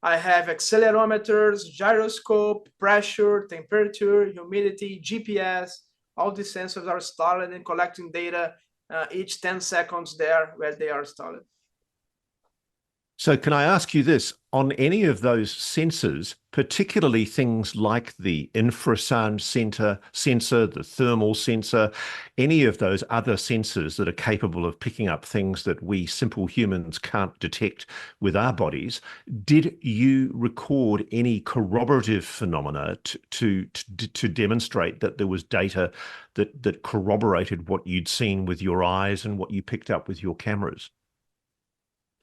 I have accelerometers, gyroscope, pressure, temperature, humidity, GPS. All these sensors are installed and collecting data each 10 seconds there where they are installed. So can I ask you this, on any of those sensors, particularly things like the infrasound sensor, the thermal sensor, any of those other sensors that are capable of picking up things that we simple humans can't detect with our bodies, did you record any corroborative phenomena to demonstrate that there was data that corroborated what you'd seen with your eyes and what you picked up with your cameras?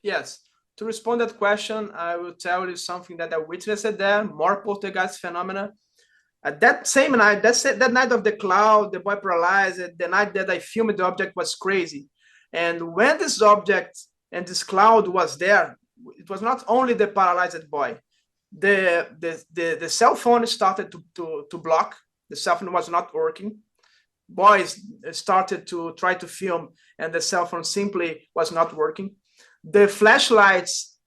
Yes. To respond to that question, I will tell you something that I witnessed there, more poltergeist phenomena. At that same night, that night of the cloud, the boy paralyzed, the night that I filmed the object was crazy. And when this object and this cloud was there, it was not only the paralyzed boy. The cell phone started to block. The cell phone was not working. Boys started to try to film, and the cell phone simply was not working. The flashlights,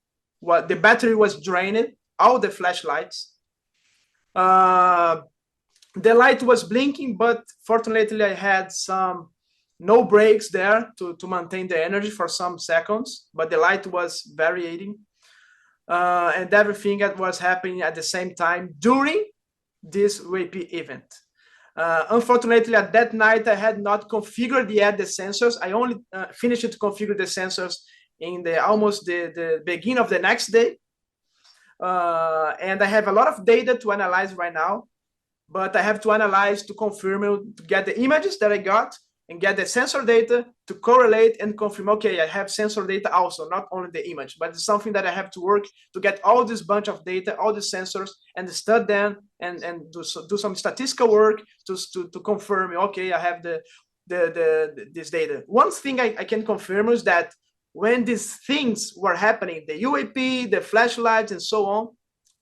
the battery was drained, all the flashlights. The light was blinking, but fortunately I had no breaks there to maintain the energy for some seconds, but the light was varying. And everything that was happening at the same time during this UAP event. Unfortunately, at that night, I had not configured yet the sensors. I only finished to configure the sensors in almost the beginning of the next day. And I have a lot of data to analyze right now, but I have to analyze to confirm, to get the images that I got and get the sensor data to correlate and confirm, okay, I have sensor data also, not only the image, but it's something that I have to work to get all this bunch of data, all the sensors, and study them and do some statistical work to confirm, okay, I have this data. One thing I can confirm is that when these things were happening, the UAP, the flashlights, and so on,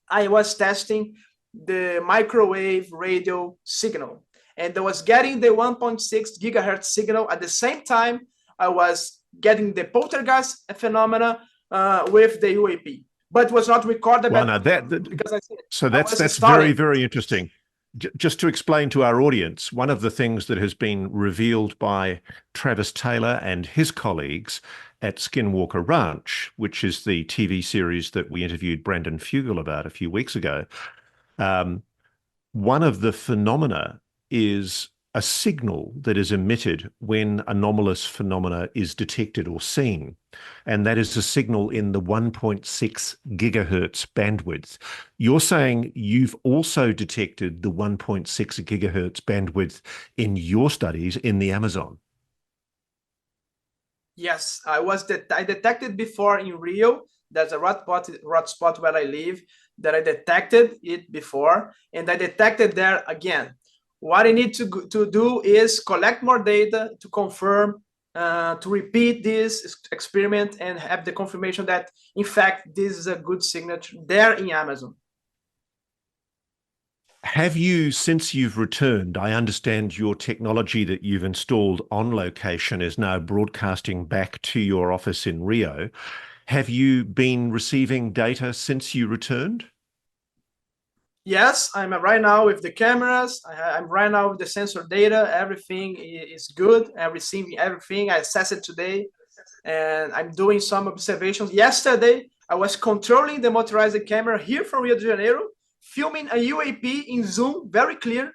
I was testing the microwave radio signal. And I was getting the 1.6 gigahertz signal at the same time I was getting the poltergeist phenomena with the UAP. But it was not recorded. Well, now because I said, so that's very, very interesting. Just to explain to our audience, one of the things that has been revealed by Travis Taylor and his colleagues at Skinwalker Ranch, which is the TV series that we interviewed Brandon Fugel about a few weeks ago, um, one of the phenomena is a signal that is emitted when anomalous phenomena is detected or seen. And that is a signal in the 1.6 gigahertz bandwidth. You're saying you've also detected the 1.6 gigahertz bandwidth in your studies in the Amazon. Yes, I detected before in Rio. There's a hot spot where I live that I detected it before, and I detected there again. What I need to do is collect more data to confirm, to repeat this experiment and have the confirmation that, in fact, this is a good signature there in Amazon. Have you, since you've returned, I understand your technology that you've installed on location is now broadcasting back to your office in Rio. Have you been receiving data since you returned? Yes, I'm right now with the cameras. I'm right now with the sensor data. Everything is good. I'm receiving everything. I assessed it today, and I'm doing some observations. Yesterday, I was controlling the motorized camera here from Rio de Janeiro, filming a UAP in zoom, very clear,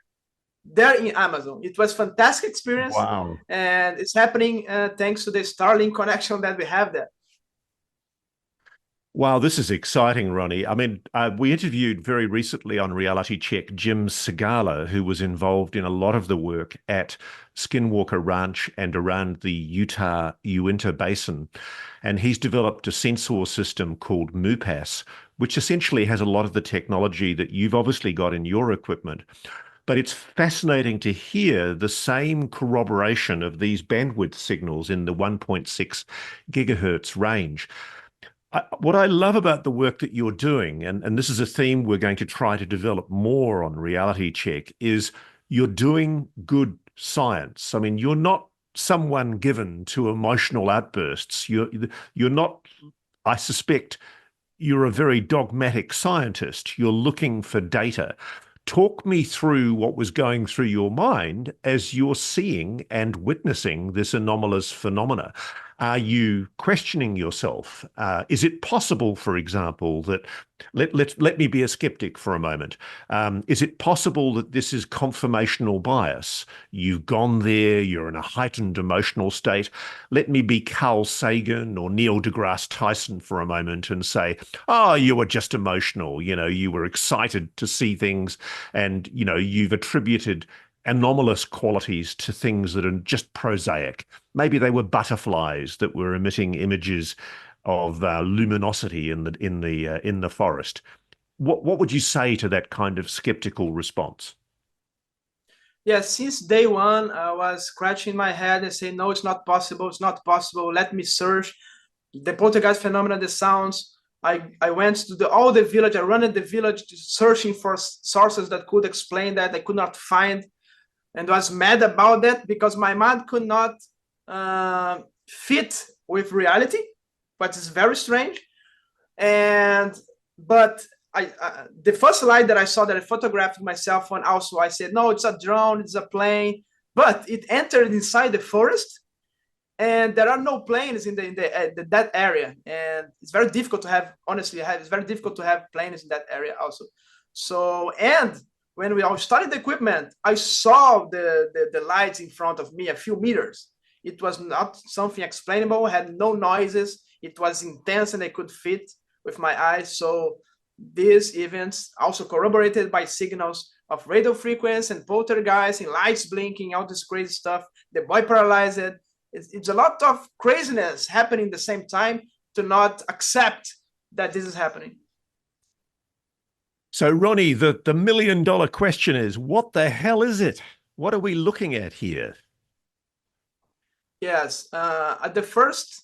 there in Amazon. It was a fantastic experience. Wow. And it's happening thanks to the Starlink connection that we have there. Wow, this is exciting, Ronnie. I mean, we interviewed very recently on Reality Check Jim Segala, who was involved in a lot of the work at Skinwalker Ranch and around the Utah Uinta Basin. And he's developed a sensor system called MUPAS, which essentially has a lot of the technology that you've obviously got in your equipment. But it's fascinating to hear the same corroboration of these bandwidth signals in the 1.6 gigahertz range. What I love about the work that you're doing, and this is a theme we're going to try to develop more on Reality Check, is you're doing good science. I mean, you're not someone given to emotional outbursts. You're not, I suspect, you're a very dogmatic scientist. You're looking for data. Talk me through what was going through your mind as you're seeing and witnessing this anomalous phenomena. Are you questioning yourself? Is it possible, for example, that let me be a skeptic for a moment. Is it possible that this is confirmational bias? You've gone there, you're in a heightened emotional state. Let me be Carl Sagan or Neil deGrasse Tyson for a moment and say, oh, you were just emotional. You know, you were excited to see things and, you know, you've attributed anomalous qualities to things that are just prosaic. Maybe they were butterflies that were emitting images of luminosity in the forest. What would you say to that kind of skeptical response? Yeah, since day one, I was scratching my head and saying, no, it's not possible. It's not possible. Let me search the poltergeist phenomena, the sounds. I went to all the village. I ran in the village searching for sources that could explain that. I could not find, and was mad about that because my mind could not fit with reality, but it's very strange. But the first slide that I saw that I photographed with my cell phone, also I said, no, it's a drone, it's a plane, but it entered inside the forest, and there are no planes in that area, and it's very difficult to have. Honestly, it's very difficult to have planes in that area also. So, and when we all started the equipment, I saw the lights in front of me a few meters. It was not something explainable, had no noises. It was intense and I could fit with my eyes. So these events also corroborated by signals of radio frequency and poltergeist and lights blinking, all this crazy stuff. The boy paralyzed. It's a lot of craziness happening at the same time to not accept that this is happening. So, Ronnie, the million-dollar question is, what the hell is it? What are we looking at here? Yes, at the first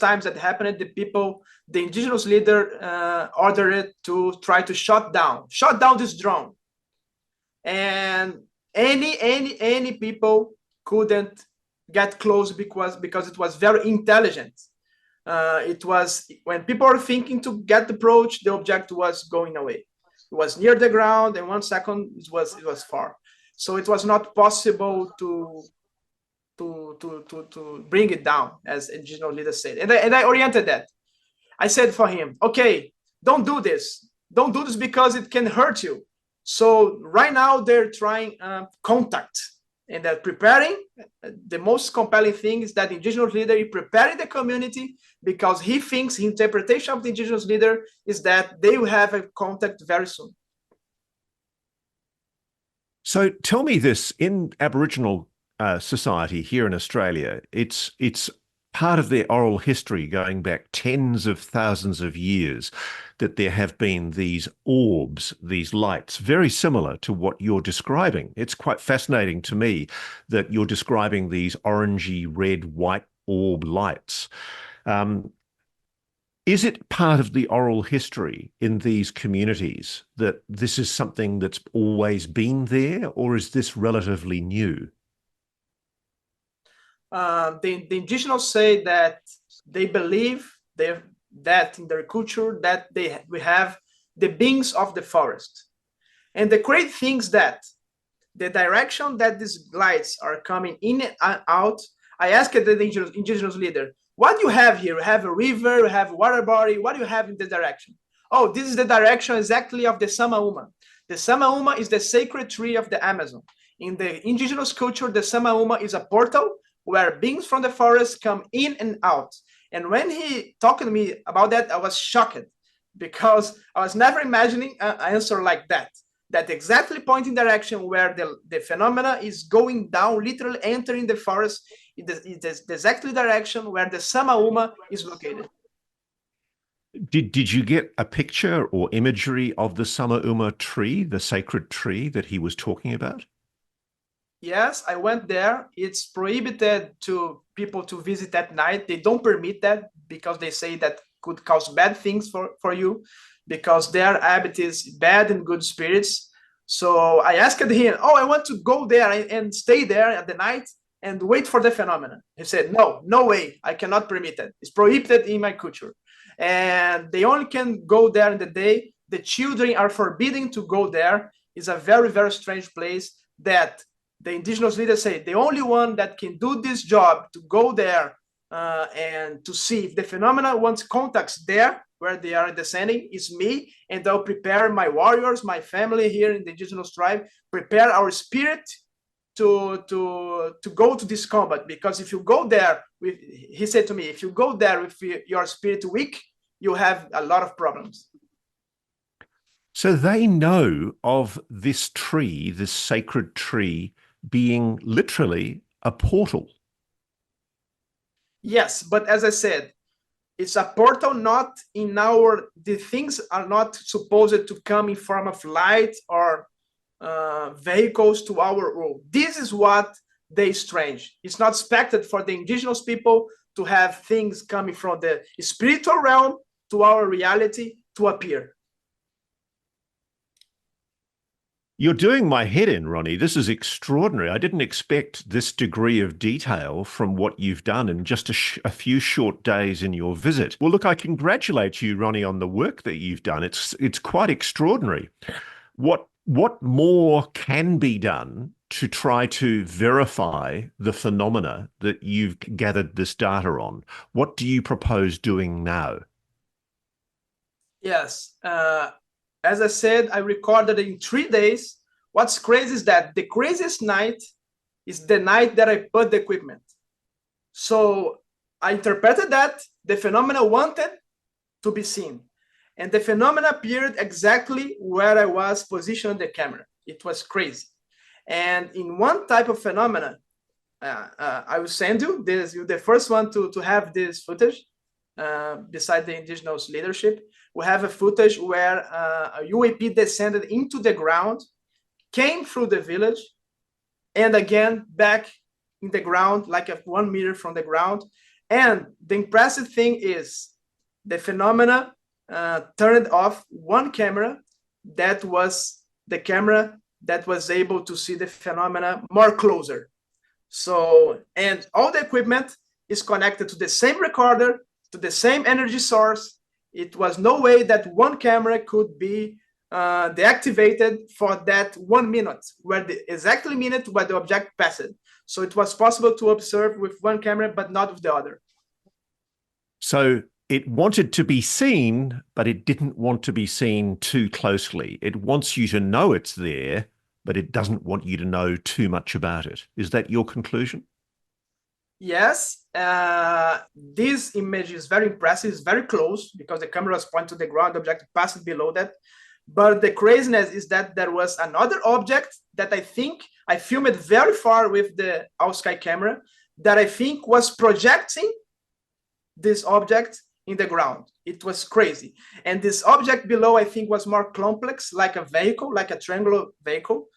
times that happened, the indigenous leader ordered it to try to shut down this drone, and any people couldn't get close because it was very intelligent. It was when people are thinking to get approach, the object was going away. was near the ground, and 1 second it was far. So it was not possible to bring it down, as indigenous leaders said. And I oriented that. I said for him, okay, don't do this. Don't do this because it can hurt you. So right now they're trying contact, and they're preparing. The most compelling thing is that the indigenous leader is preparing the community, because he thinks his interpretation of the indigenous leader is that they will have a contact very soon. So tell me this, in Aboriginal society here in Australia, it's part of their oral history going back tens of thousands of years that there have been these orbs, these lights, very similar to what you're describing. It's quite fascinating to me that you're describing these orangey, red, white orb lights. Is it part of the oral history in these communities that this is something that's always been there, or is this relatively new? The indigenous say that they believe that in their culture that we have the beings of the forest. And the great thing is that the direction that these lights are coming in and out, I asked the indigenous leader, what do you have here? You have a river, you have a water body, what do you have in the direction? Oh, this is the direction exactly of the Samauma. The Samauma is the sacred tree of the Amazon. In the indigenous culture, the Samauma is a portal where beings from the forest come in and out. And when he talked to me about that, I was shocked, because I was never imagining an answer like that. That exactly pointing direction where the phenomena is going down, literally entering the forest. It is exactly direction where the Samauma is located. Did you get a picture or imagery of the Samauma tree, the sacred tree that he was talking about? Yes, I went there. It's prohibited to people to visit at night. They don't permit that, because they say that could cause bad things for you, because their habit is bad and good spirits. So I asked him, oh, I want to go there and stay there at the night and wait for the phenomenon. He said, no way, I cannot permit it. It's prohibited in my culture. And they only can go there in the day. The children are forbidden to go there. It's a very, very strange place that the indigenous leaders say the only one that can do this job to go there and to see if the phenomena wants contacts there where they are descending is me, and I'll prepare my warriors, my family here in the indigenous tribe, prepare our spirit to go to this combat. Because if you go there, he said to me, if you go there with your spirit weak, you have a lot of problems. So they know of this tree, this sacred tree, being literally a portal. Yes, but as I said, it's a portal, not in the things are not supposed to come in form of light or vehicles to our world. This is what they strange. It's not expected for the indigenous people to have things coming from the spiritual realm to our reality to appear. You're doing my head in, Ronnie. This is extraordinary. I didn't expect this degree of detail from what you've done in just a few short days in your visit. Well, look, I congratulate you, Ronnie, on the work that you've done. It's quite extraordinary. What more can be done to try to verify the phenomena that you've gathered this data on? What do you propose doing now? Yes. As I said, I recorded in 3 days. What's crazy is that the craziest night is the night that I put the equipment. So I interpreted that the phenomena wanted to be seen. And the phenomena appeared exactly where I was positioning the camera. It was crazy. And in one type of phenomena, I will send you this. You're the first one to have this footage beside the indigenous leadership. We have a footage where a UAP descended into the ground, came through the village, and again back in the ground, like 1 meter from the ground. And the impressive thing is the phenomena turned off one camera that was the camera that was able to see the phenomena more closer. So, and all the equipment is connected to the same recorder, to the same energy source. It was no way that one camera could be deactivated for that 1 minute, where the exactly minute where the object passed. So it was possible to observe with one camera, but not with the other. So it wanted to be seen, but it didn't want to be seen too closely. It wants you to know it's there, but it doesn't want you to know too much about it. Is that your conclusion? Yes, this image is very impressive. It's very close because the camera was pointed to the ground, the object passed below that. But the craziness is that there was another object that I think I filmed very far with the all-sky camera that I think was projecting this object in the ground. It was crazy. And this object below, I think, was more complex, like a vehicle, like a triangular vehicle.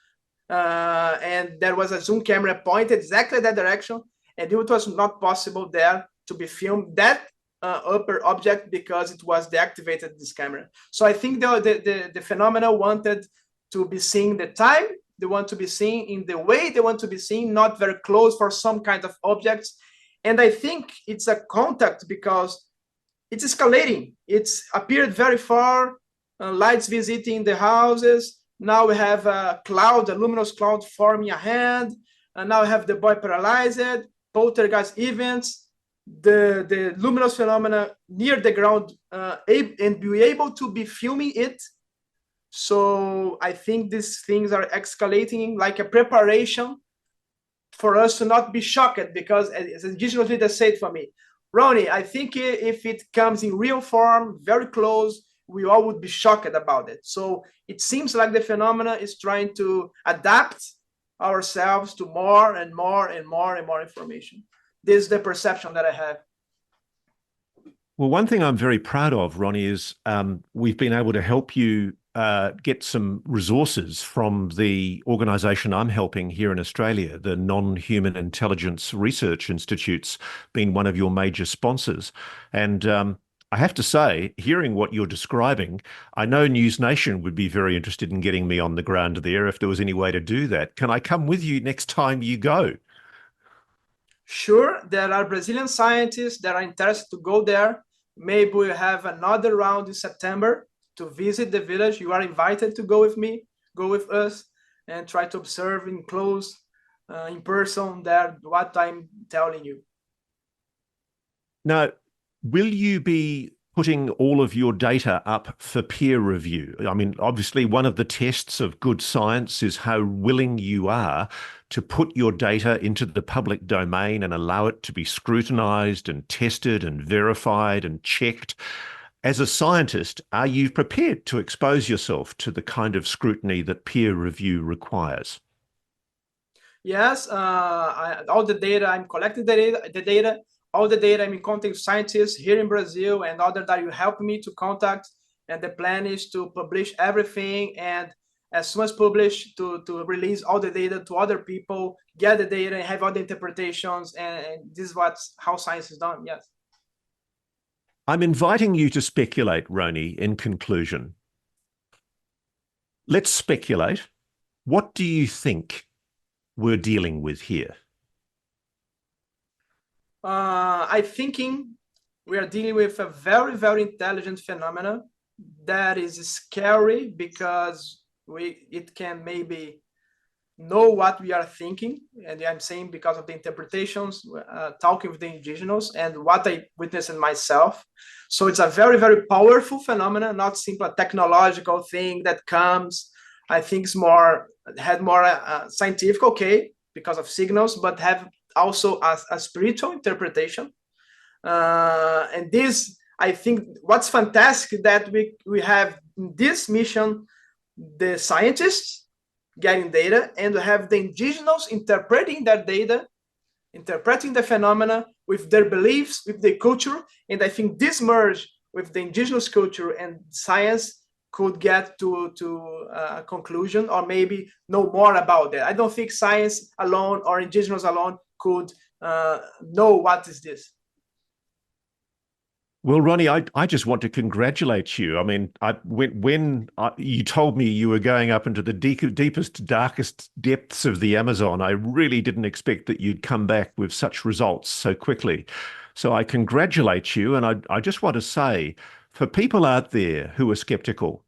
And there was a zoom camera pointed exactly that direction. And it was not possible there to be filmed that upper object because it was deactivated this camera. So I think the phenomena wanted to be seen the time, they want to be seen in the way they want to be seen, not very close for some kind of objects. And I think it's a contact because it's escalating. It's appeared very far, lights visiting the houses. Now we have a cloud, a luminous cloud forming ahead. And now we have the boy paralyzed, poltergeist events, the luminous phenomena near the ground, and be able to be filming it. So I think these things are escalating like a preparation for us to not be shocked, because as indigenous leaders said for me, Ronnie, I think if it comes in real form, very close, we all would be shocked about it. So it seems like the phenomena is trying to adapt ourselves to more and more and more and more information. This is the perception that I have. Well, one thing I'm very proud of, Ronnie, is we've been able to help you get some resources from the organisation I'm helping here in Australia, the Non-Human Intelligence Research Institute's been one of your major sponsors. And I have to say, hearing what you're describing, I know NewsNation would be very interested in getting me on the ground there if there was any way to do that. Can I come with you next time you go? Sure, there are Brazilian scientists that are interested to go there. Maybe we'll have another round in September to visit the village. You are invited to go with me, go with us, and try to observe in close, in person there, what I'm telling you. Now, will you be putting all of your data up for peer review? I mean, obviously, one of the tests of good science is how willing you are to put your data into the public domain and allow it to be scrutinized and tested and verified and checked. As a scientist, are you prepared to expose yourself to the kind of scrutiny that peer review requires? Yes, all the data, I'm collecting the data, all the data, I'm in contact with scientists here in Brazil and other that you help me to contact. And the plan is to publish everything, and as soon as published, to release all the data to other people, get the data and have all the interpretations. And this is how science is done, yes. I'm inviting you to speculate, Roni, in conclusion. Let's speculate. What do you we're dealing with here? I'm thinking we are dealing with a very, very intelligent phenomena that is scary because it can maybe know what we are thinking. And I'm saying because of the interpretations, talking with the indigenous and what I witnessed in myself. So it's a very, very powerful phenomenon, not simply a technological thing that comes. I think it's had more scientific, okay, because of signals, but have also a spiritual interpretation. And this, I think what's fantastic that we have in this mission, the scientists getting data, and we have the indigenous interpreting that data, interpreting the phenomena with their beliefs, with their culture. And I think this merge with the indigenous culture and science could get to a conclusion, or maybe know more about that. I don't think science alone or indigenous alone could know what is this. Well, Ronnie, I just want to congratulate you. I mean, when you told me you were going up into the deepest, darkest depths of the Amazon, I really didn't expect that you'd come back with such results so quickly. So I congratulate you. And I just want to say, for people out there who are skeptical,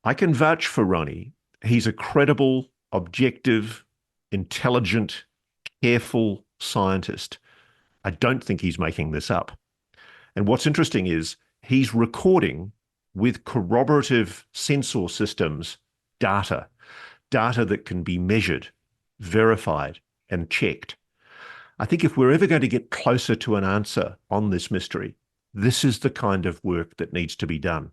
I can vouch for Ronnie. He's a credible, objective, intelligent, careful scientist. I don't think he's making this up. And what's interesting is he's recording with corroborative sensor systems data that can be measured, verified, and checked. I think if we're ever going to get closer to an answer on this mystery, this is the kind of work that needs to be done.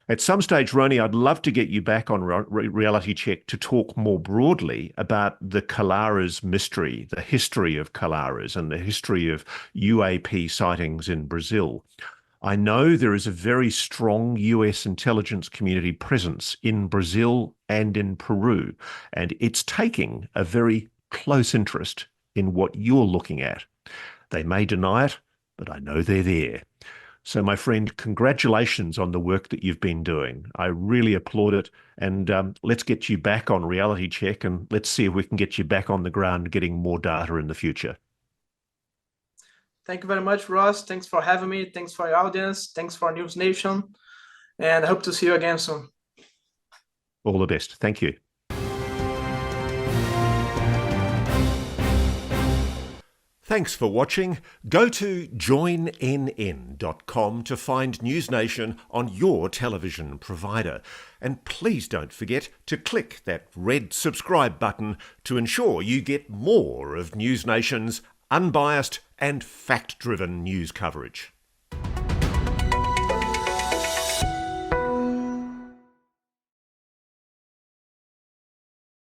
At some stage, Roni, I'd love to get you back on Reality Check to talk more broadly about the Colares mystery, the history of Colares and the history of UAP sightings in Brazil. I know there is a very strong US intelligence community presence in Brazil and in Peru, and it's taking a very close interest in what you're looking at. They may deny it, but I know they're there. So, my friend, congratulations on the work that you've been doing. I really applaud it. And let's get you back on Reality Check, and let's see if we can get you back on the ground getting more data in the future. Thank you very much, Ross. Thanks for having me. Thanks for your audience. Thanks for NewsNation. And I hope to see you again soon. All the best. Thank you. Thanks for watching. Go to joinnn.com to find NewsNation on your television provider. And please don't forget to click that red subscribe button to ensure you get more of NewsNation's unbiased and fact-driven news coverage.